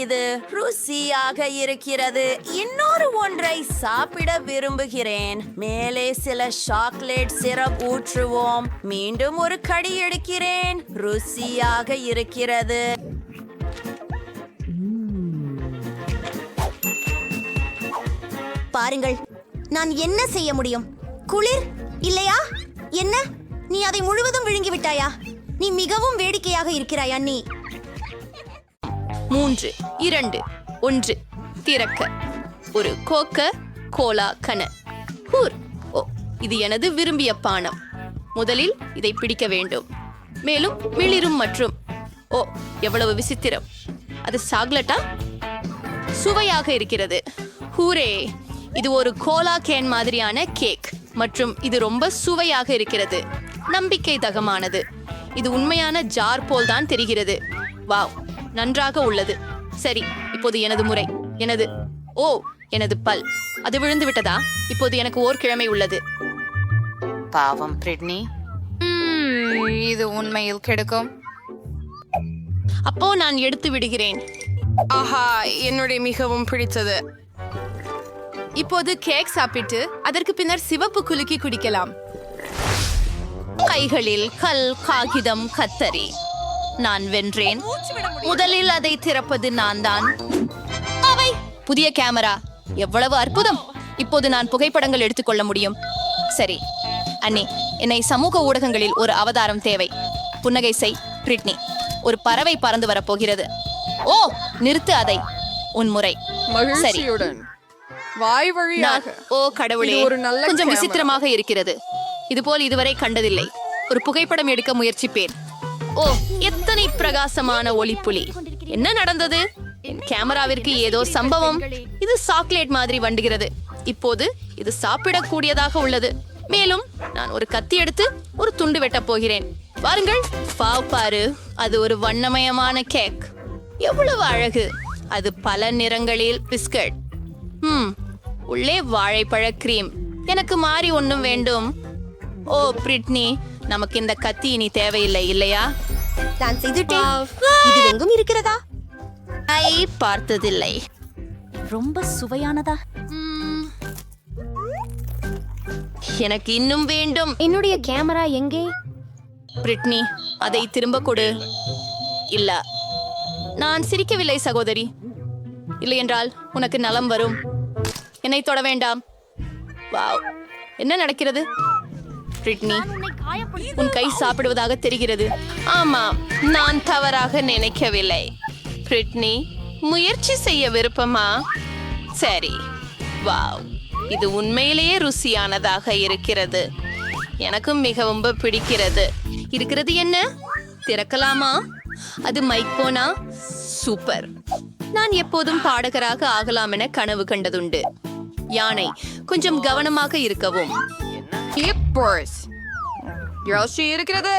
இது ருசியாக இருக்கிறது. இன்னொரு ஒன்றை சாப்பிட விரும்புகிறேன். மேலே சில சாக்லேட் சிரப் ஊற்றுவோம். மீண்டும் ஒரு கடி எடுக்கிறேன். ருசியாக இருக்கிறது. பாருங்கள், நான் என்ன செய்ய முடியும்? குளிர் இல்லையா? என்ன, நீ அதை முழுவதும் விழுங்கி விட்டாயா? நீ மிகவும் வேடிக்கையாக இருக்கிறாய் அண்ணி. 3, 2, 1 திறக்க ஒரு கோக்க கோலா கன. ஓ, இது எனது விரும்பிய பானம். முதலில் இதை பிடிக்க வேண்டும். மேலும் மிளிரும் மற்றும் ஓ, எவ்வளவு விசித்திரம். அது சாக்லேட்டா? சுவையாக இருக்கிறது. ஹூரே, இது ஒரு கோலா கேன் மாதிரியான கேக் மற்றும் இது ரொம்ப சுவையாக இருக்கிறது. நம்பிக்கை தகமானது. இது உண்மையான ஜார் போல் தான் தெரிகிறது. வாவ், நன்றாக உள்ளது. சரி, இப்போது எனது முறை. எனது பல் அது விழுந்து விட்டதா? இப்போது எனக்கு ஓர் கிழமை உள்ளது. பாவம் பிரிட்னி, இது உண்மையில் கிடைக்கும். அப்போ நான் எடுத்து விடுகிறேன். ஆஹா, என்னுடைய மிகவும் பிடித்தது. இப்போது கேக் சாப்பிட்டு அதற்கு பின்னர் சிவப்பு குலுக்கி குடிக்கலாம். கைகளில் கல், காகிதம், கத்தரி. நான் வென்றேன். முதலில் அதை திறப்பது நான் தான். அவை புதிய கேமரா, எவ்வளவு அற்புதம். இப்போது நான் புகைப்படங்கள் எடுத்துக்கொள்ள முடியும். சரி அண்ணி, என்னை சமூக ஊடகங்களில் ஒரு அவதாரம் தேவை. புன்னகை செய் பிரிட்னி. ஒரு பறவை பறந்து வரப்போகிறது. ஓ, நிறுத்து அதை. உன் முறை. சரி, வாய் வழியாக. ஓ கடவுளே, கொஞ்சம் விசித்திரமாக இருக்கிறது. இதுபோல் இதுவரை கண்டதில்லை. ஒரு புகைப்படம் எடுக்க முயற்சிப்பேன். ஓ, எத்தனை பிரகாசமான ஒளிப்புலி. என்ன நடந்தது? என் கேமராவிற்கு ஏதோ சம்பவம். இது சாக்லேட் மாதிரி வண்டுகிறது. இப்போது இது சாப்பிடக்கூடியதாக உள்ளது. மேலும் நான் ஒரு கத்தி எடுத்து ஒரு துண்டு வெட்டப் போகிறேன். வாருங்கள், பாரு, அது ஒரு வண்ணமயமான கேக். எவ்வளவு அழகு. அது பல நிறங்களில் பிஸ்கட். உள்ளே வாழைப்பழ கிரீம். எனக்கு மாறி ஒன்றும் வேண்டும். ஓ பிரிட்னி, நமக்கு இந்த கத்தி இனி தேவையில்லை இல்லையா? நான் செய்துட்டேன். இது எங்கும் இருக்கிறதா? பார்த்ததில்லை. ரொம்ப சுவையானதா? எனக்கு இன்னும் வேண்டும். என்னுடைய கேமரா எங்கே? பிரிட்னி, அதை திரும்ப கொடு. இல்ல, நான் சிரிக்கவில்லை சகோதரி. இல்லை என்றால் உனக்கு நலம் வரும். என்னை தொட வேண்டாம். வாவ், என்ன நடக்கிறது? பிரிட்னி, உன் கை சாப்பிடுவதாக தெரிகிறது. ஆமாம், நான் தவறாக நினைக்கவில்லை. பிரிட்னி, முயற்சி செய்ய விருப்பமா? சரி. வாவ், இது உண்மையிலேயே ருசியானதாக இருக்கிறது. எனக்கும் மிகவும் பிடிக்கிறது. இருக்கிறது என்ன? திறக்கலாமா? அது மைக் போனா? சூப்பர். நான் எப்போதும் பாடகராக ஆகலாம் என கனவு கண்டதுண்டு. யானை, கொஞ்சம் கவனமாக இருக்கவும். இருக்கிறது.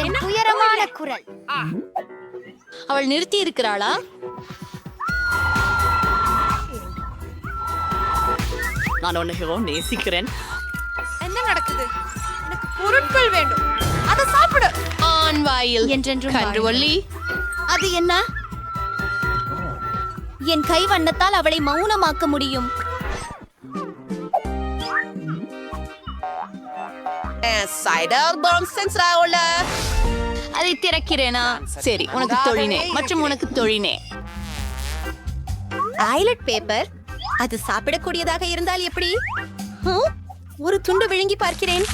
என் உயரமான குரல். அவள் நிறுத்தி இருக்கிறாளா? நான் உன்னை நேசிக்கிறேன். என்ன நடக்குது? எனக்கு பொருட்கள் வேண்டும். அதை சாப்பிடு. ஆண் வாயில் என்றென்றும் கன்றுவள்ளி. அது என்ன? என் கை வண்ணத்தால் அவளை மௌனமாக்க முடியும். அதை திறக்கிறேனா? சரி, உனக்கு தொழினே மற்றும் உனக்கு தொழினே. Islet paper. அது சாப்பிடக்கூடியதாக இருந்தால் எப்படி? ஒரு துண்டு விழுங்கி பார்க்கிறேன்.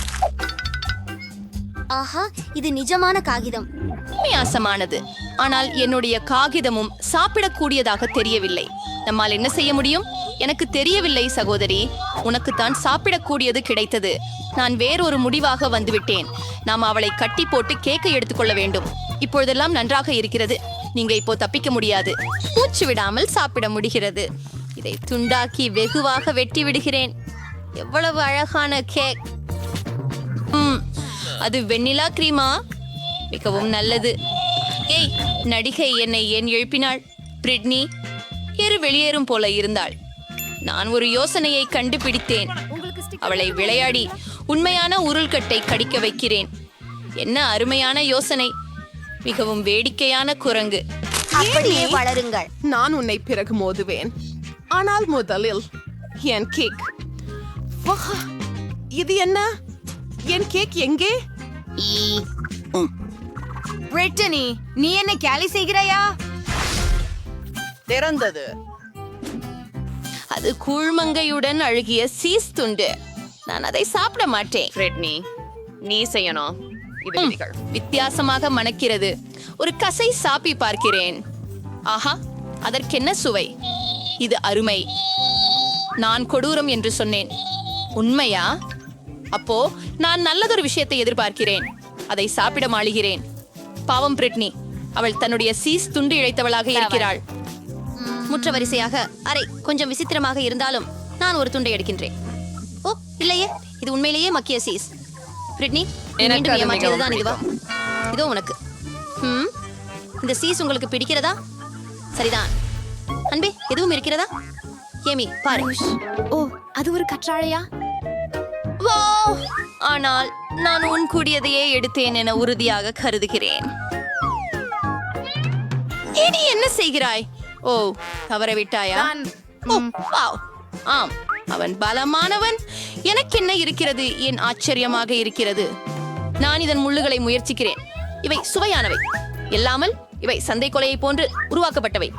ஆஹா, இது நிஜமான காகிதம். வித்தியாசமானது. ஆனால் என்னுடைய காகிதமும் சாப்பிடக்கூடியதாக தெரியவில்லை. நம்மால் என்ன செய்ய முடியும்? எனக்கு தெரியவில்லை சகோதரி. உனக்குத்தான் சாப்பிடக்கூடியது கிடைத்தது. நான் வேறொரு முடிவாக வந்துவிட்டேன். நாம் அவளை கட்டி போட்டு கேக்கை எடுத்துக்கொள்ள வேண்டும். இப்பொழுதெல்லாம் நன்றாக இருக்கிறது. நீங்க இப்போ தப்பிக்க முடியாது. மூச்சு விடாமல் சாப்பிட முடிகிறது. இதை துண்டாக்கி வெகுவாக வெட்டி விடுகிறேன். எவ்வளவு அழகான கேக். அது வெண்ணிலா கிரீமா? மிகவும் நல்லது. ஏய், நடிகை என்னை ஏன் எழுப்பினாள்? பிரிட்னி வெளியேறும் போல இருந்தாள். நான் ஒரு யோசனையை கண்டுபிடித்தேன். அவளை விளையாடி உண்மையான உருள்கட்டை கடிக்க வைக்கிறேன். என்ன அருமையான யோசனை. மிகவும் வேடிக்கையான குரங்கு. அப்படியே வளருங்கள். நான் உன்னை பிறகு மோதுவேன். ஆனால் முதலில் என் கேக். இது என்ன? என் கேக் எங்கே? பிரிட்டனி, நீ என்ன கேலி செய்கிறாயா? திறந்தது. அது கூழ்மங்கையுடன் அழுகிய சீஸ் துண்டு. நான் அதை சாப்பிட மாட்டேன். பிரிட்னி, நீ செய்யணும். இது விதிகள். வித்தியாசமாக மணக்கிறது. ஒரு கசை சாப்பி பார்க்கிறேன். ஆஹா, அதற்கென்ன சுவை! இது அருமை. நான் கொடூரம் என்று சொன்னேன். உண்மையா? அப்போ நான் நல்லதொரு விஷயத்தை எதிர்பார்க்கிறேன். அதை சாப்பிட மாளுகிறேன். பாவம் பிரிட்னி, அவள் தன்னுடைய சீஸ் துண்டு இழைத்தவளாக இருக்கிறாள். முற்ற வரிசையாக அரை கொஞ்சம் விசித்திரமாக இருந்தாலும் நான் ஒரு துண்டை எடுக்கின்றேன். ஓ இல்லையே, இது உண்மையிலேயே மக்கிய சீஸ். பிரிட்னி, மீண்டும் ஏமாற்றியதுதான் இதுவா? இதோ உனக்கு. இந்த சீஸ் உங்களுக்கு பிடிக்கிறதா? சரிதான். அன்பே, எதுவும் இருக்கிறதா? ஏமி, பாரு. ஓ, அது ஒரு கற்றாழையா? வாவ்! ஆனால் நான் உன் கூடியதையே எடுத்தேன் என உறுதியாக கருதுகிறேன். நீ என்ன செய்கிறாய்? ஓ, தவறவிட்டாயா? ஓ, வாவ்! ஆம், அவன் பலமானவன். எனக்கு என்ன இருக்கிறது? என் ஆச்சரியமாக இருக்கிறது. நான் இதன் முள்ளுகளை முயற்சிக்கிறேன். இவை சுவையானவை. எல்லாமல் இவை சந்தை கொலையை போன்று உருவாக்கப்பட்டவை.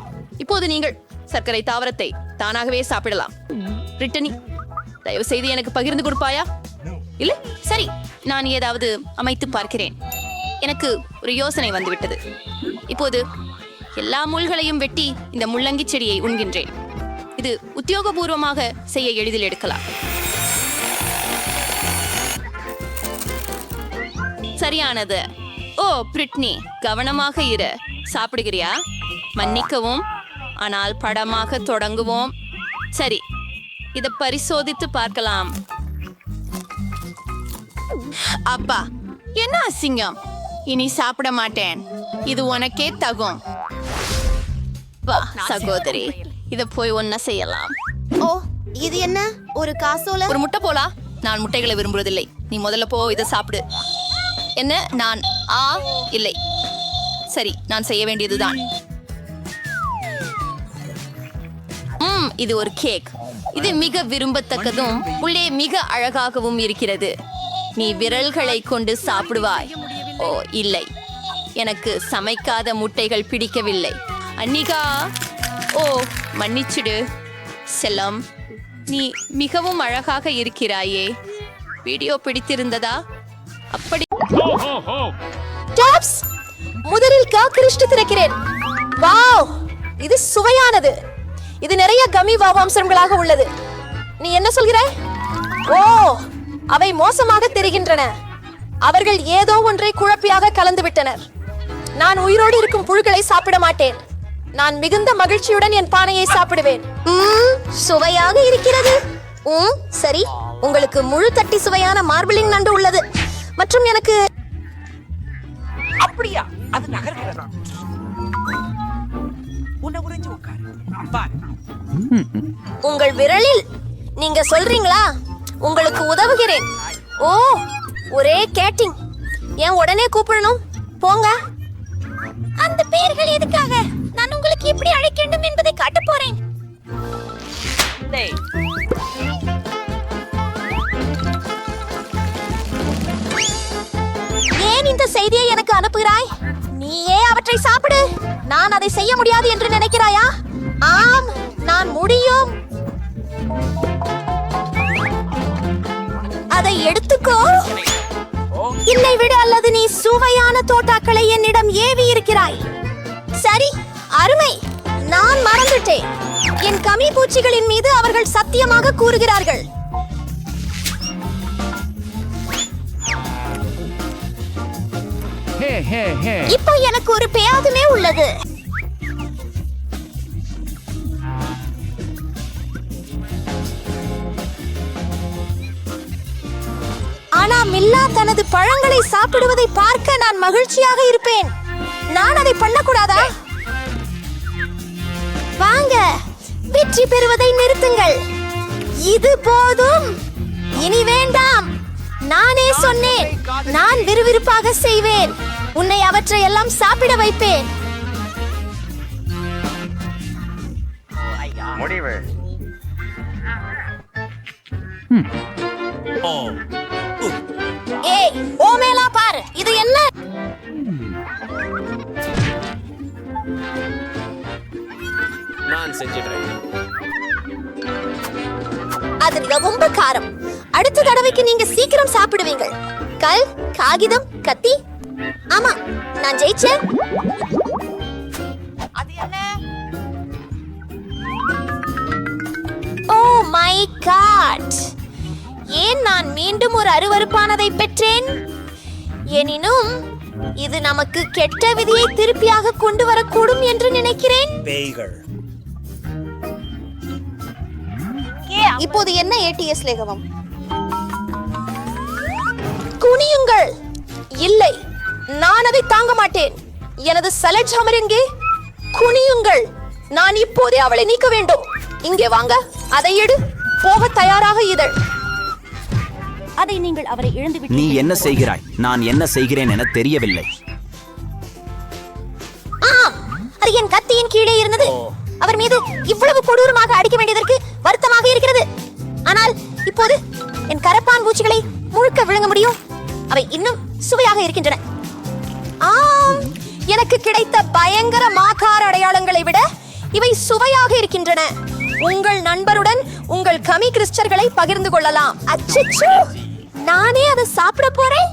இப்போது நீங்கள் சர்க்கரை தாவரத்தை தானாகவே சாப்பிடலாம். பிரிட்டனி, தயவு செய்து எனக்கு பகிர்ந்து கொடுப்பாயா? இல்லை, சரி, நான் ஏதாவது அமைத்து பார்க்கிறேன். எனக்கு ஒரு யோசனை வந்துவிட்டது. இப்போது எல்லா முள்களையும் வெட்டி இந்த முள்ளங்கி செடியை உண்கின்றேன். இது உத்தியோகபூர்வமாக செய்ய எளிதில் எடுக்கலாம். சரியானது. ஓ பிரிட்னி, கவனமாக இரு. சாப்பிடுகிறியா? மன்னிக்கவும், ஆனால் படமாக தொடங்குவோம். சரி, இதை பரிசோதித்து பார்க்கலாம். அப்பா, என்ன அசிங்கம்! இனி சாப்பிட மாட்டேன். இது உனக்கே தகும். வா சகோதரி, இத போய் ஒன்ன செய்யலாம். ஓ, இது என்ன? ஒரு காசோல? ஒரு முட்டை போலா? நான் முட்டைகளை விரும்புவதில்லை. நீ முதல்ல போ, இதை சாப்பிடு. என்ன? நான் இல்லை. சரி, நான் செய்ய வேண்டியதுதான். இது ஒரு கேக். இது மிக விரும்பத்தக்கதும் உள்ளே மிக அழகாகவும் இருக்கிறது. நீ விரல்களை கொண்டு சாப்பிடுவாய். ஓ இல்லை, எனக்கு சமைக்காத முட்டைகள் பிடிக்கவில்லை. அன்னிகா, ஓ மன்னிச்சிடு செல்லம். நீ மிகவும் அழகாக இருக்கிறாயே. வீடியோ பிடித்திருந்ததா? அப்படி டாப்ஸ், முதலில் காக்கரிஷ்டு திறக்கிறேன். வாவ், இது சுவையானது. இது நிறைய கமி வாவாம்சங்களாக உள்ளது. நீ என்ன சொல்கிறாய்? ஓ, அவை மோசமாக தெரிகின்றன. அவர்கள் ஏதோ ஒன்றை குழப்பியாக கலந்து விட்டனர். நான் உயிரோடு இருக்கும் புழுக்களை சாப்பிட மாட்டேன். நான் மிகுந்த மகிழ்ச்சியுடன் என் பானையை சாப்பிடுவேன். சுவையாக இருக்கிறது. சரி, உங்களுக்கு முழு தட்டி சுவையான மார்பிளிங் நண்டு உள்ளது. மற்றும் எனக்கு அப்படியா? அது நகர்கிறதா? உன்னை உறைஞ்சு உட்காரு. உங்கள் விரலில் நீங்க சொல்றீங்களா? உங்களுக்கு உதவுகிறேன். ஓ, ஒரே கேட்டிங். ஏன் உடனே கூப்பிடணும்? போங்க. அந்த பெயர்கள் எதுக்காக? நான் உங்களுக்கு எப்படி அழைக்க வேண்டும் என்பதை காட்ட போறேன். ஏன் இந்த செய்தியை எனக்கு அனுப்புகிறாய்? நீயே அவற்றை சாப்பிடு. நான் அதை செய்ய முடியாது என்று நினைக்கிறாயா? ஆம், நான் முடியும். அதை எடுத்துக்கோ. இல்லை விடு, அல்லது நீ சுவையான தோட்டாக்களை என்னிடம் ஏவி இருக்கிறாய். சரி, அருமை. நான் மறந்துட்டேன். என் கமி பூச்சிகளின் மீது அவர்கள் சத்தியமாக கூறுகிறார்கள். இப்போ எனக்கு ஒரு பேயாதுமே உள்ளது. ஆனா மில்லா தனது பழங்களை சாப்பிடுவதை பார்க்க நான் மகிழ்ச்சியாக இருப்பேன். நான் அதை பண்ணக்கூடாதா? வாங்க, வெற்றி பெறுவதை நிறுத்துங்கள். இது போதும், இனி வேண்டாம். நானே சொன்னேன், நான் விறுவிறுப்பாக செய்வேன். உன்னை அவற்றை எல்லாம் சாப்பிட வைப்பேன். முடிவு. ஏய், ஓமேலா பாரு, இது என்ன? நான் செஞ்சிடுறேன். அது ரொம்ப காரம். அடுத்த தடவைக்கு நீங்க சீக்கிரம் சாப்பிடுவீங்க. கல், காகிதம், கத்தி. ஆமா, நான் ஜெயிச்சேன். அது என்ன? Oh my god! ஏன் நான் மீண்டும் ஒரு அருவருப்பானதை பெற்றேன்? எனினும் இது நமக்கு கெட்ட விதியை திருப்பியாக கொண்டு வரக்கூடும் என்று நினைக்கிறேன். இப்போது என்ன ஏடிஎஸ் லேகவம்? குனியுங்கள். இல்லை, நான் அதை தாங்க மாட்டேன். எனது சலட் ஹமர் எங்கே? குனியுங்கள். நான் இப்போதே அவளை நீக்க வேண்டும். இங்கே வாங்க, அதை எடு. போக தயாராக இதழ். அதை நீங்கள் அவரை இழந்து நீ என்ன செய்கிறாய்? நான் என்ன செய்கிறேன் என தெரியவில்லை. ஆம், அது என் கத்தியின் கீழே இருந்தது. அவர் மீது இவ்வளவு கொடூரமாக அடிக்க வேண்டியதற்கு வருத்தமாக இருக்கிறது. ஆனால் இப்போது என் கரப்பான் பூச்சிகளை முழுக்க விழுங்க முடியும். அவை இன்னும் சுவையாக இருக்கின்றன. ஆம், எனக்கு கிடைத்த பயங்கர மாகார அடையாளங்களை விட இவை சுவையாக இருக்கின்றன. உங்கள் நண்பருடன் உங்கள் கமி கிறிஸ்டர்களை பகிர்ந்து கொள்ளலாம். அச்சச்சோ, நானே அதை சாப்பிட போறேன்.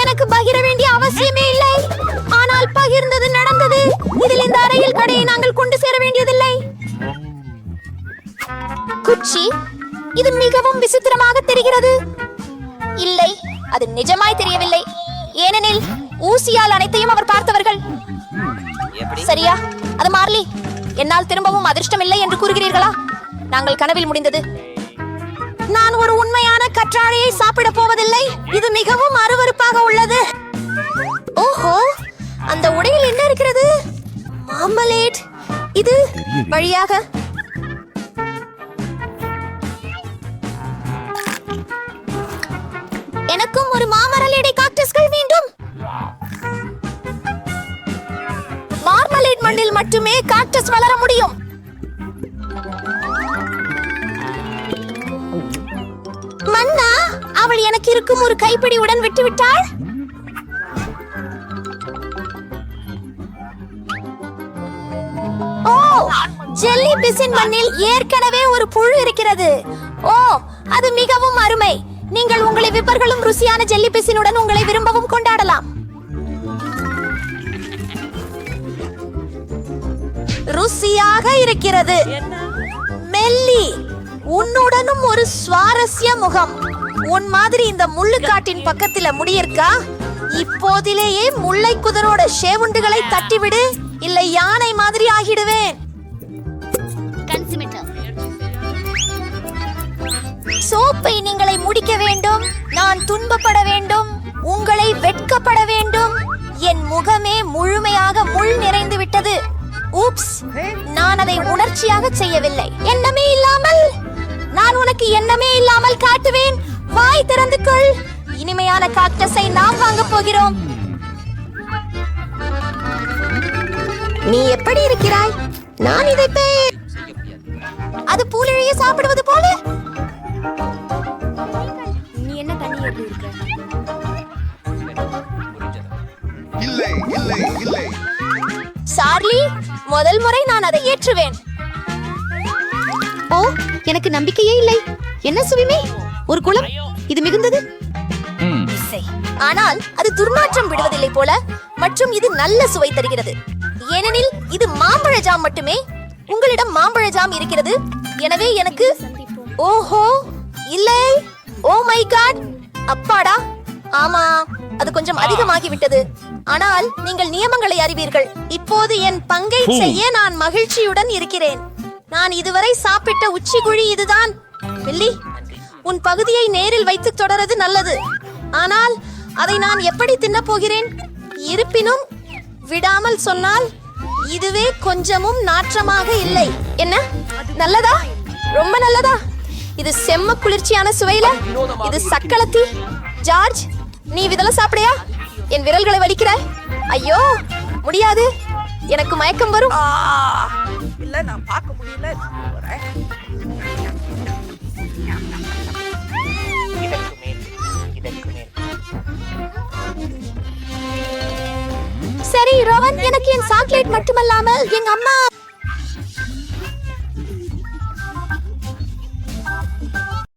எனக்கு பகிர வேண்டிய அவசியமே இல்லை. ஆனால் பகிர்ந்தது நடந்தது. இதில் இந்த அறையில் கடையை நாங்கள் கொண்டு சேர வேண்டியதில்லை. குச்சி, இது மிகவும் விசித்திரமாக தெரிகிறது. இல்லை, அது நிஜமாய் தெரியவில்லை. ஏனெனில் ஊசியால் அனைத்தையும் அவர் பார்த்தவர்கள். சரியா? அது மார்லி, என்னால் திரும்பவும் அதிர்ஷ்டம் இல்லை என்று கூறுகிறீர்களா? நாங்கள் கனவில் முடிந்தது. நான் ஒரு உண்மையான கற்றாழையை சாப்பிட போவதில்லை. இது மிகவும் அருவருப்பாக உள்ளது. ஓஹோ, அந்த உடையில் என்ன இருக்கிறது? மார்மலேட். இது வழியாக எனக்கும் ஒரு மாமரலேடை காக்டஸ்கள் வேண்டும். மார்மலேட் மண்ணில் மட்டுமே காக்டஸ் வளர முடியும். மன்னா, அவள் எனக்கு இருக்கும் ஒரு கைப்பிடியுடன் விட்டுவிட்டாள். ஓ, ஜெல்லி பிசின் மண்ணில் ஏற்கனவே ஒரு புழு இருக்கிறது. ஓ, அது மிகவும் அருமை. நீங்கள் உங்களை விப்பர்களும் ருசியான ஜெல்லி பிசினுடன் உங்களை விரும்பவும் கொண்டாடலாம். ருசியாக இருக்கிறது. மெல்லி, உன்னுடனும் ஒரு சுவாரஸ்ய முகம். உன் மாதிரி இந்த முள்ளுக்காட்டின் பக்கத்துல முடியிருக்கா? இப்போதிலேயே முல்லை குதிரோட ஷேவுண்டுகளை தட்டிவிடு, இல்லை யானை மாதிரி ஆகிடுவேன். சோப்பை நீங்களை முடிக்க வேண்டும். நான் துன்பப்பட வேண்டும். உங்களை வெட்கப்பட வேண்டும். என் முகமே முழுமையாக முள் நிறைந்து விட்டது. ஊப்ஸ், நான் அதை உணர்ச்சியாக செய்யவில்லை. எண்ணமே இல்லாமல் நான் உனக்கு எண்ணமே இல்லாமல் காட்டுவேன். வாய் திறந்து கொள். இனிமையான காக்டஸை நாம் வாங்க போகிறோம். நீ எப்படி இருக்கிறாய்? நான் இதை அது பூலிழைய சாப்பிடுவது போல. நீ என்ன தண்ணி எப்படி இருக்க? இல்லை இல்லை இல்லை. சார்லி, முதல் முறை நான் அதை ஏற்றுவேன். ஓ, எனக்கு நம்பிக்கையே இல்லை. என்ன சுவிமே, ஒரு குளம். இது மிகுந்தது. ஆனால் அது துர்நாற்றம் விடுவதில்லை போல. மற்றும் இது நல்ல சுவை தருகிறது, ஏனெனில் இது மாம்பழ ஜாம் மட்டுமே. உங்களிடம் மாம்பழ ஜாம் இருக்கிறது, எனவே எனக்கு ஓஹோ இல்லை, ஓ மை காட், அப்பாடா, ஆமா, அது கொஞ்சம் அதிகமாகிவிட்டது. ஆனால் நீங்கள் நியமங்களை அறிவீர்கள். இப்போது என் பங்கை செய்ய நான் மகிழ்ச்சியுடன் இருக்கிறேன். நான் இதுவரை சாப்பிட்ட உச்சிக்குழி இதுதான். மில்லி, உன் பகுதியை நேரில் வைத்து தொடர்றது நல்லது, ஆனால் அதை நான் எப்படி தின்னப் போகிறேன்? இருப்பினும் விடாமல் சொன்னால் இதுவே கொஞ்சமும் நாற்றமாக இல்லை. என்ன நல்லதா, ரொம்ப நல்லதா? இது செம்ம குளிர்ச்சியான சுவையில, இது சக்களத்தி. ஜார்ஜ், நீ இதெல்லாம் சாப்பிடையா? என் விரல்களை வலிக்கிற. ஐயோ முடியாது, எனக்கு மயக்கம் வரும். இல்ல, நான் பார்க்க முடியல. சரி ரோவன், எனக்கு என் சாக்லேட் மட்டுமல்லாமல் எங்க அம்மா